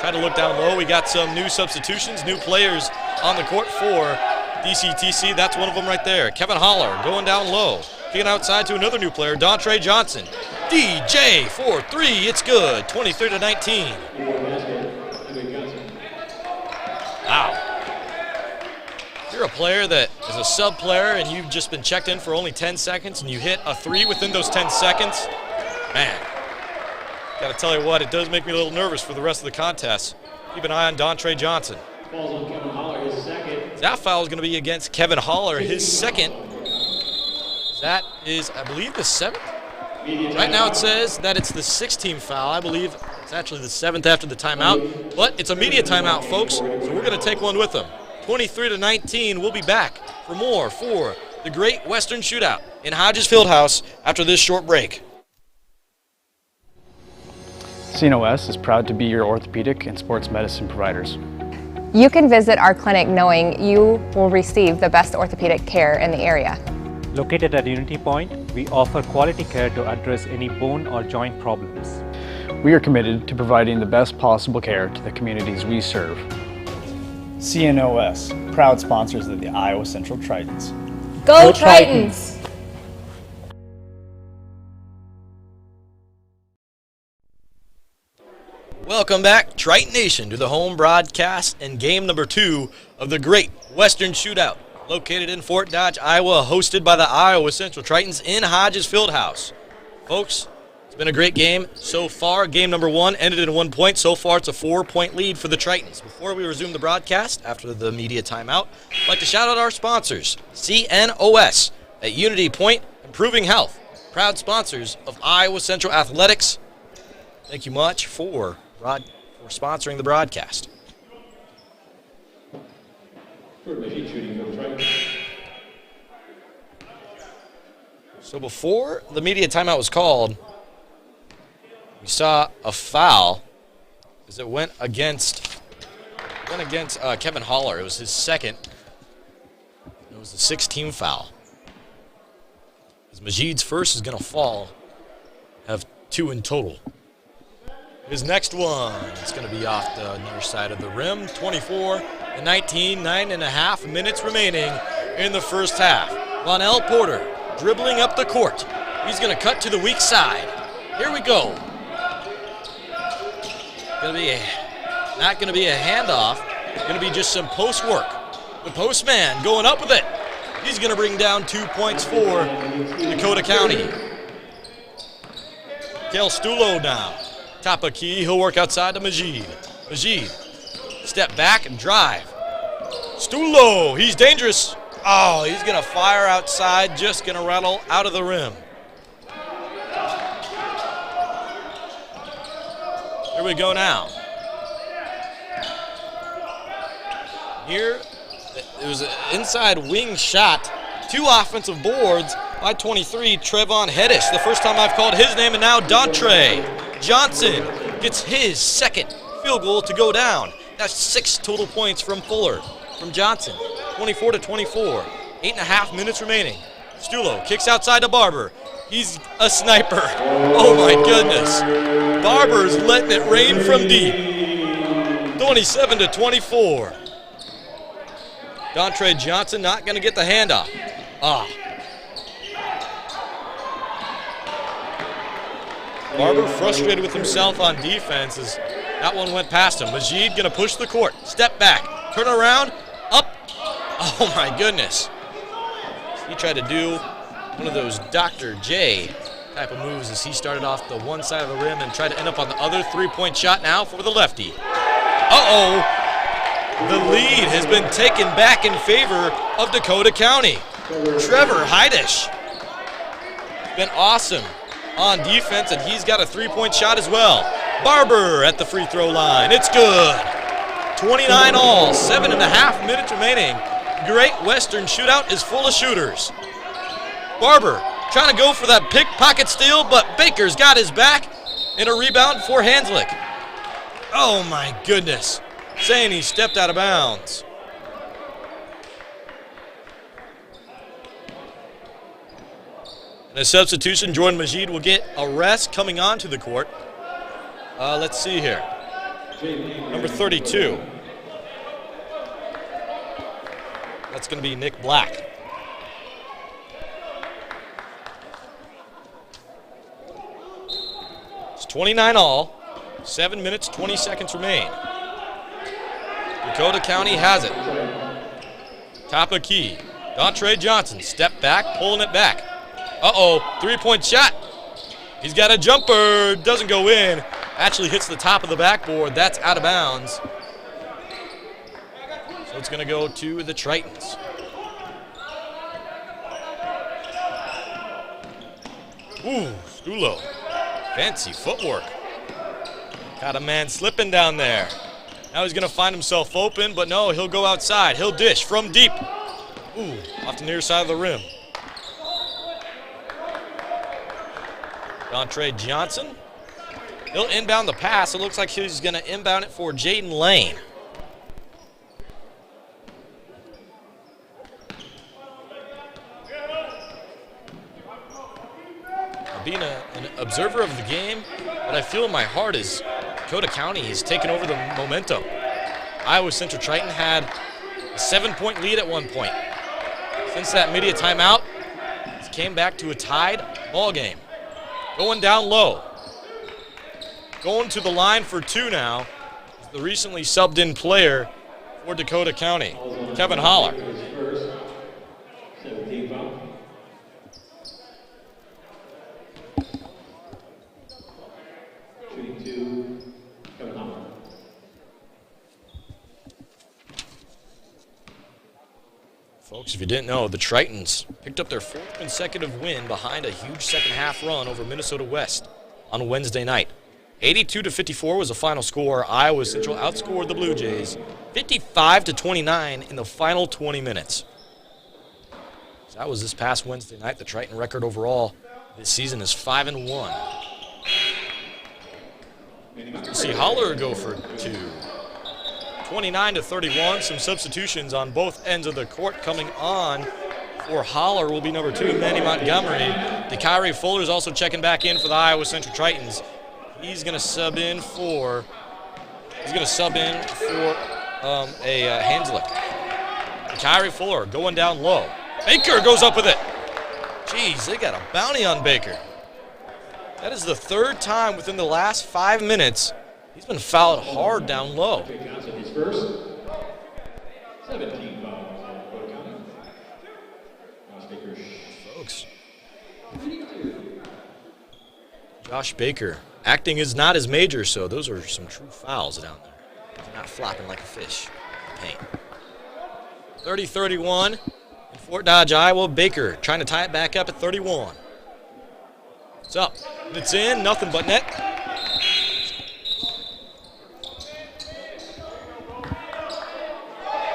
Try to look down low. We got some new substitutions, new players on the court for DCTC. That's one of them right there. Kevin Holler going down low. Kicking outside to another new player, Dontre Johnson. DJ for three. It's good. 23-19. Wow. If you're a player that is a sub player and you've just been checked in for only 10 seconds and you hit a three within those 10 seconds, man, got to tell you what, it does make me a little nervous for the rest of the contest. Keep an eye on Dontre Johnson. Falls on Kevin Holler, his second. That foul is going to be against Kevin Holler, his second. That is, I believe, the 7th. Right now it says that it's the 16th foul. I believe it's actually the 7th after the timeout. But it's a media timeout, folks, so we're going to take one with them. 23-19. We'll be back for more for the Great Western Shootout in Hodges Fieldhouse after this short break. CNOS is proud to be your orthopedic and sports medicine providers. You can visit our clinic knowing you will receive the best orthopedic care in the area. Located at Unity Point, we offer quality care to address any bone or joint problems. We are committed to providing the best possible care to the communities we serve. CNOS, proud sponsors of the Iowa Central Tritons. Go Tritons! Welcome back, Triton Nation, to the home broadcast and game number 2 of the Great Western Shootout, located in Fort Dodge, Iowa, hosted by the Iowa Central Tritons in Hodges Fieldhouse. Folks, it's been a great game so far. Game number 1 ended in 1 point. So far, it's a 4-point lead for the Tritons. Before we resume the broadcast, after the media timeout, I'd like to shout out our sponsors, CNOS at Unity Point, Improving Health, proud sponsors of Iowa Central Athletics. Thank you much for sponsoring the broadcast. So before the media timeout was called, we saw a foul as it went against Kevin Holler. It was his second. It was the 16th foul. As Majid's first is going to fall, have 2 in total. His next one is going to be off the near side of the rim. 24-19, 9.5 minutes remaining in the first half. Linnell Porter dribbling up the court. He's going to cut to the weak side. Here we go. Not going to be a handoff. Going to be just some post work. The postman going up with it. He's going to bring down 2 points for Dakota County. Dale Stulo now. Top of key, he'll work outside to Majid. Majid, step back and drive. Stulo, he's dangerous. Oh, he's gonna fire outside, just gonna rattle out of the rim. Here we go now. Here, it was an inside wing shot. 2 offensive boards by 23, Trevon Hedis. The first time I've called his name, and now Dontre Johnson gets his second field goal to go down. That's 6 total points from Fuller, from Johnson. 24-24, 8.5 minutes remaining. Stulo kicks outside to Barber. He's a sniper. Oh my goodness. Barber's letting it rain from deep. 27-24. Dontre Johnson not going to get the handoff. Barber frustrated with himself on defense as that one went past him. Majid going to push the court. Step back. Turn around. Up. Oh, my goodness. He tried to do one of those Dr. J type of moves as he started off the one side of the rim and tried to end up on the other 3-point shot now for the lefty. Uh-oh. The lead has been taken back in favor of Dakota County. Trevor Heidish been awesome on defense, and he's got a three-point shot as well. Barber at the free throw line. It's good. 29 all, 7.5 minutes remaining. Great Western Shootout is full of shooters. Barber trying to go for that pickpocket steal, but Baker's got his back, and a rebound for Hanslick. Oh my goodness. Saying he stepped out of bounds. And a substitution, Jordan Majid will get a rest coming onto the court. Let's see here. Number 32. That's going to be Nick Black. It's 29 all. 7 minutes, 20 seconds remain. Dakota County has it. Top of key. Dontre Johnson, step back, pulling it back. Uh-oh, three-point shot. He's got a jumper, doesn't go in. Actually hits the top of the backboard, that's out of bounds. So it's gonna go to the Tritons. Ooh, Stulo, fancy footwork. Got a man slipping down there. Now he's gonna find himself open, but no, he'll go outside. He'll dish from deep. Ooh, off the near side of the rim. Dontre Johnson. He'll inbound the pass. It looks like he's gonna inbound it for Jaden Lane. Being an observer of the game, what I feel in my heart is Dakota County has taken over the momentum. Iowa Central Triton had a 7-point lead at one point. Since that media timeout, it came back to a tied ball game. Going down low. Going to the line for two now is the recently subbed in player for Dakota County, Kevin Holler. Folks, if you didn't know, the Tritons picked up their 4th consecutive win behind a huge second-half run over Minnesota West on Wednesday night. 82-54 was the final score. Iowa Central outscored the Blue Jays 55-29 in the final 20 minutes. So that was this past Wednesday night. The Triton record overall this season is 5-1. You see Holler go for two. 29-31, some substitutions on both ends of the court coming on for Holler will be number 2, Manny Montgomery. DeKyrie Fuller is also checking back in for the Iowa Central Tritons. He's going to sub in for Hanslick. DeKyrie Fuller going down low. Baker goes up with it. Jeez, they got a bounty on Baker. That is the 3rd time within the last 5 minutes he's been fouled hard down low. First, 17 fouls on Dakota County. Folks, Josh Baker acting is not his major, so those are some true fouls down there. He's not flopping like a fish in paint. 30-31 in Fort Dodge, Iowa. Baker trying to tie it back up at 31. It's up. It's in. Nothing but net.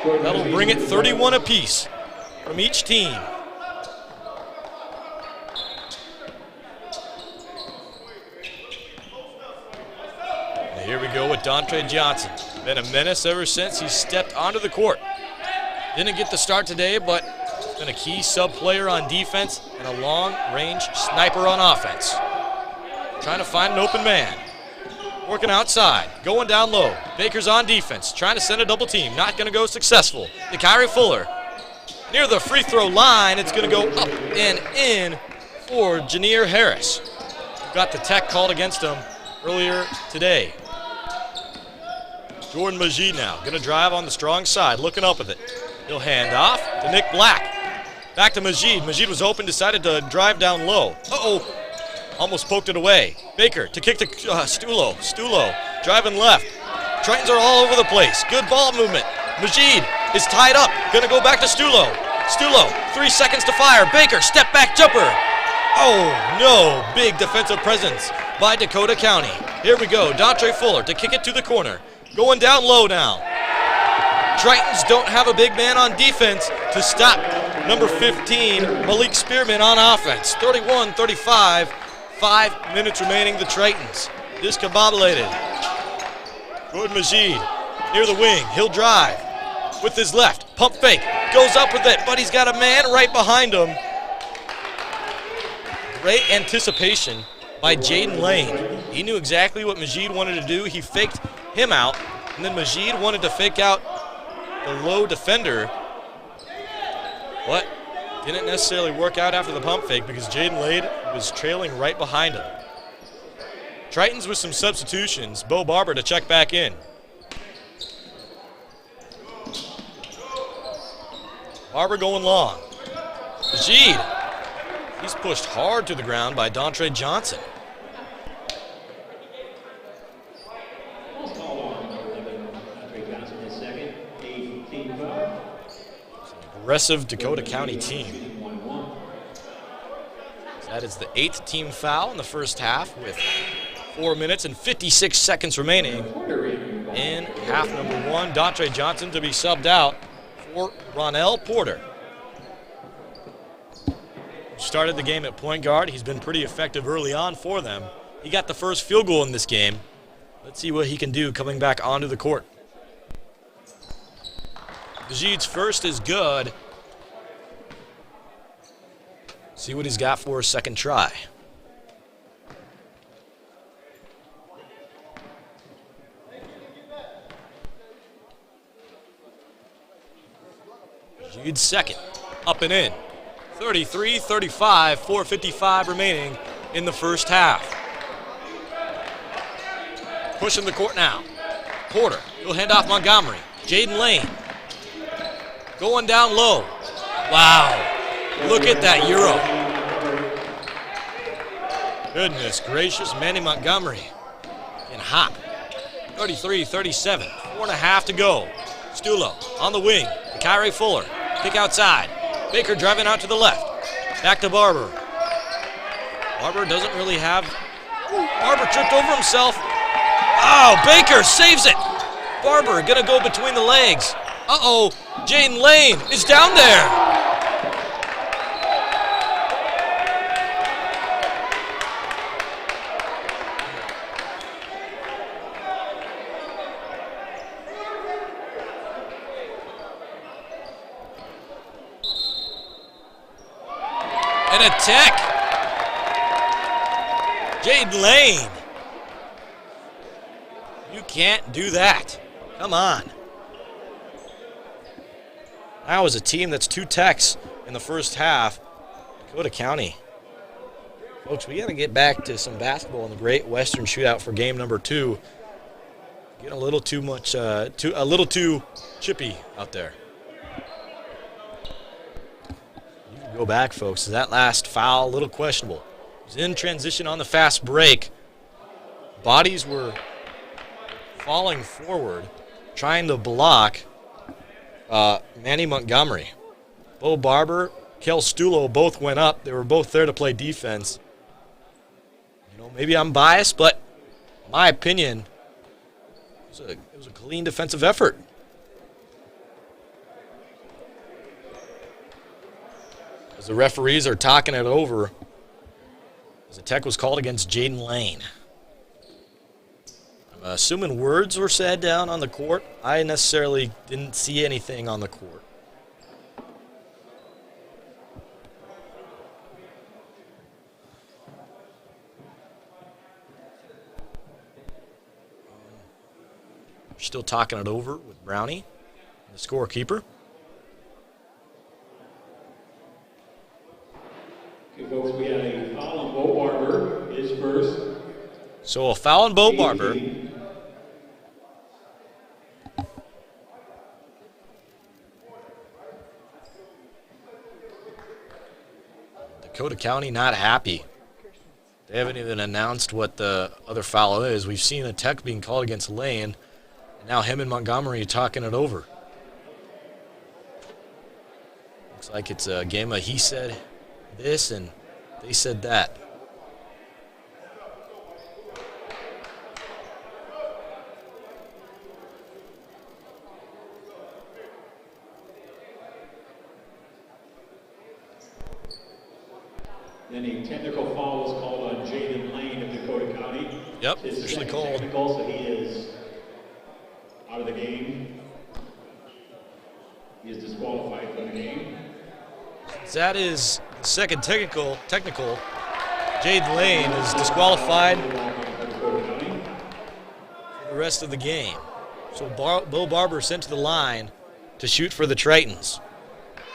That'll bring it 31 apiece from each team. And here we go with Dontre Johnson. Been a menace ever since he stepped onto the court. Didn't get the start today, but been a key sub player on defense and a long-range sniper on offense. Trying to find an open man. Working outside, going down low. Baker's on defense, trying to send a double team. Not going to go successful. DeKyrie Fuller near the free throw line. It's going to go up and in for Janier Harris. Got the tech called against him earlier today. Jordan Majid now going to drive on the strong side, looking up with it. He'll hand off to Nick Black. Back to Majid. Majid was open, decided to drive down low. Uh-oh. Almost poked it away. Baker to kick to Stulo. Stulo driving left. Tritons are all over the place. Good ball movement. Majid is tied up. Gonna go back to Stulo. Stulo, 3 seconds to fire. Baker, step back jumper. Oh no, big defensive presence by Dakota County. Here we go, Dontre Fuller to kick it to the corner. Going down low now. Tritons don't have a big man on defense to stop number 15, Malik Spearman on offense. 31-35, 5 minutes remaining, the Tritons. Discombobulated. Jordan Majid near the wing, he'll drive with his left, pump fake, goes up with it, but he's got a man right behind him. Great anticipation by Jaden Lane. He knew exactly what Majid wanted to do. He faked him out, and then Majid wanted to fake out the low defender, but didn't necessarily work out after the pump fake because Jaden Lane was trailing right behind him. Tritons with some substitutions. Bo Barber to check back in. Barber going long. Majid. He's pushed hard to the ground by Dontre Johnson. Aggressive Dakota County team. That is the 8th team foul in the first half with 4 minutes and 56 seconds remaining in half number 1. Dontre Johnson to be subbed out for Ronell Porter. Started the game at point guard. He's been pretty effective early on for them. He got the first field goal in this game. Let's see what he can do coming back onto the court. Majid's first is good. See what he's got for a second try. Majid's second, up and in. 33-35, 4:55 remaining in the first half. Pushing the court now. Porter, he'll hand off Montgomery. Jaden Lane. Going down low. Wow, look at that Euro. Goodness gracious, Manny Montgomery in hot. 33-37, 4.5 to go. Stulo on the wing. Kyrie Fuller, kick outside. Baker driving out to the left. Back to Barber. Barber doesn't really have... Barber tripped over himself. Oh, Baker saves it. Barber gonna go between the legs. Uh-oh, Jaden Lane is down there. And a tech. Jaden Lane. You can't do that. Come on. That was a team that's 2 techs in the first half. Dakota County. Folks, we got to get back to some basketball in the Great Western Shootout for game number 2. Getting a little too much, a little too chippy out there. Go back, folks. That last foul, a little questionable. It was in transition on the fast break. Bodies were falling forward, trying to block Manny Montgomery. Bo Barber, Kel Stulo both went up. They were both there to play defense. You know, maybe I'm biased, but in my opinion, it was a clean defensive effort. As the referees are talking it over, as a tech was called against Jaden Lane. I'm assuming words were said down on the court. I necessarily didn't see anything on the court. Still talking it over with Brownie, the scorekeeper. Okay, folks, we had a foul on Bo Barber, his first. So a foul on Bo Barber. Dakota County not happy. They haven't even announced what the other foul is. We've seen a tech being called against Lane, and now him and Montgomery talking it over. like it's a game of he said this and they said that. Then a technical foul was called on Jaden Lane of Dakota County. Yep, officially called. Technical, so he is out of the game. He is disqualified from the game. That is second technical. Jaden Lane is disqualified for the rest of the game. So Bo Barber sent to the line to shoot for the Tritons.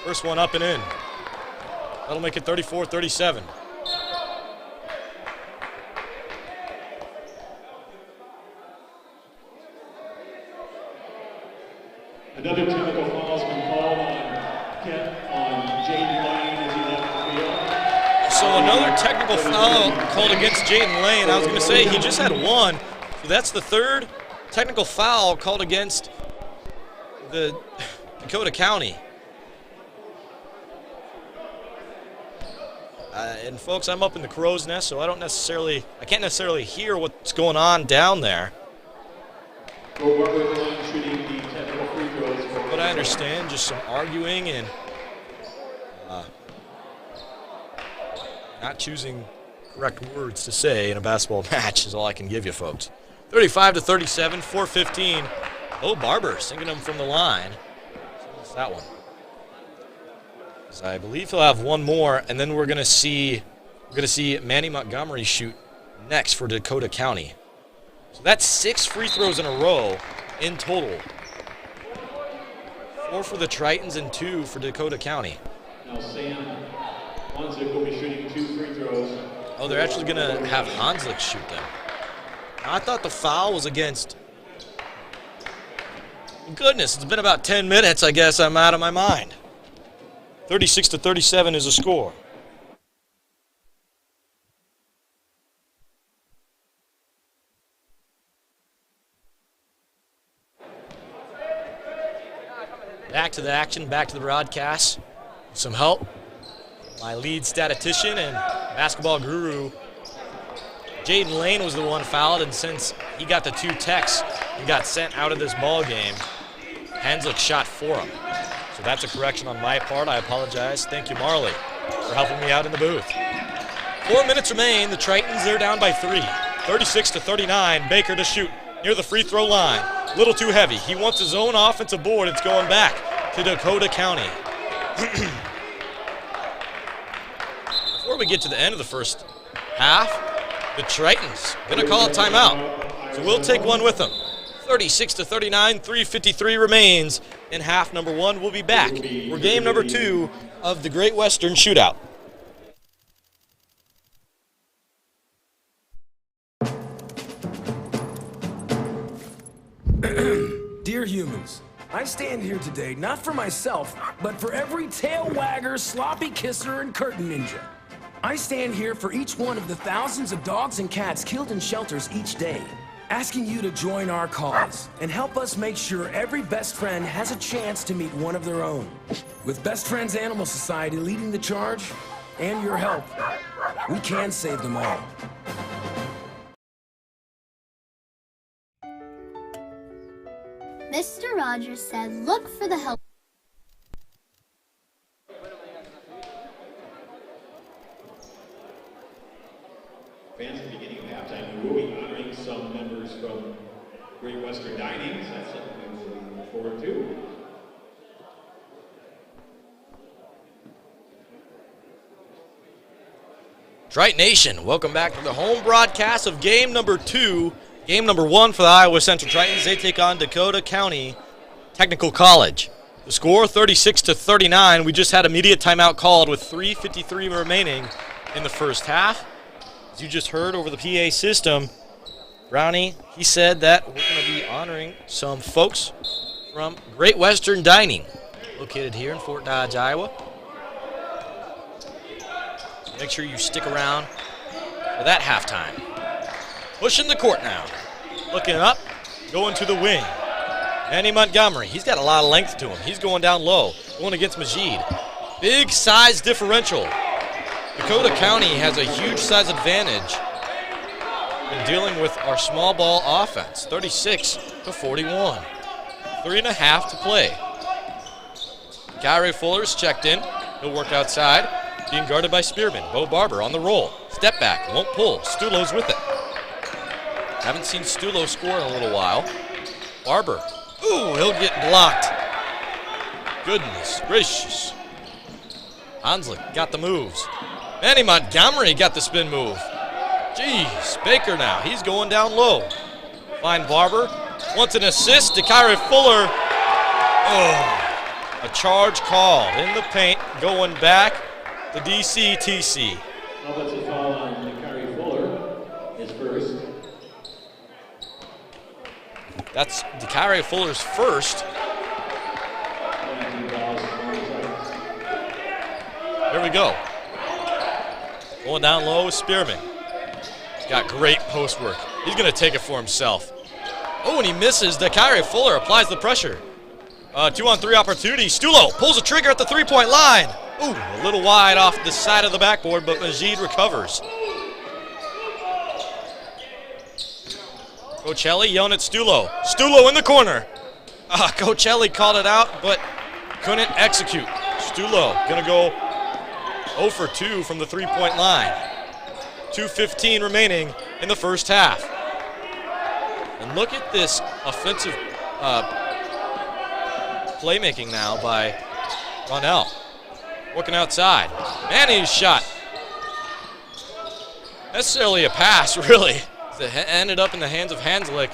First one up and in. That'll make it 34-37. Another technical foul has been called on Jaden Lane as he left the field. So another technical foul called against Jaden Lane. I was going to say he just had one. So that's the third technical foul called against the Dakota County. And folks, I'm up in the crow's nest, so I can't necessarily hear what's going on down there. But I understand just some arguing and not choosing correct words to say in a basketball match is all I can give you, folks. 35-37, 4:15. Oh, Barber singing them from the line. What's that one? I believe he'll have one more, and then we're gonna see Manny Montgomery shoot next for Dakota County. So that's 6 free throws in a row in total. 4 for the Tritons and 2 for Dakota County. Now Sam Hanslick will be shooting 2 free throws. Oh, they're actually gonna have Hanslick shoot them. I thought the foul was against. Goodness, it's been about 10 minutes. I guess I'm out of my mind. 36-37 is the score. Back to the action, back to the broadcast. Some help. My lead statistician and basketball guru, Jaden Lane, was the one fouled, and since he got the 2 techs, he got sent out of this ball game. Hanslick shot for him. So that's a correction on my part. I apologize. Thank you, Marley, for helping me out in the booth. 4 minutes remain. The Tritons, they're down by 3. 36-39. Baker to shoot near the free throw line. A little too heavy. He wants his own offensive board. It's going back to Dakota County. Before we get to the end of the first half, the Tritons going to call a timeout. So we'll take one with them. 36-39, 3:53 remains in half number 1. We'll be back for game number 2 of the Great Western Shootout. Dear humans, I stand here today not for myself, but for every tail wagger, sloppy kisser, and curtain ninja. I stand here for each one of the thousands of dogs and cats killed in shelters each day, asking you to join our cause and help us make sure every best friend has a chance to meet one of their own. With Best Friends Animal Society leading the charge and your help, we can save them all. Mr. Rogers said, look for the help. Fans at the beginning of halftime, we will be honoring some members from Great Western Dining. So that's something we're looking forward to. Trite Nation, welcome back to the home broadcast of game number 2. Game number 1 for the Iowa Central Tritons. They take on Dakota County Technical College. The score, 36-39. We just had immediate timeout called with 3:53 remaining in the first half. As you just heard over the PA system, Brownie, he said that we're going to be honoring some folks from Great Western Dining, located here in Fort Dodge, Iowa. So make sure you stick around for that halftime. Pushing the court now. Looking up, going to the wing. Manny Montgomery, he's got a lot of length to him. He's going down low, going against Majid. Big size differential. Dakota County has a huge size advantage in dealing with our small ball offense, 36-41. 3.5 to play. Kyrie Fuller's checked in. He'll work outside, being guarded by Spearman. Bo Barber on the roll. Step back, won't pull. Stulo's with it. Haven't seen Stulo score in a little while. Barber. Ooh, he'll get blocked. Goodness gracious. Hanslick got the moves. Manny Montgomery got the spin move. Jeez, Baker now. He's going down low. Find Barber. Wants an assist to Kyrie Fuller. Oh. A charge called in the paint, going back to DCTC. Offensive foul on Kyrie Fuller is first. That's Kyrie Fuller's first. Here we go. Going down low with Spearman. He's got great post work. He's going to take it for himself. Oh, and he misses. Kyrie Fuller applies the pressure. 2-on-3 opportunity. Stulo pulls the trigger at the three-point line. Ooh, a little wide off the side of the backboard, but Majid recovers. Coachelli yelling at Stulo. Stulo in the corner. Coachelli called it out, but couldn't execute. Stulo gonna go 0 for 2 from the three-point line. 2:15 remaining in the first half. And look at this offensive playmaking now by Ronell. Working outside. Manny's shot. Necessarily a pass, really. It ended up in the hands of Hanslick.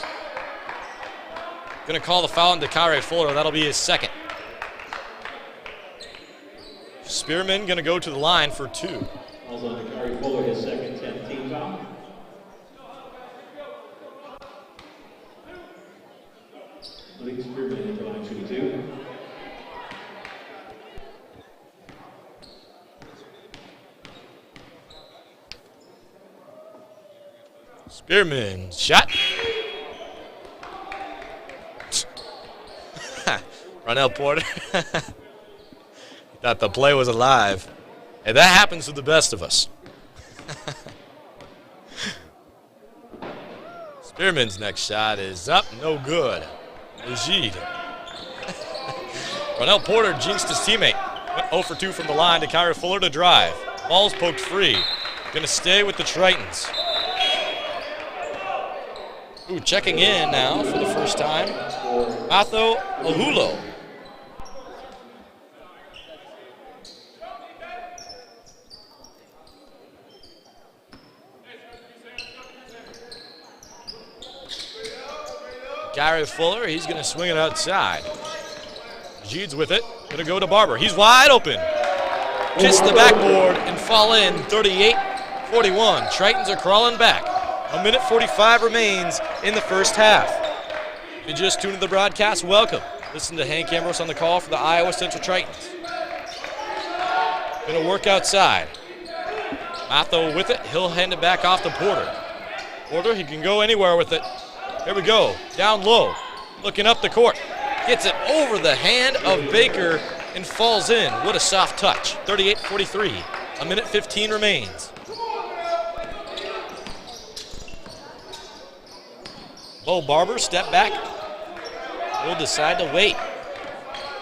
Going to call the foul on Kyrie Fuller. That'll be his second. Spearman going to go to the line for 2. Calls on Kyrie Fuller, his second 10th team foul. Spearman into line 2-2. Spearman shot. Ronell Porter. Thought the play was alive. And that happens to the best of us. Spearman's next shot is up, no good. Majid. Ronell Porter jinxed his teammate. Went 0 for 2 from the line to Kyrie Fuller to drive. Ball's poked free. Gonna stay with the Tritons. Ooh, checking in now for the first time. Atho Ahulo. Kyrie Fuller, he's going to swing it outside. Jeed's with it, going to go to Barber. He's wide open. Kiss the backboard and fall in, 38-41. Tritons are crawling back. 1:45 remains in the first half. If you just tuned to the broadcast, welcome. Listen to Hank Ambrose on the call for the Iowa Central Tritons. Going to work outside. Matho with it, he'll hand it back off to Porter. Porter, he can go anywhere with it. Here we go, down low, looking up the court. Gets it over the hand of Baker and falls in. What a soft touch, 38-43. 1:15 remains. Bo Barber, step back. We'll decide to wait.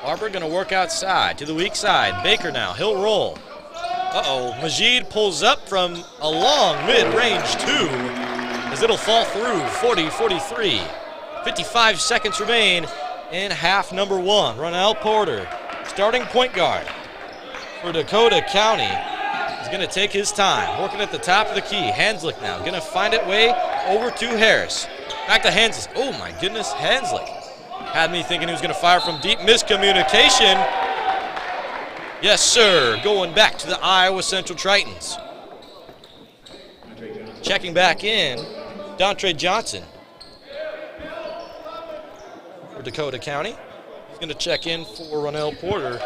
Barber gonna work outside to the weak side. Baker now, he'll roll. Uh-oh, Majid pulls up from a long mid-range 2. As it'll fall through, 40-43. 55 seconds remain in half number 1. Ronell Porter, starting point guard for Dakota County, is going to take his time, working at the top of the key. Hanslick now, going to find it way over to Harris. Back to Hanslick. Oh my goodness, Hanslick. Had me thinking he was going to fire from deep. Miscommunication. Yes, sir, going back to the Iowa Central Tritons. Checking back in, Dontre Johnson for Dakota County. He's going to check in for Ronell Porter.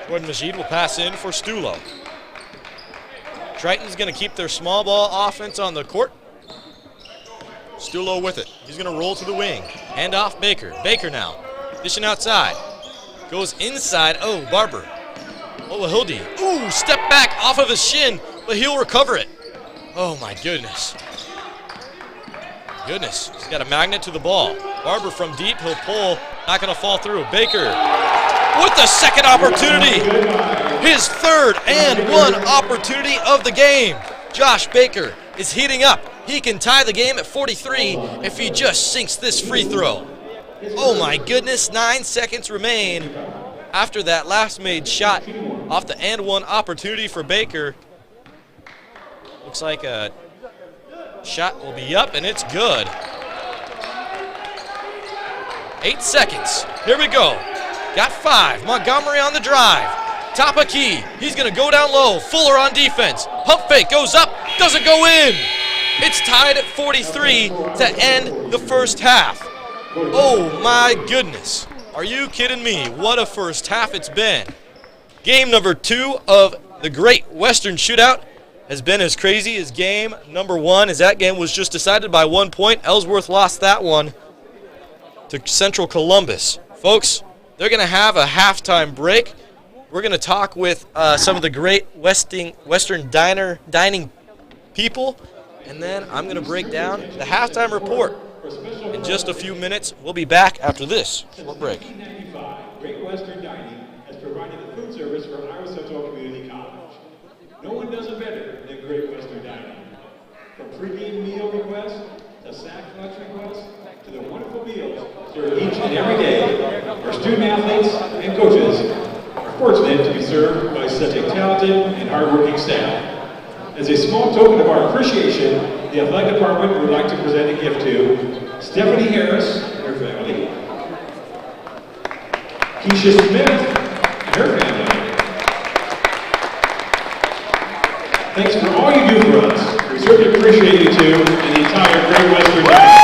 Jordan Majid will pass in for Stulo. Triton's going to keep their small ball offense on the court. Stulo with it. He's going to roll to the wing. Hand off Baker. Baker now, dishing outside. Goes inside. Oh, Barber Olahildi. Ooh, step back off of his shin, but he'll recover it. Oh my goodness. Goodness, he's got a magnet to the ball. Barber from deep, he'll pull, not gonna fall through. Baker with the second opportunity. His third and one opportunity of the game. Josh Baker is heating up. He can tie the game at 43 if he just sinks this free throw. Oh my goodness, 9 seconds remain after that last made shot off the and one opportunity for Baker. Looks like a shot will be up and it's good. 8 seconds, here we go. Got 5, Montgomery on the drive. Top of key, he's gonna go down low. Fuller on defense, pump fake goes up, doesn't go in. It's tied at 43 to end the first half. Oh my goodness, are you kidding me? What a first half it's been. Game number 2 of the Great Western Shootout has been as crazy as game number 1, as that game was just decided by 1 point. Ellsworth lost that one to Central Columbus. Folks, they're gonna have a halftime break. We're gonna talk with some of the great Western dining people, and then I'm gonna break down the halftime report in just a few minutes. We'll be back after this short break. In 1995, Great Western Dining has provided the food service for Iowa Central Community College. No one does it better than Great Western Dining. From pregame meal requests to snack lunch requests to the wonderful meals served each and every day, our student athletes and coaches are fortunate to be served by such a talented and hardworking staff. As a small token of our appreciation, the athletic department would like to present a gift to Stephanie Harris and her family, Keisha Smith and her family. Thanks for all you do for us. We certainly appreciate you too, and the entire Great Western Dining.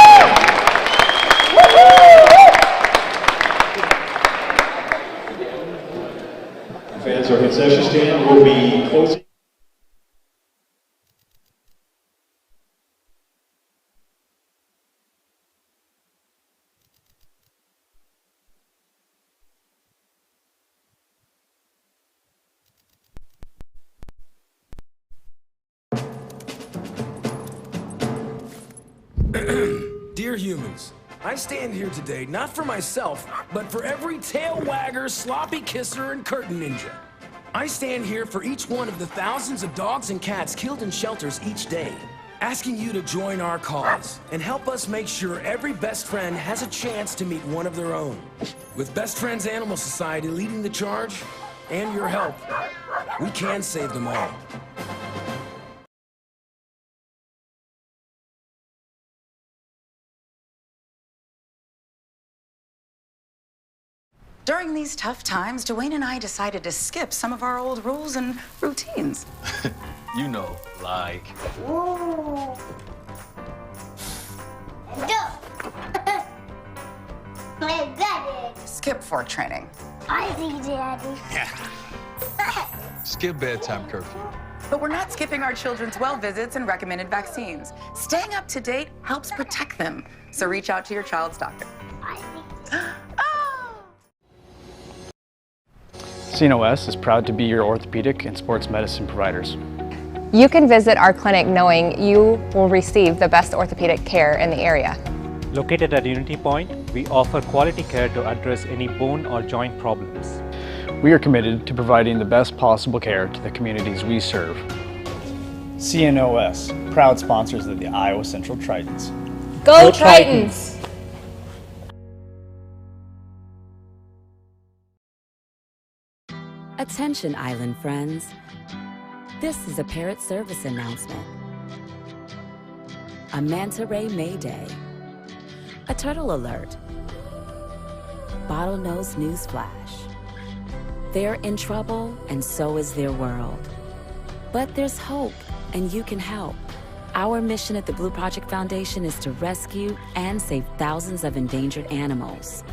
Fans, our concession stand will be closing. Dear humans, I stand here today not for myself, but for every tail wagger, sloppy kisser, and curtain ninja. I stand here for each one of the thousands of dogs and cats killed in shelters each day, asking you to join our cause and help us make sure every best friend has a chance to meet one of their own. With Best Friends Animal Society leading the charge, and your help, we can save them all. During these tough times, Dwayne and I decided to skip some of our old rules and routines. You know, like... Ooh. Go. Play Daddy. Skip fort training. I see, Daddy. Skip bedtime curfew. But we're not skipping our children's well visits and recommended vaccines. Staying up to date helps protect them. So reach out to your child's doctor. CNOS is proud to be your orthopedic and sports medicine providers. You can visit our clinic knowing you will receive the best orthopedic care in the area. Located at Unity Point, we offer quality care to address any bone or joint problems. We are committed to providing the best possible care to the communities we serve. CNOS, proud sponsors of the Iowa Central Tritons. Go Tritons! Attention, island friends. This is a Parrot Service announcement. A manta ray mayday. A turtle alert. Bottlenose news flash. They're in trouble, and so is their world. But there's hope, and you can help. Our mission at the Blue Project Foundation is to rescue and save thousands of endangered animals.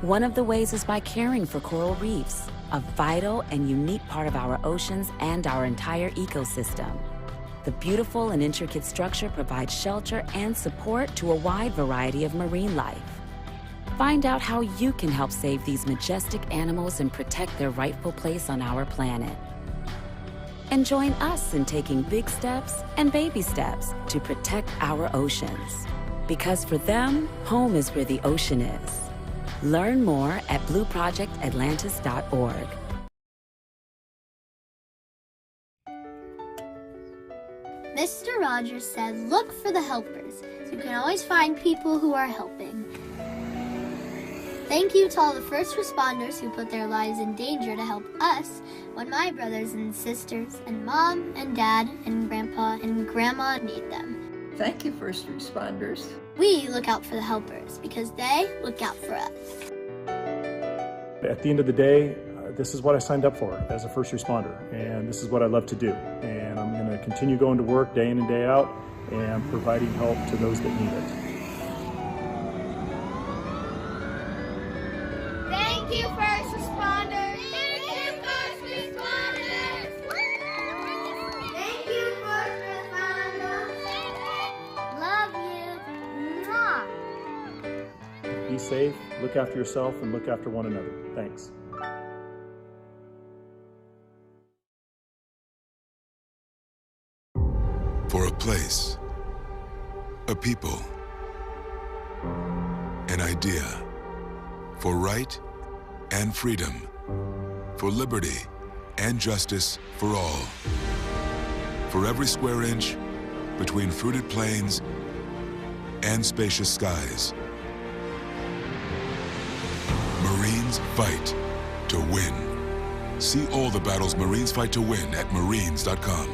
One of the ways is by caring for coral reefs, a vital and unique part of our oceans and our entire ecosystem. The beautiful and intricate structure provides shelter and support to a wide variety of marine life. Find out how you can help save these majestic animals and protect their rightful place on our planet. and join us in taking big steps and baby steps to protect our oceans. Because for them, home is where the ocean is. Learn more at blueprojectatlantis.org. Mr. Rogers said, look for the helpers. You can always find people who are helping. Thank you to all the first responders who put their lives in danger to help us when my brothers and sisters and mom and dad and grandpa and grandma need them. Thank you, first responders. We look out for the helpers because they look out for us. At the end of the day, this is what I signed up for as a first responder, and this is what I love to do. And I'm going to continue going to work day in and day out and providing help to those that need it. Thank you, first responders. Thank you, first responders. Thank you, first responders. Love you. Mwah. Be safe, look after yourself, and look after one another. Thanks. For a place, a people, an idea, for right and freedom, for liberty and justice for all. For every square inch between fruited plains and spacious skies. Marines fight to win. See all the battles Marines fight to win at marines.com.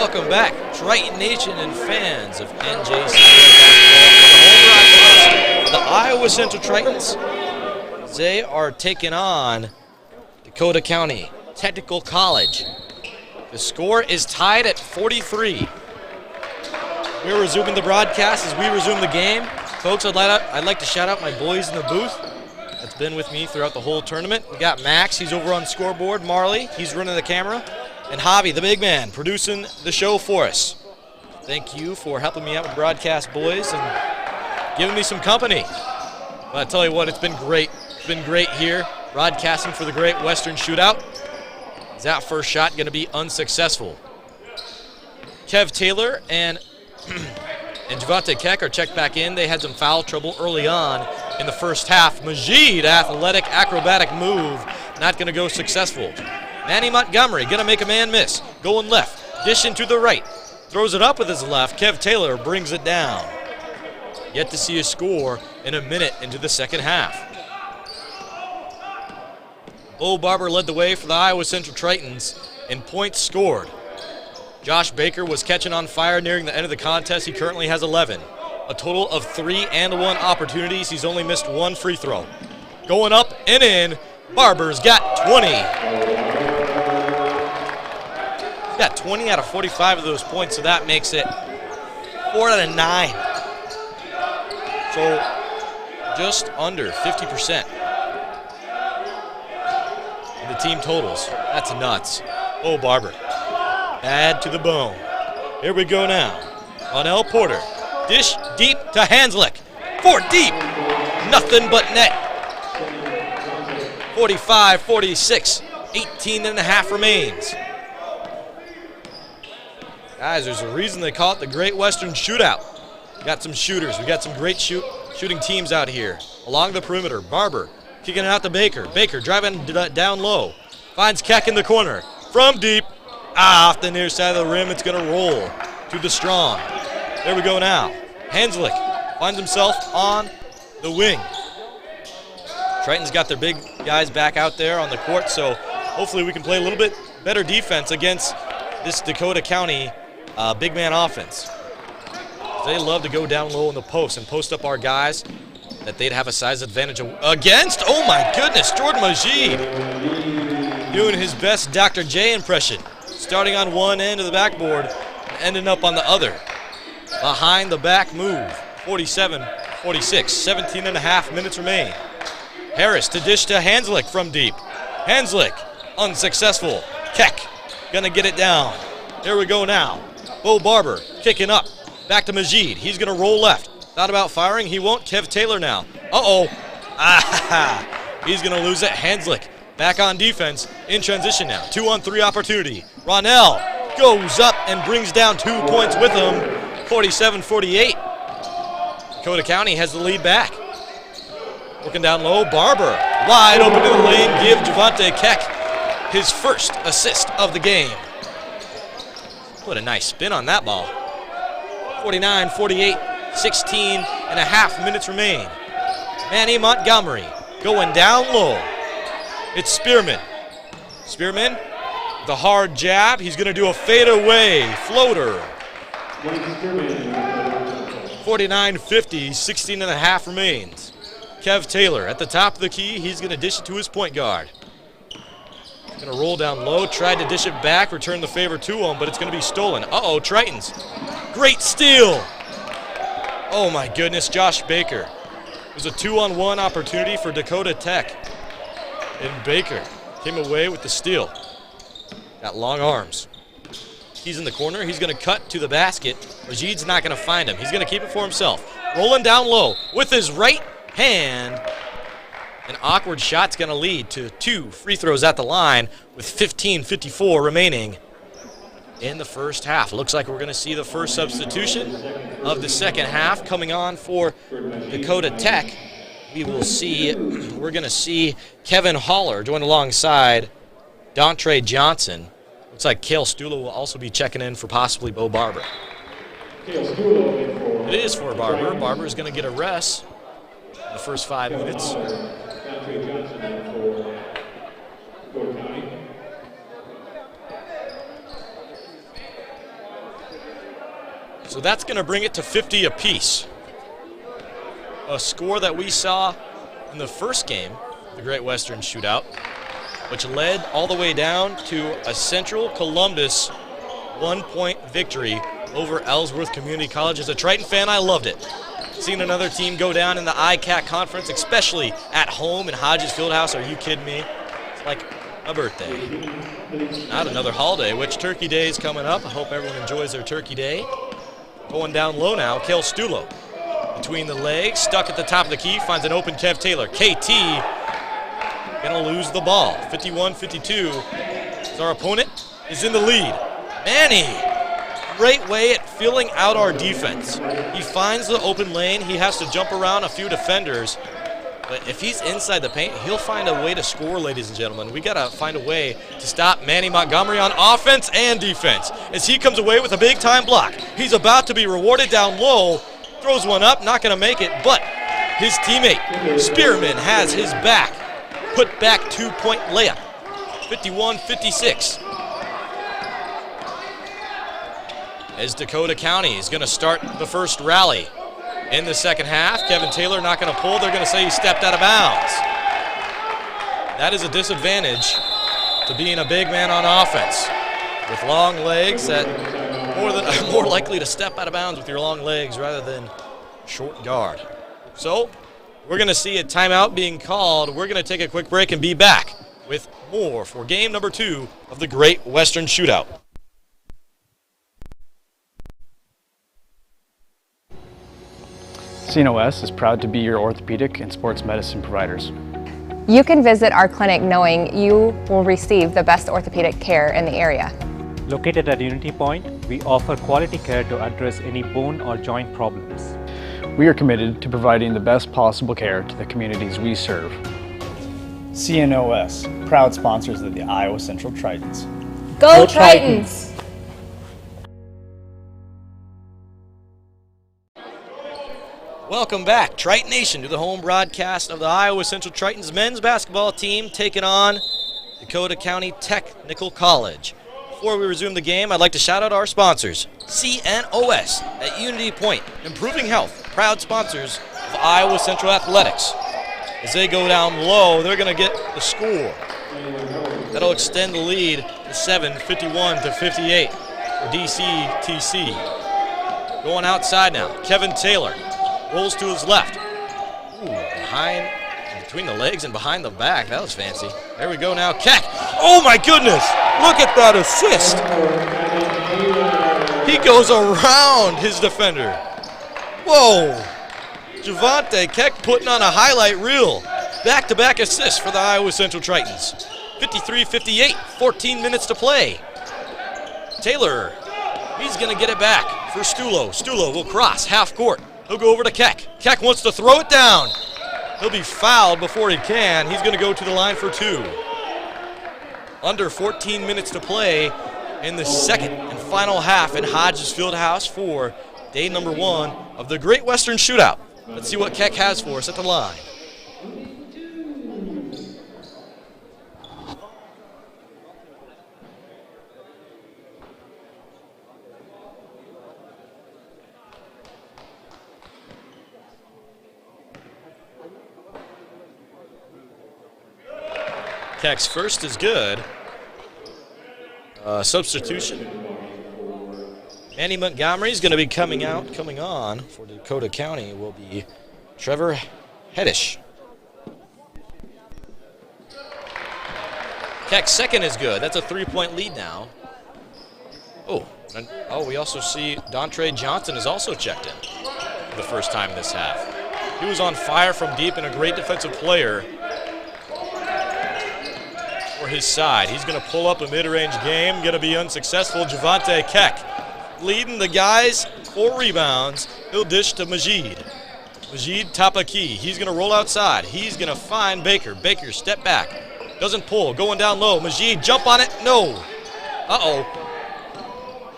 Welcome back, Triton Nation and fans of NJC basketball. The Iowa Central Tritons, they are taking on Dakota County Technical College. The score is tied at 43. We're resuming the broadcast as we resume the game. Folks, I'd like to shout out my boys in the booth that's been with me throughout the whole tournament. We got Max, he's over on scoreboard. Marley, he's running the camera. And Javi, the big man, producing the show for us. Thank you for helping me out with the broadcast, boys, and giving me some company. But I tell you what, it's been great. It's been great here, broadcasting for the Great Western Shootout. Is that first shot going to be unsuccessful? Kev Taylor and Javante Keck are checked back in. They had some foul trouble early on in the first half. Majid, athletic, acrobatic move, not going to go successful. Manny Montgomery going to make a man miss. Going left, dishing to the right. Throws it up with his left. Kev Taylor brings it down. Yet to see a score in a minute into the second half. Bo Barber led the way for the Iowa Central Tritons in points scored. Josh Baker was catching on fire nearing the end of the contest. He currently has 11. A total of 3-and-1 opportunities. He's only missed one free throw. Going up and in. Barber's got 20. He's got 20 out of 45 of those points, so that makes it 4 out of 9. So just under 50% of the team totals. That's nuts. Oh, Barber. Bad to the bone. Here we go now. On L. Porter. Dish deep to Hanslick. 4 deep. Nothing but net. 45-46. 18.5 remains. Guys, there's a reason they call it the Great Western Shootout. We got some shooters. We got some great shooting teams out here. Along the perimeter, Barber kicking it out to Baker. Baker driving down low. Finds Keck in the corner. From deep. Off the near side of the rim. It's going to roll to the strong. There we go now. Hanslick finds himself on the wing. Triton's got their big guys back out there on the court, so hopefully we can play a little bit better defense against this Dakota County big man offense. They love to go down low in the post and post up our guys that they'd have a size advantage against. Oh my goodness, Jordan Majid doing his best Dr. J impression. Starting on one end of the backboard, ending up on the other. Behind the back move, 47-46, 17.5 minutes remain. Harris to dish to Hanslick from deep. Hanslick, unsuccessful. Keck, gonna get it down. There we go now. Bo Barber, kicking up. Back to Majid, he's gonna roll left. Thought about firing, he won't. Kev Taylor now. Uh-oh. He's gonna lose it. Hanslick, back on defense, in transition now. 2-on-3 opportunity. Ronell goes up and brings down 2 points with him. 47-48. Dakota County has the lead back. Working down low, Barber wide open to the lane. Give Javante Keck his first assist of the game. What a nice spin on that ball. 49-48, 16.5 minutes remain. Manny Montgomery going down low. It's Spearman. Spearman, the hard jab. He's going to do a fadeaway floater. 49-50, 16.5 remains. Kev Taylor at the top of the key. He's going to dish it to his point guard. Going to roll down low, tried to dish it back, return the favor to him, but it's going to be stolen. Uh-oh, Tritons. Great steal. Oh my goodness, Josh Baker. It was a 2-on-1 opportunity for Dakota Tech. And Baker came away with the steal. Got long arms. He's in the corner. He's going to cut to the basket. Majid's not going to find him. He's going to keep it for himself. Rolling down low with his right hand. An awkward shot's going to lead to 2 free throws at the line with 15:54 remaining in the first half. Looks like we're going to see the first substitution of the second half coming on for Dakota Tech. We're going to see Kevin Haller join alongside Dontre Johnson. Looks like Cale Stula will also be checking in for possibly Bo Barber. It is for Barber. Barber's going to get a rest in the first 5 minutes. So that's going to bring it to 50 apiece. A score that we saw in the first game, the Great Western Shootout, which led all the way down to a Central Columbus 1-point victory over Ellsworth Community College. As a Triton fan, I loved it. Seeing another team go down in the ICAC conference, especially at home in Hodges Fieldhouse. Are you kidding me? It's like a birthday. Not another holiday, which Turkey Day is coming up. I hope everyone enjoys their Turkey Day. Going down low now, Kale Stulo. Between the legs, stuck at the top of the key, finds an open Kev Taylor. KT gonna lose the ball. 51-52. So our opponent is in the lead. Manny, great way at filling out our defense. He finds the open lane. He has to jump around a few defenders. But if he's inside the paint, he'll find a way to score, ladies and gentlemen. We got to find a way to stop Manny Montgomery on offense and defense as he comes away with a big-time block. He's about to be rewarded down low. Throws one up, not going to make it, but his teammate, Spearman, has his back. Put back 2-point layup. 51-56. As Dakota County is going to start the first rally. In the second half, Kevin Taylor not going to pull. They're going to say he stepped out of bounds. That is a disadvantage to being a big man on offense. With long legs, that more likely to step out of bounds with your long legs rather than short guard. So we're going to see a timeout being called. We're going to take a quick break and be back with more for game number 2 of the Great Western Shootout. CNOS is proud to be your orthopedic and sports medicine providers. You can visit our clinic knowing you will receive the best orthopedic care in the area. Located at Unity Point, we offer quality care to address any bone or joint problems. We are committed to providing the best possible care to the communities we serve. CNOS, proud sponsors of the Iowa Central Tritons. Go Tritons! Welcome back, Triton Nation, to the home broadcast of the Iowa Central Tritons men's basketball team taking on Dakota County Technical College. Before we resume the game, I'd like to shout out our sponsors. CNOS at Unity Point, improving health, proud sponsors of Iowa Central Athletics. As they go down low, they're going to get the score. That'll extend the lead to 7, 51-58 for DCTC. Going outside now, Kevin Taylor. Rolls to his left. Ooh, between the legs and behind the back. That was fancy. There we go now. Keck. Oh my goodness. Look at that assist. He goes around his defender. Whoa. Javante Keck putting on a highlight reel. Back-to-back assists for the Iowa Central Tritons. 53-58, 14 minutes to play. Taylor, he's going to get it back for Stulo. Stulo will cross half court. He'll go over to Keck. Keck wants to throw it down. He'll be fouled before he can. He's going to go to the line for 2. Under 14 minutes to play in the second and final half in Hodges Fieldhouse for day number 1 of the Great Western Shootout. Let's see what Keck has for us at the line. Keck's first is good. Substitution. Manny Montgomery is going to be coming on for Dakota County will be Trevor Heddish. Keck's second is good. That's a 3-point lead now. We also see Dontre Johnson is also checked in for the first time this half. He was on fire from deep and a great defensive player for his side. He's going to pull up a mid-range game, going to be unsuccessful. Javante Keck leading the guys 4 rebounds. He'll dish to Majid. Majid top of key. He's going to roll outside. He's going to find Baker. Baker step back. Doesn't pull. Going down low. Majid jump on it. No. Uh-oh.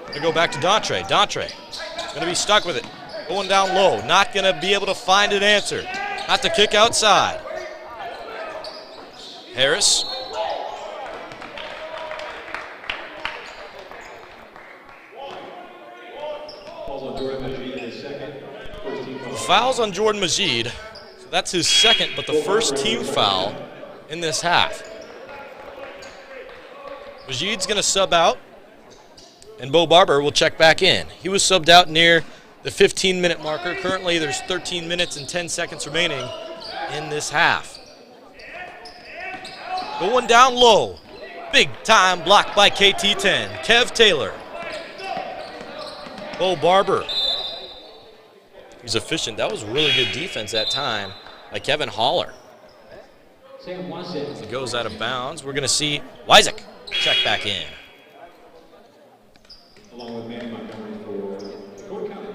Going to go back to Dontre. Dontre going to be stuck with it. Going down low. Not going to be able to find an answer. Not to kick outside. Harris. on Jordan Majid, his second. First team foul. Fouls on Jordan Majid. So that's his second, but the first team foul in this half. Majid's going to sub out, and Bo Barber will check back in. He was subbed out near the 15-minute marker. Currently, there's 13 minutes and 10 seconds remaining in this half. Going down low. Big time block by KT10. Kev Taylor. Bo Barber. He's efficient. That was really good defense that time by Kevin Haller. He goes out of bounds. We're going to see Wyzek check back in. Along with Manny Montgomery for Dakota County.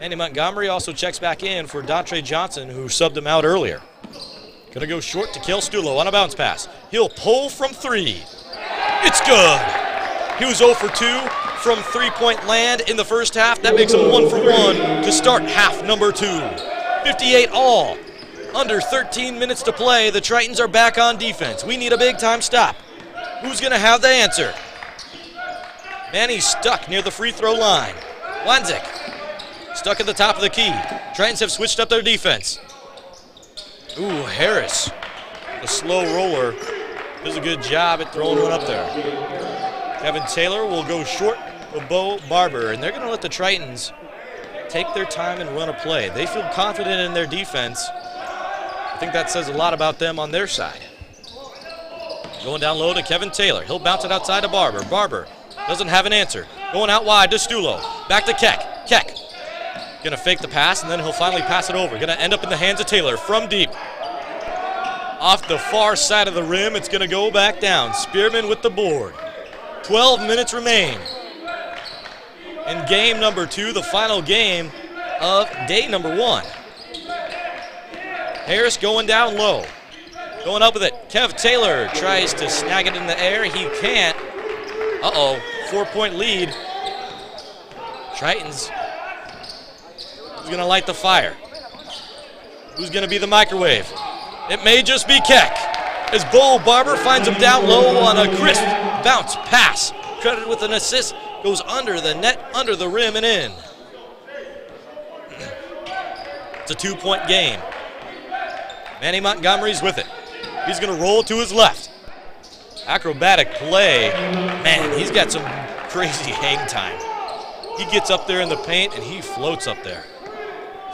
Andy Montgomery also checks back in for Dontre Johnson, who subbed him out earlier. Gonna go short to Kel Stulo on a bounce pass. He'll pull from three. It's good. He was 0 for 2 from three-point land in the first half. That makes him 1 for 1 to start half number 2. 58 all. Under 13 minutes to play, the Tritons are back on defense. We need a big-time stop. Who's gonna have the answer? Manny's stuck near the free throw line. Wanzik stuck at the top of the key. Tritons have switched up their defense. Ooh, Harris, the slow roller, does a good job at throwing one up there. Kevin Taylor will go short with Bo Barber, and they're going to let the Tritons take their time and run a play. They feel confident in their defense. I think that says a lot about them on their side. Going down low to Kevin Taylor. He'll bounce it outside to Barber. Barber doesn't have an answer. Going out wide to Stulo. Back to Keck. Keck gonna fake the pass, and then he'll finally pass it over. Gonna end up in the hands of Taylor from deep. Off the far side of the rim, it's gonna go back down. Spearman with the board. 12 minutes remain in game number 2, the final game of day number 1. Harris going down low. Going up with it. Kev Taylor tries to snag it in the air. He can't. Uh-oh, 4-point lead. Tritons. Who's going to light the fire? Who's going to be the microwave? It may just be Keck, as Bo Barber finds him down low on a crisp bounce pass. Credited with an assist, goes under the net, under the rim, and in. It's a 2-point game. Manny Montgomery's with it. He's going to roll to his left. Acrobatic play. Man, he's got some crazy hang time. He gets up there in the paint, and he floats up there.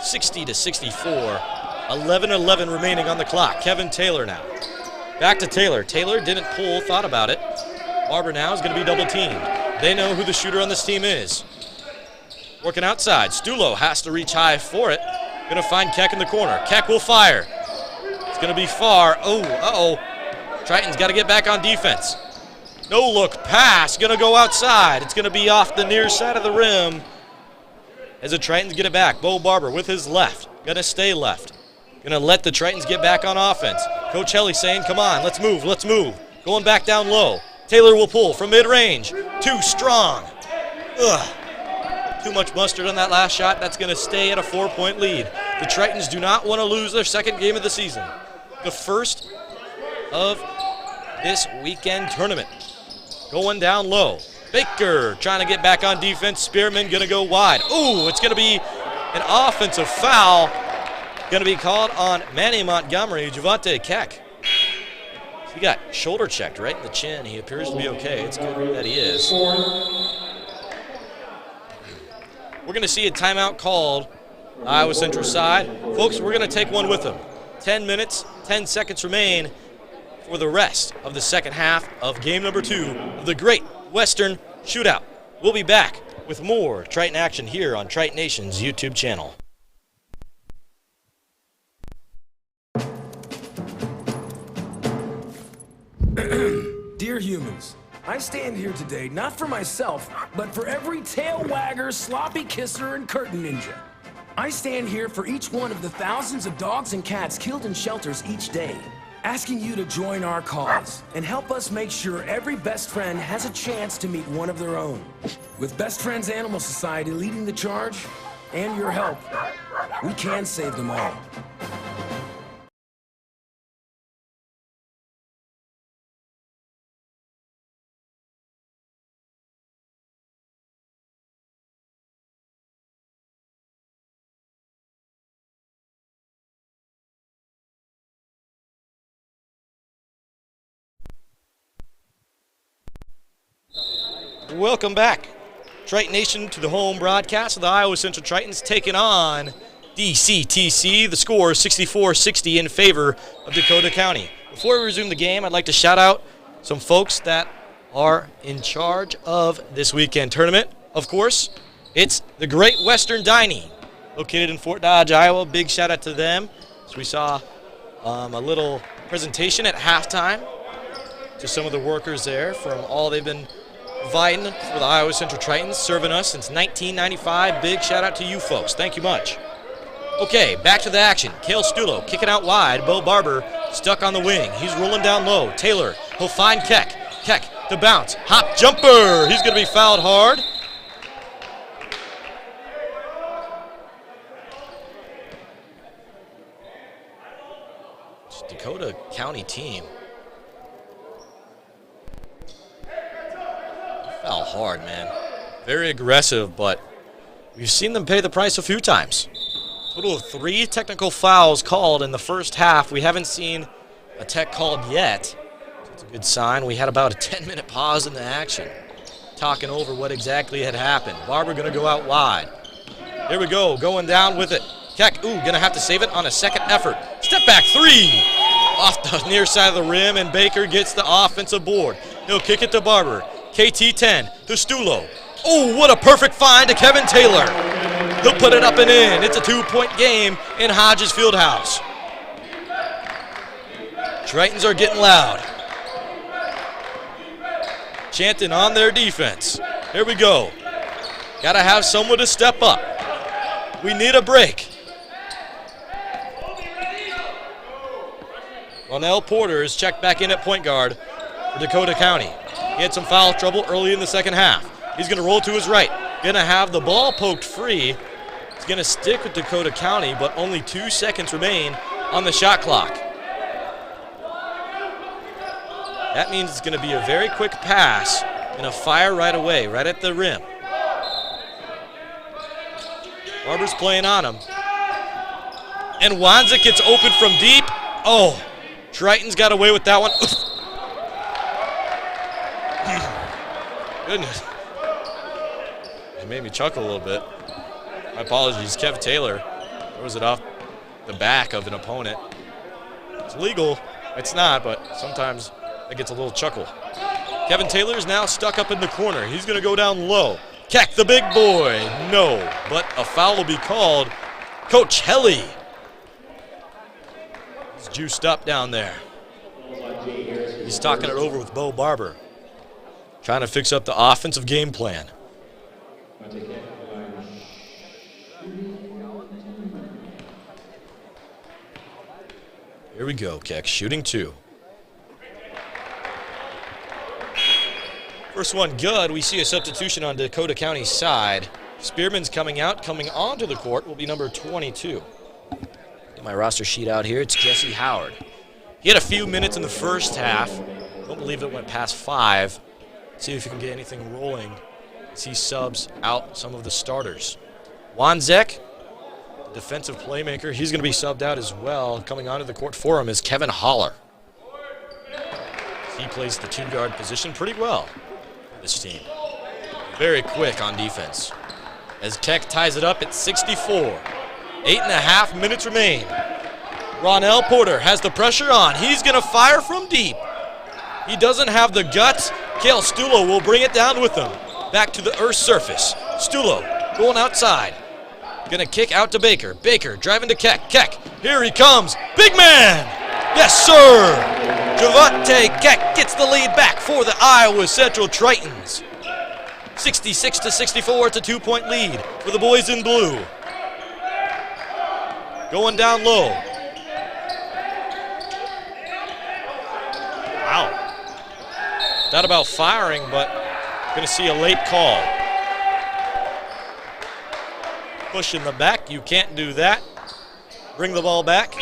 60-64, 11-11 remaining on the clock. Kevin Taylor now. Back to Taylor. Taylor didn't pull, thought about it. Barber now is going to be double teamed. They know who the shooter on this team is. Working outside. Stulo has to reach high for it. Going to find Keck in the corner. Keck will fire. It's going to be far. Oh, uh-oh. Tritons got to get back on defense. No look pass. Going to go outside. It's going to be off the near side of the rim. As the Tritons get it back, Bo Barber with his left. Gonna stay left. Gonna let the Tritons get back on offense. Coach Helly saying, come on, let's move, let's move. Going back down low. Taylor will pull from mid-range. Too strong. Ugh. Too much mustard on that last shot. That's gonna stay at a 4-point lead. The Tritons do not want to lose their second game of the season. The first of this weekend tournament. Going down low. Baker trying to get back on defense. Spearman going to go wide. Ooh, it's going to be an offensive foul. Going to be called on Manny Montgomery. Javante Keck. He got shoulder checked right in the chin. He appears to be okay. It's good that he is. We're going to see a timeout called Iowa Central side. Folks, we're going to take one with them. 10 minutes, 10 seconds remain for the rest of the second half of game number 2 of the Great Western Shootout. We'll be back with more Triton action here on Triton Nation's YouTube channel. Dear humans, I stand here today not for myself, but for every tail wagger, sloppy kisser, and curtain ninja. I stand here for each one of the thousands of dogs and cats killed in shelters each day, asking you to join our cause and help us make sure every best friend has a chance to meet one of their own. With Best Friends Animal Society leading the charge, and your help, we can save them all. Welcome back, Triton Nation, to the home broadcast of the Iowa Central Tritons taking on DCTC. The score is 64-60 in favor of Dakota County. Before we resume the game, I'd like to shout out some folks that are in charge of this weekend tournament. Of course, it's the Great Western Dining, located in Fort Dodge, Iowa. Big shout out to them. So we saw a little presentation at halftime to some of the workers there from all they've been providing for the Iowa Central Tritons, serving us since 1995. Big shout out to you folks. Thank you much. Okay, back to the action. Cale Stulo kicking out wide. Bo Barber stuck on the wing. He's rolling down low. Taylor, he'll find Keck. Keck, the bounce. Hop jumper. He's going to be fouled hard. It's Dakota County team. Foul hard, man. Very aggressive, but we've seen them pay the price a few times. Total of 3 technical fouls called in the first half. We haven't seen a tech called yet. So it's a good sign. We had about a 10-minute pause in the action, talking over what exactly had happened. Barber going to go out wide. Here we go, going down with it. Keck, going to have to save it on a second effort. Step back 3. Off the near side of the rim, and Baker gets the offensive board. He'll kick it to Barber. KT10 to Stulo. Oh, what a perfect find to Kevin Taylor. He'll put it up and in. It's a 2-point game in Hodges Fieldhouse. Tritons are getting loud, chanting on their defense. Here we go. Got to have someone to step up. We need a break. Ronell Porter is checked back in at point guard for Dakota County. He had some foul trouble early in the second half. He's going to roll to his right. Going to have the ball poked free. It's going to stick with Dakota County, but only 2 seconds remain on the shot clock. That means it's going to be a very quick pass and a fire right away, right at the rim. Barber's playing on him. And Wanzik gets open from deep. Oh, Tritons got away with that one. Goodness. It made me chuckle a little bit. My apologies. Kev Taylor throws it off the back of an opponent. It's legal. It's not, but sometimes it gets a little chuckle. Kevin Taylor is now stuck up in the corner. He's going to go down low. Keck, the big boy. No, but a foul will be called. Coach Helly. He's juiced up down there. He's talking it over with Bo Barber, trying to fix up the offensive game plan. Here we go, Keck, shooting 2. First one good. We see a substitution on Dakota County's side. Spearman's coming out. Coming onto the court will be number 22. Get my roster sheet out here. It's Jesse Howard. He had a few minutes in the first half. Don't believe it went past 5. See if we can get anything rolling as he subs out some of the starters. Wanzek, the defensive playmaker, he's going to be subbed out as well. Coming onto the court for him is Kevin Holler. He plays the 2-guard position pretty well, this team. Very quick on defense. As Keck ties it up at 64. 8.5 minutes remain. Ronell Porter has the pressure on. He's going to fire from deep. He doesn't have the guts. Cale Stulo will bring it down with him. Back to the earth surface. Stulo going outside. Going to kick out to Baker. Baker driving to Keck. Keck, here he comes. Big man! Yes, sir! Javante Keck gets the lead back for the Iowa Central Tritons. 66-64, it's a 2-point lead for the boys in blue. Going down low. Wow. Thought about firing, but going to see a late call. Push in the back, you can't do that. Bring the ball back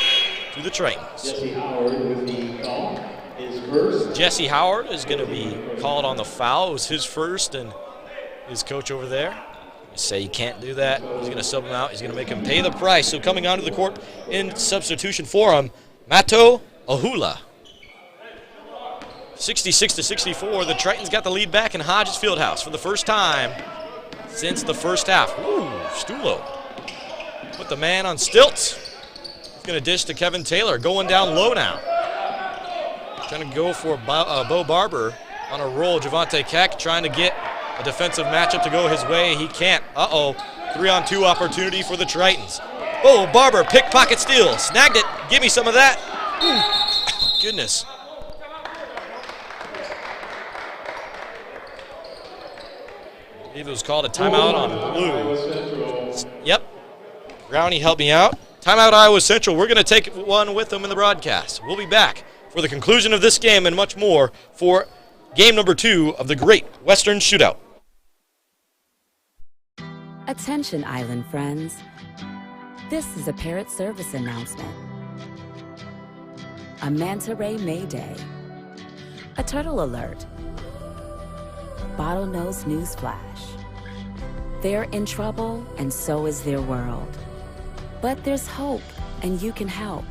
to the Tritons. Jesse Howard with the call is first. Jesse Howard is going to be called on the foul. It was his first, and his coach over there say you can't do that. He's going to sub him out. He's going to make him pay the price. So coming onto the court in substitution for him, Mato Ahula. 66-64, the Tritons got the lead back in Hodges Fieldhouse for the first time since the first half. Ooh, Stulo put the man on stilts. He's going to dish to Kevin Taylor, going down low now. Trying to go for Bo Barber on a roll. Javante Keck trying to get a defensive matchup to go his way. He can't. 3-on-2 opportunity for the Tritons. Oh, Barber, pickpocket steal. Snagged it. Give me some of that. Ooh. Goodness. I believe it was called a timeout on blue. Yep. Brownie, help me out. Timeout Iowa Central. We're going to take one with them in the broadcast. We'll be back for the conclusion of this game and much more for game number 2 of the Great Western Shootout. Attention, Island friends. This is a Parrot Service announcement. A manta ray mayday. A turtle alert. Bottlenose news flash. They're in trouble, and so is their world. But there's hope, and you can help.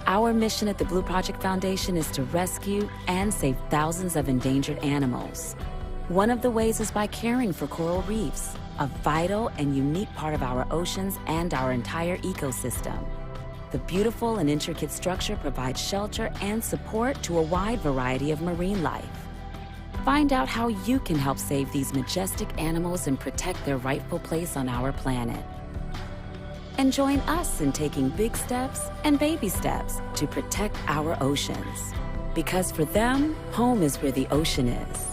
Our mission at the Blue Project Foundation is to rescue and save thousands of endangered animals. One of the ways is by caring for coral reefs, a vital and unique part of our oceans and our entire ecosystem. The beautiful and intricate structure provides shelter and support to a wide variety of marine life. Find out how you can help save these majestic animals and protect their rightful place on our planet. And join us in taking big steps and baby steps to protect our oceans. Because for them, home is where the ocean is.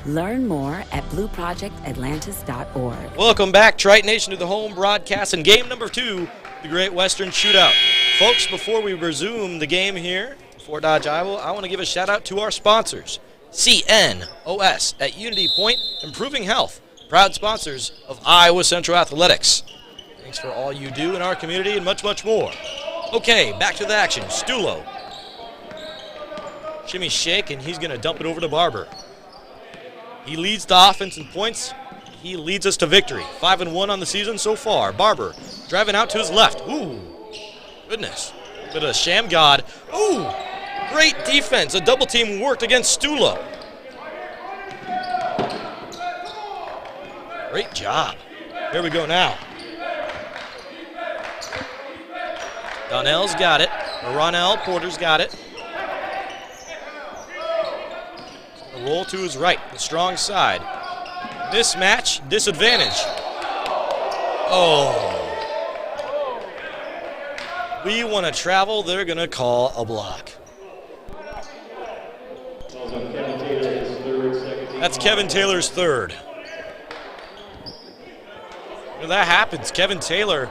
Learn more at blueprojectatlantis.org. Welcome back, Triton Nation, to the home broadcast and game number 2, the Great Western Shootout. Folks, before we resume the game here in Fort Dodge, Iowa, I want to give a shout out to our sponsors. CNOS at Unity Point, Improving Health, proud sponsors of Iowa Central Athletics. Thanks for all you do in our community and much, much more. Okay, back to the action. Stulo. Shimmy shake, and he's going to dump it over to Barber. He leads the offense in points. He leads us to victory. 5-1 on the season so far. Barber driving out to his left. Ooh, goodness. Bit of a sham god. Ooh, great defense. A double team worked against Stulo. Great job. Here we go now. Donnell's got it. Ronell Porter's got it. Roll to his right, the strong side. Mismatch, disadvantage. Oh. We want to travel, they're going to call a block. That's Kevin Taylor's third. When that happens, Kevin Taylor,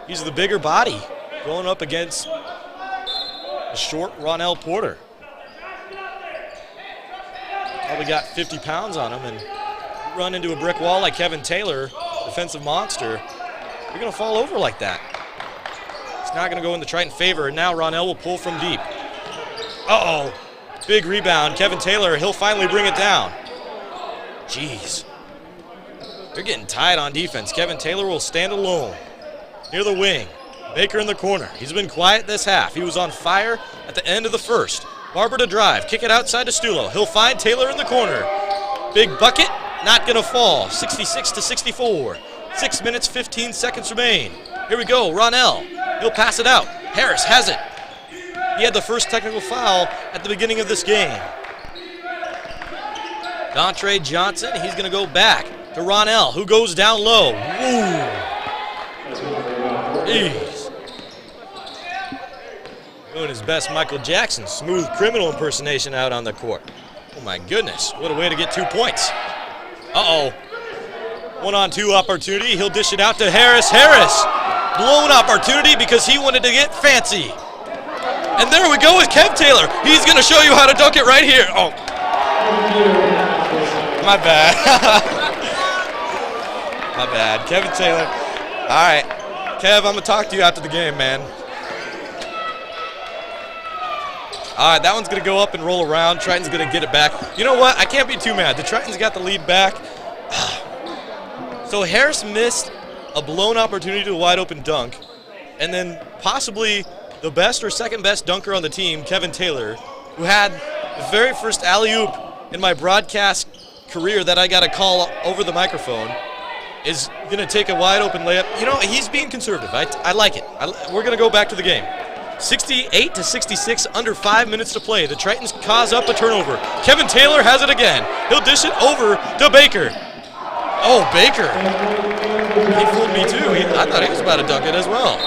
he's the bigger body going up against a short Ronell Porter. Probably got 50 pounds on him, and run into a brick wall like Kevin Taylor, defensive monster, you're going to fall over like that. It's not going to go in the Triton favor, and now Ronell will pull from deep. Uh-oh, big rebound. Kevin Taylor, he'll finally bring it down. Jeez. They're getting tight on defense. Kevin Taylor will stand alone near the wing. Baker in the corner. He's been quiet this half. He was on fire at the end of the first. Barber to drive, kick it outside to Stulo. He'll find Taylor in the corner. Big bucket, not gonna fall. 66-64. 6 minutes, 15 seconds remain. Here we go, Ronell. He'll pass it out. Harris has it. He had the first technical foul at the beginning of this game. Dontre Johnson, he's gonna go back to Ronell, who goes down low. Woo! Jeez. Doing his best Michael Jackson smooth criminal impersonation out on the court. Oh my goodness, what a way to get 2 points. Uh-oh. 1-on-2 opportunity, he'll dish it out to Harris. Harris, blown opportunity because he wanted to get fancy. And there we go with Kev Taylor. He's gonna show you how to dunk it right here. Oh. My bad. My bad, Kevin Taylor. All right, Kev, I'm gonna talk to you after the game, man. All right, that one's going to go up and roll around. Triton's going to get it back. You know what? I can't be too mad. The Tritons got the lead back. So Harris missed a blown opportunity to a wide-open dunk, and then possibly the best or second-best dunker on the team, Kevin Taylor, who had The very first alley-oop in my broadcast career that I got a call over the microphone is going to take a wide-open layup. You know, he's being conservative. I like it. We're going to go back to the game. 68-66, under 5 minutes to play. The Tritons cause up a turnover. Kevin Taylor has it again. He'll dish it over to Baker. Oh, Baker. He fooled me too. I thought he was about to dunk it as well.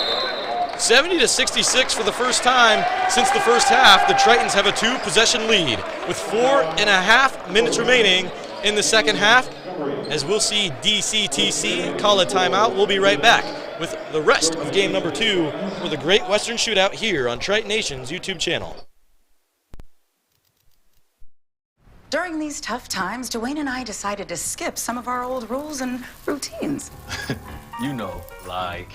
70-66 for the first time since the first half. The Tritons have a 2-possession lead with 4.5 minutes remaining in the second half. As we'll see DCTC call a timeout, we'll be right back with the rest of game number 2 for the Great Western Shootout here on Triton Nation's YouTube channel. During these tough times, Dwayne and I decided to skip some of our old rules and routines. You know, like...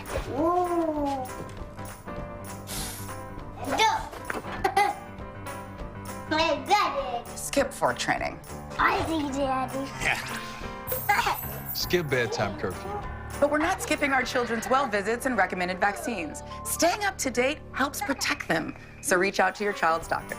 Skip fort training. I see, Daddy. Skip bedtime curfew. But we're not skipping our children's well visits and recommended vaccines. Staying up to date helps protect them. So reach out to your child's doctor.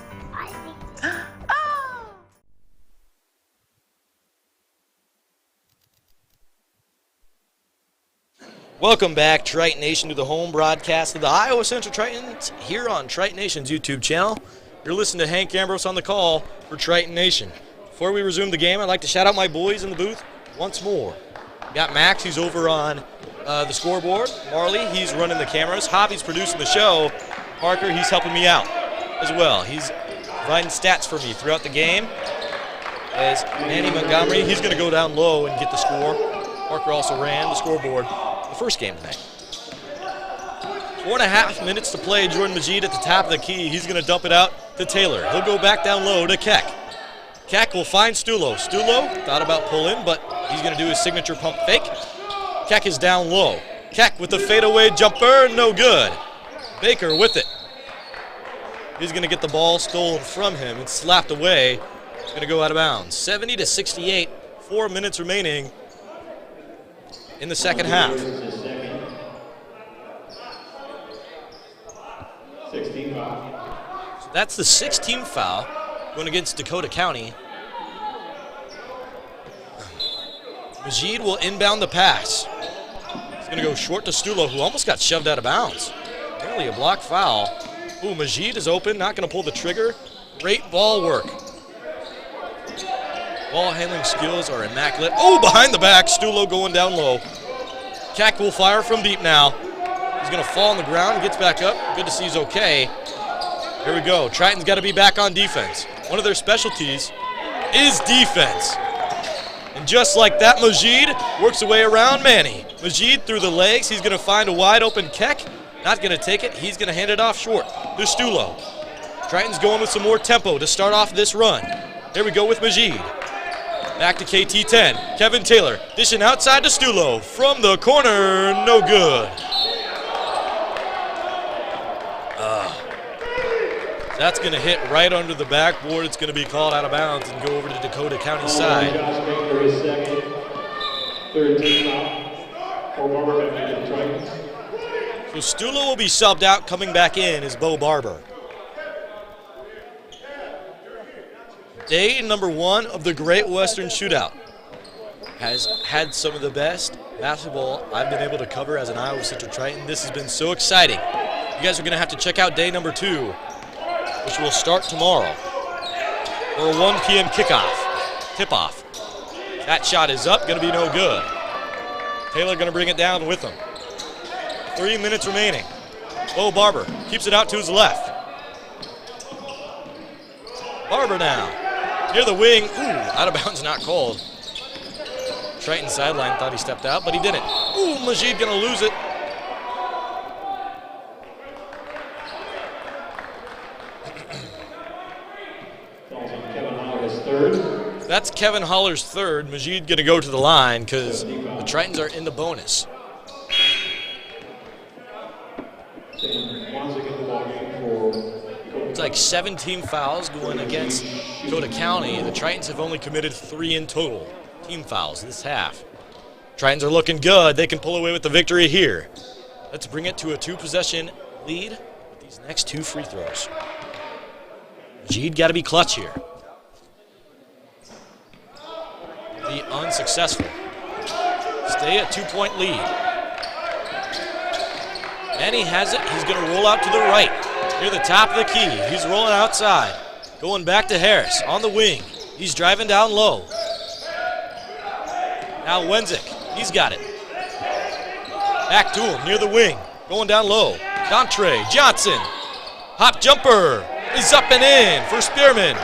Welcome back, Triton Nation, to the home broadcast of the Iowa Central Tritons here on Triton Nation's YouTube channel. You're listening to Hank Ambrose on the call for Triton Nation. Before we resume the game, I'd like to shout out my boys in the booth once more. We got Max, he's over on the scoreboard. Marley, he's running the cameras. Hobby's producing the show. Parker, he's helping me out as well. He's providing stats for me throughout the game. As Manny Montgomery, he's going to go down low and get the score. Parker also ran the scoreboard the first game tonight. 4.5 minutes to play. Jordan Majid at the top of the key. He's going to dump it out to Taylor. He'll go back down low to Keck. Keck will find Stulo. Stulo thought about pulling, but he's going to do his signature pump fake. Keck is down low. Keck with the fadeaway jumper, no good. Baker with it. He's going to get the ball stolen from him and slapped away. It's going to go out of bounds. 70-68, 4 minutes remaining in the second half. 16 foul. So that's the 16th foul going against Dakota County. Majid will inbound the pass. He's going to go short to Stulo, who almost got shoved out of bounds. Apparently a block foul. Ooh, Majid is open, not going to pull the trigger. Great ball work. Ball handling skills are immaculate. Oh, behind the back, Stulo going down low. Keck will fire from deep now. He's going to fall on the ground, gets back up. Good to see he's okay. Here we go. Triton's got to be back on defense. One of their specialties is defense. And just like that, Majid works away around Manny. Majid through the legs. He's going to find a wide open Keck. Not going to take it. He's going to hand it off short to Stulo. Triton's going with some more tempo to start off this run. Here we go with Majid. Back to KT10. Kevin Taylor dishing outside to Stulo. From the corner, no good. That's going to hit right under the backboard. It's going to be called out of bounds and go over to Dakota County side. So Stulo will be subbed out. Coming back in is Bo Barber. Day number 1 of the Great Western Shootout has had some of the best basketball I've been able to cover as an Iowa Central Triton. This has been so exciting. You guys are going to have to check out day number 2, which will start tomorrow, for a 1 p.m. kickoff, tip-off. That shot is up, going to be no good. Taylor going to bring it down with him. 3 minutes remaining. Bo Barber keeps it out to his left. Barber now, near the wing. Ooh, out of bounds, not called. Triton sideline thought he stepped out, but he didn't. Ooh, Majid going to lose it. That's Kevin Holler's third. Majid going to go to the line because the Tritons are in the bonus. It's like 17 fouls going against Dakota County. The Tritons have only committed 3 in total. Team fouls this half. Tritons are looking good. They can pull away with the victory here. Let's bring it to a 2-possession lead with these next 2 free throws. Majid got to be clutch here. be unsuccessful. Stay at 2-point lead. And he has it. He's going to roll out to the right near the top of the key. He's rolling outside. Going back to Harris on the wing. He's driving down low. Now Wenzik, he's got it. Back to him near the wing. Going down low. Dontre Johnson. Hop jumper is up and in for Spearman.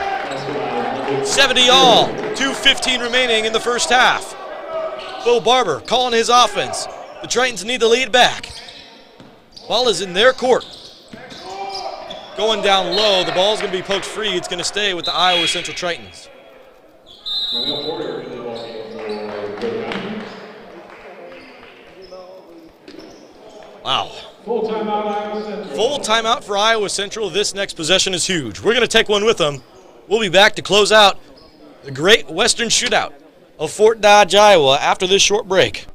70 all. 2:15 remaining in the first half. Bo Barber calling his offense. The Tritons need the lead back. Ball is in their court. Going down low. The ball's going to be poked free. It's going to stay with the Iowa Central Tritons. Wow. Full timeout for Iowa Central. This next possession is huge. We're going to take one with them. We'll be back to close out the Great Western Shootout of Fort Dodge, Iowa after this short break.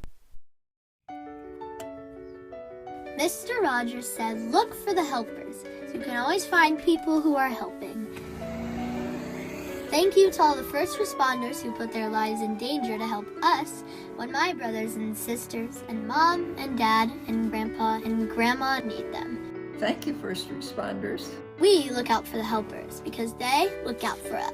Mr. Rogers said, look for the helpers. You can always find people who are helping. Thank you to all the first responders who put their lives in danger to help us when my brothers and sisters and mom and dad and grandpa and grandma need them. Thank you, first responders. We look out for the helpers because they look out for us.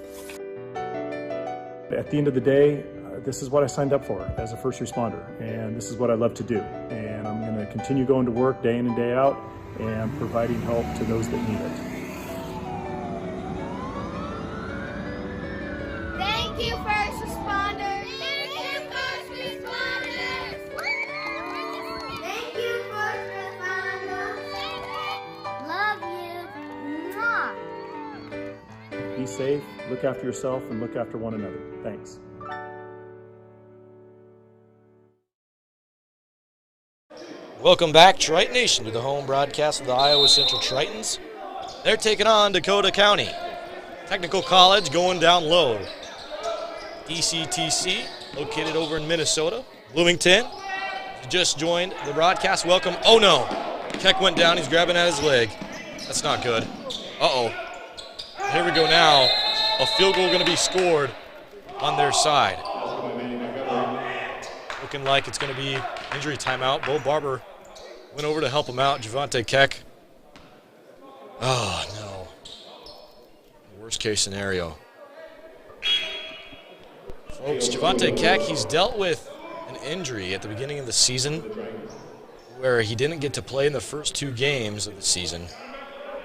At the end of the day, this is what I signed up for as a first responder, and this is what I love to do. And I'm going to continue going to work day in and day out and providing help to those that need it. Thank you, first responders. Thank you, first responders. Thank you, first responders. Love you. Mwah. Be safe, look after yourself, and look after one another. Thanks. Welcome back, Triton Nation, to the home broadcast of the Iowa Central Tritons. They're taking on Dakota County Technical College, going down low. ECTC, located over in Minnesota. Bloomington, just joined the broadcast. Welcome. Oh no, Keck went down. He's grabbing at his leg. That's not good. Uh-oh. Here we go now. A field goal going to be scored on their side. Looking like it's going to be injury timeout. Bo Barber went over to help him out. Javante Keck. Oh, no. Worst case scenario. Folks, Javante Keck, he's dealt with an injury at the beginning of the season where he didn't get to play in the first 2 games of the season.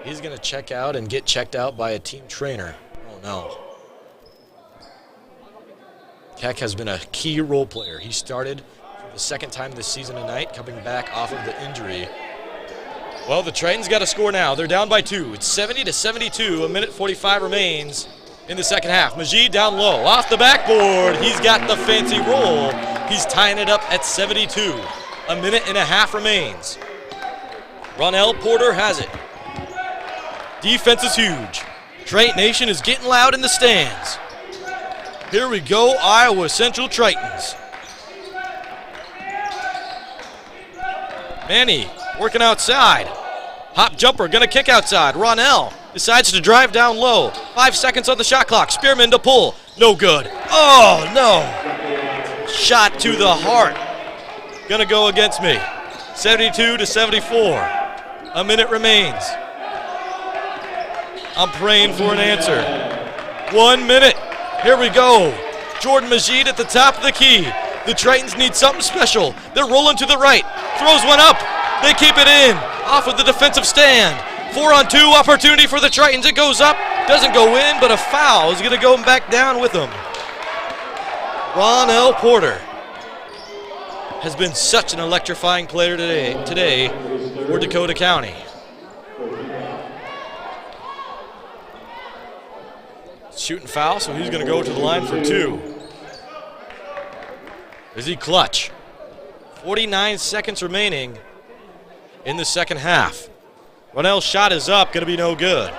He's going to check out and get checked out by a team trainer. Oh, no. Keck has been a key role player. He started for the second time this season tonight, coming back off of the injury. Well, the Tritons got a score now. They're down by 2. It's 70-72. 1:45 remains in the second half. Majid down low, off the backboard. He's got the fancy roll. He's tying it up at 72. 1.5 remains. Ronell Porter has it. Defense is huge. Triton Nation is getting loud in the stands. Here we go, Iowa Central Tritons. Manny working outside. Hop jumper, gonna kick outside. Ronell decides to drive down low. 5 seconds on the shot clock. Spearman to pull. No good. Oh, no. Shot to the heart. Gonna go against me. 72-74. A minute remains. I'm praying for an answer. 1 minute. Here we go. Jordan Majid at the top of the key. The Tritons need something special. They're rolling to the right. Throws one up. They keep it in. Off of the defensive stand. 4-on-2 opportunity for the Tritons. It goes up. Doesn't go in, but a foul is going to go back down with them. Ronell Porter has been such an electrifying player today for Dakota County. Shooting foul, so he's going to go to the line for 2. Is he clutch? 49 seconds remaining in the second half. Ronell's shot is up, going to be no good.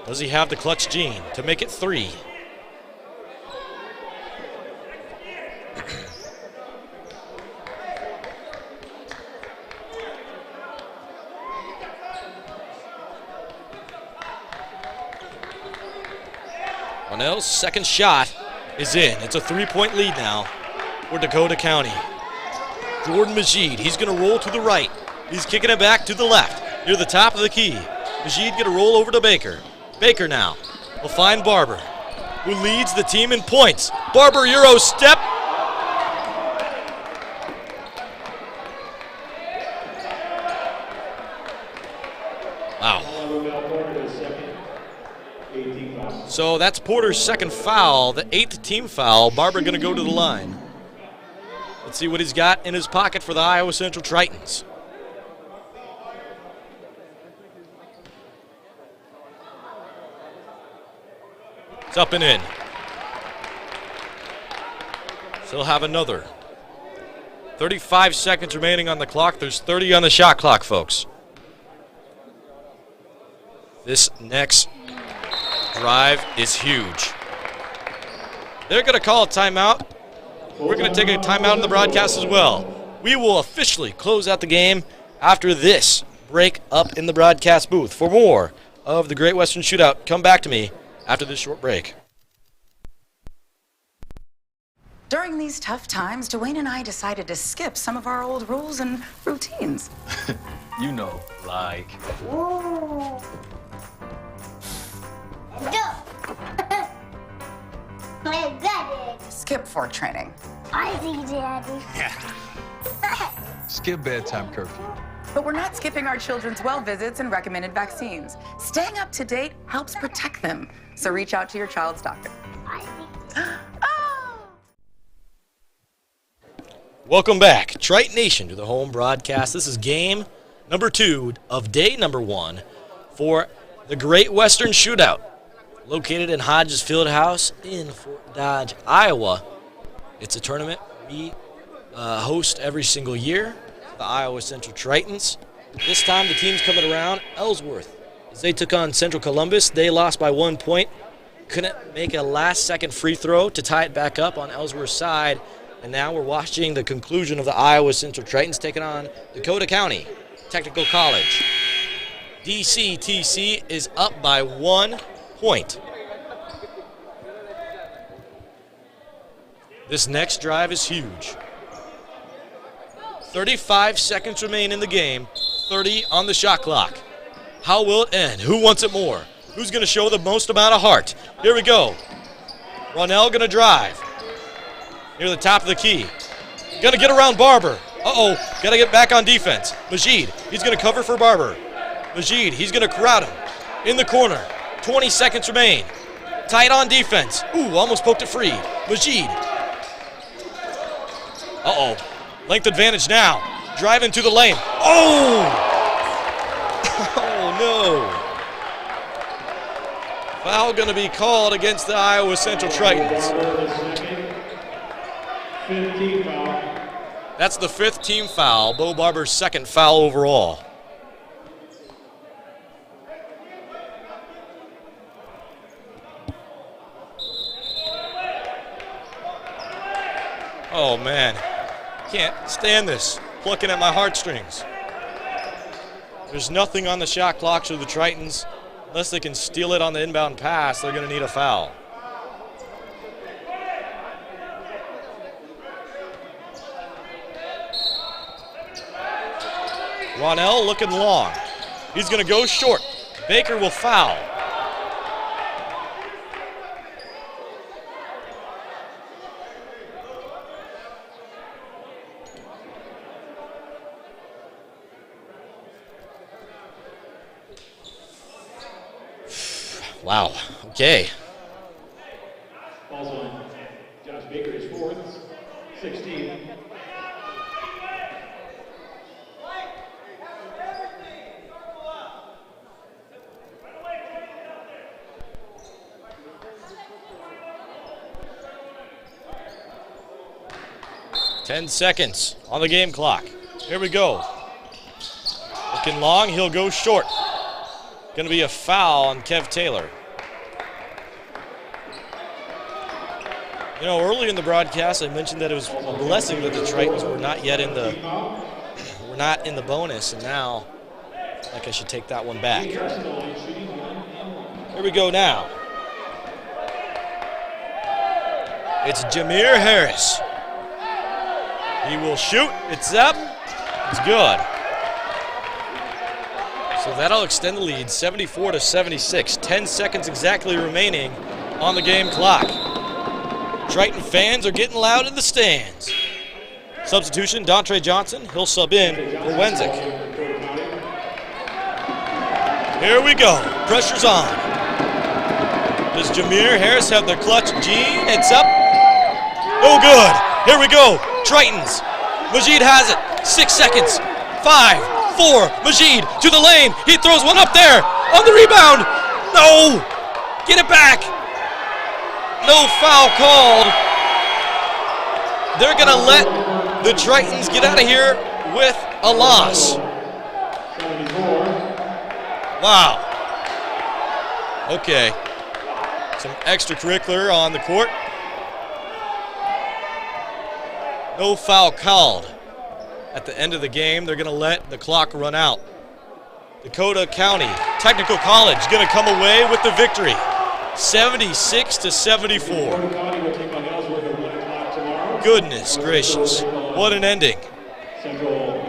Does he have the clutch gene to make it 3? Ronell's second shot is in. It's a 3-point lead now for Dakota County. Jordan Majid, he's going to roll to the right. He's kicking it back to the left, near the top of the key. Majid going to roll over to Baker. Baker now will find Barber, who leads the team in points. Barber, Euro step. Wow. So that's Porter's second foul, the 8th team foul. Barber going to go to the line. Let's see what he's got in his pocket for the Iowa Central Tritons. It's up and in. Still have another. 35 seconds remaining on the clock. There's 30 on the shot clock, folks. This next drive is huge. They're going to call a timeout. We're going to take a timeout in the broadcast as well. We will officially close out the game after this break up in the broadcast booth. For more of the Great Western Shootout, come back to me after this short break. During these tough times, Dwayne and I decided to skip some of our old rules and routines. You know, like. Skip fort training. I see, Daddy. Skip bedtime curfew. But we're not skipping our children's well visits and recommended vaccines. Staying up to date helps protect them. So reach out to your child's doctor. Welcome back, Triton Nation, to the home broadcast. This is game number 2 of day number 1 for the Great Western Shootout, located in Hodges Fieldhouse in Fort Dodge, Iowa. It's a tournament we host every single year, the Iowa Central Tritons. This time the team's coming around Ellsworth. As they took on Central Columbus, they lost by 1 point. Couldn't make a last-second free throw to tie it back up on Ellsworth's side. And now we're watching the conclusion of the Iowa Central Tritons taking on Dakota County Technical College. DCTC is up by 1 point. This next drive is huge. 35 seconds remain in the game, 30 on the shot clock. How will it end? Who wants it more? Who's going to show the most amount of heart? Here we go. Ronell going to drive. Near the top of the key. Gonna get around Barber. Gotta get back on defense. Majid, he's gonna cover for Barber. Majid, he's gonna crowd him. In the corner. 20 seconds remain. Tight on defense. Ooh, almost poked it free. Majid. Length advantage now. Driving to the lane. Oh no. Foul gonna be called against the Iowa Central Tritons. That's the 5th team foul. Bo Barber's 2nd foul overall. Oh man, can't stand this. Plucking at my heartstrings. There's nothing on the shot clock, so the Tritons, unless they can steal it on the inbound pass, they're going to need a foul. Ronell looking long. He's going to go short. Baker will foul. Wow, okay. Falls on Josh Baker, his 4th, 16. Ten seconds on the game clock. Here we go. Looking long, he'll go short. Going to be a foul on Kev Taylor. You know, earlier in the broadcast, I mentioned that it was a blessing that the Tritons were not yet in the bonus, and now, like, I should take that one back. Here we go now. It's Jameer Harris. He will shoot. It's up. It's good. So that'll extend the lead, 74-76. 10 seconds exactly remaining on the game clock. Triton fans are getting loud in the stands. Substitution, Dontre Johnson. He'll sub in for Wenzik. Here we go. Pressure's on. Does Jameer Harris have the clutch gene? It's up. No good. Here we go. Tritons. Majid has it. 6 seconds. 5, 4. Majid to the lane. He throws one up there. On the rebound. No. Get it back. No foul called. They're going to let the Tritons get out of here with a loss. Wow. Okay. Some extracurricular on the court. No foul called. At the end of the game, they're going to let the clock run out. Dakota County Technical College going to come away with the victory. 76-74. Goodness gracious. What an ending.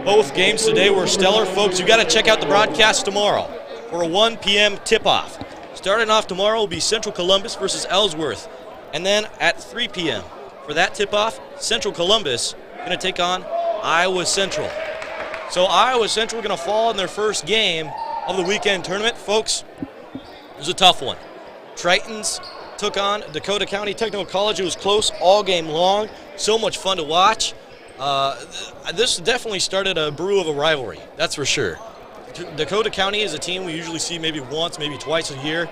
Both games today were stellar. Folks, you got to check out the broadcast tomorrow for a 1 p.m. tip-off. Starting off tomorrow will be Central Columbus versus Ellsworth. And then at 3 p.m. for that tip-off, Central Columbus going to take on Iowa Central. So Iowa Central going to fall in their first game of the weekend tournament. Folks, it was a tough one. Tritons took on Dakota County Technical College. It was close all game long. So much fun to watch. This definitely started a brew of a rivalry, that's for sure. Dakota County is a team we usually see maybe once, maybe twice a year.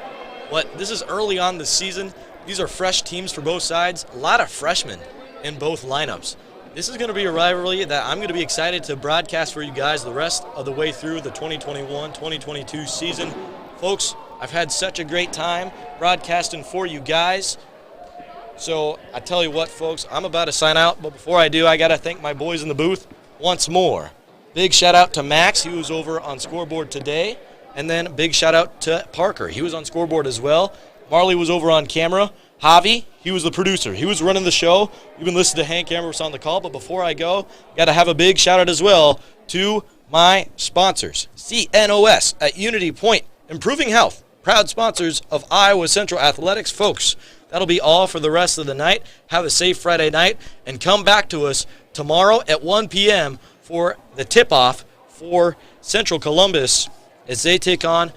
But this is early on this season. These are fresh teams for both sides. A lot of freshmen in both lineups. This is going to be a rivalry that I'm going to be excited to broadcast for you guys the rest of the way through the 2021-2022 season. Folks, I've had such a great time broadcasting for you guys. So I tell you what, folks, I'm about to sign out. But before I do, I got to thank my boys in the booth once more. Big shout out to Max. He was over on scoreboard today. And then big shout out to Parker. He was on scoreboard as well. Marley was over on camera. Javi, he was the producer. He was running the show. You've been listening to Hank Ambrose on the call. But before I go, got to have a big shout out as well to my sponsors. CNOS at Unity Point, Improving Health. Proud sponsors of Iowa Central Athletics. Folks, that'll be all for the rest of the night. Have a safe Friday night. And come back to us tomorrow at 1 p.m. for the tip-off for Central Columbus as they take on,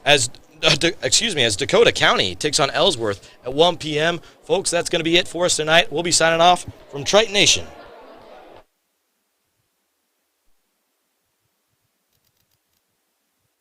as Dakota County takes on Ellsworth at 1 p.m. Folks, that's going to be it for us tonight. We'll be signing off from Triton Nation.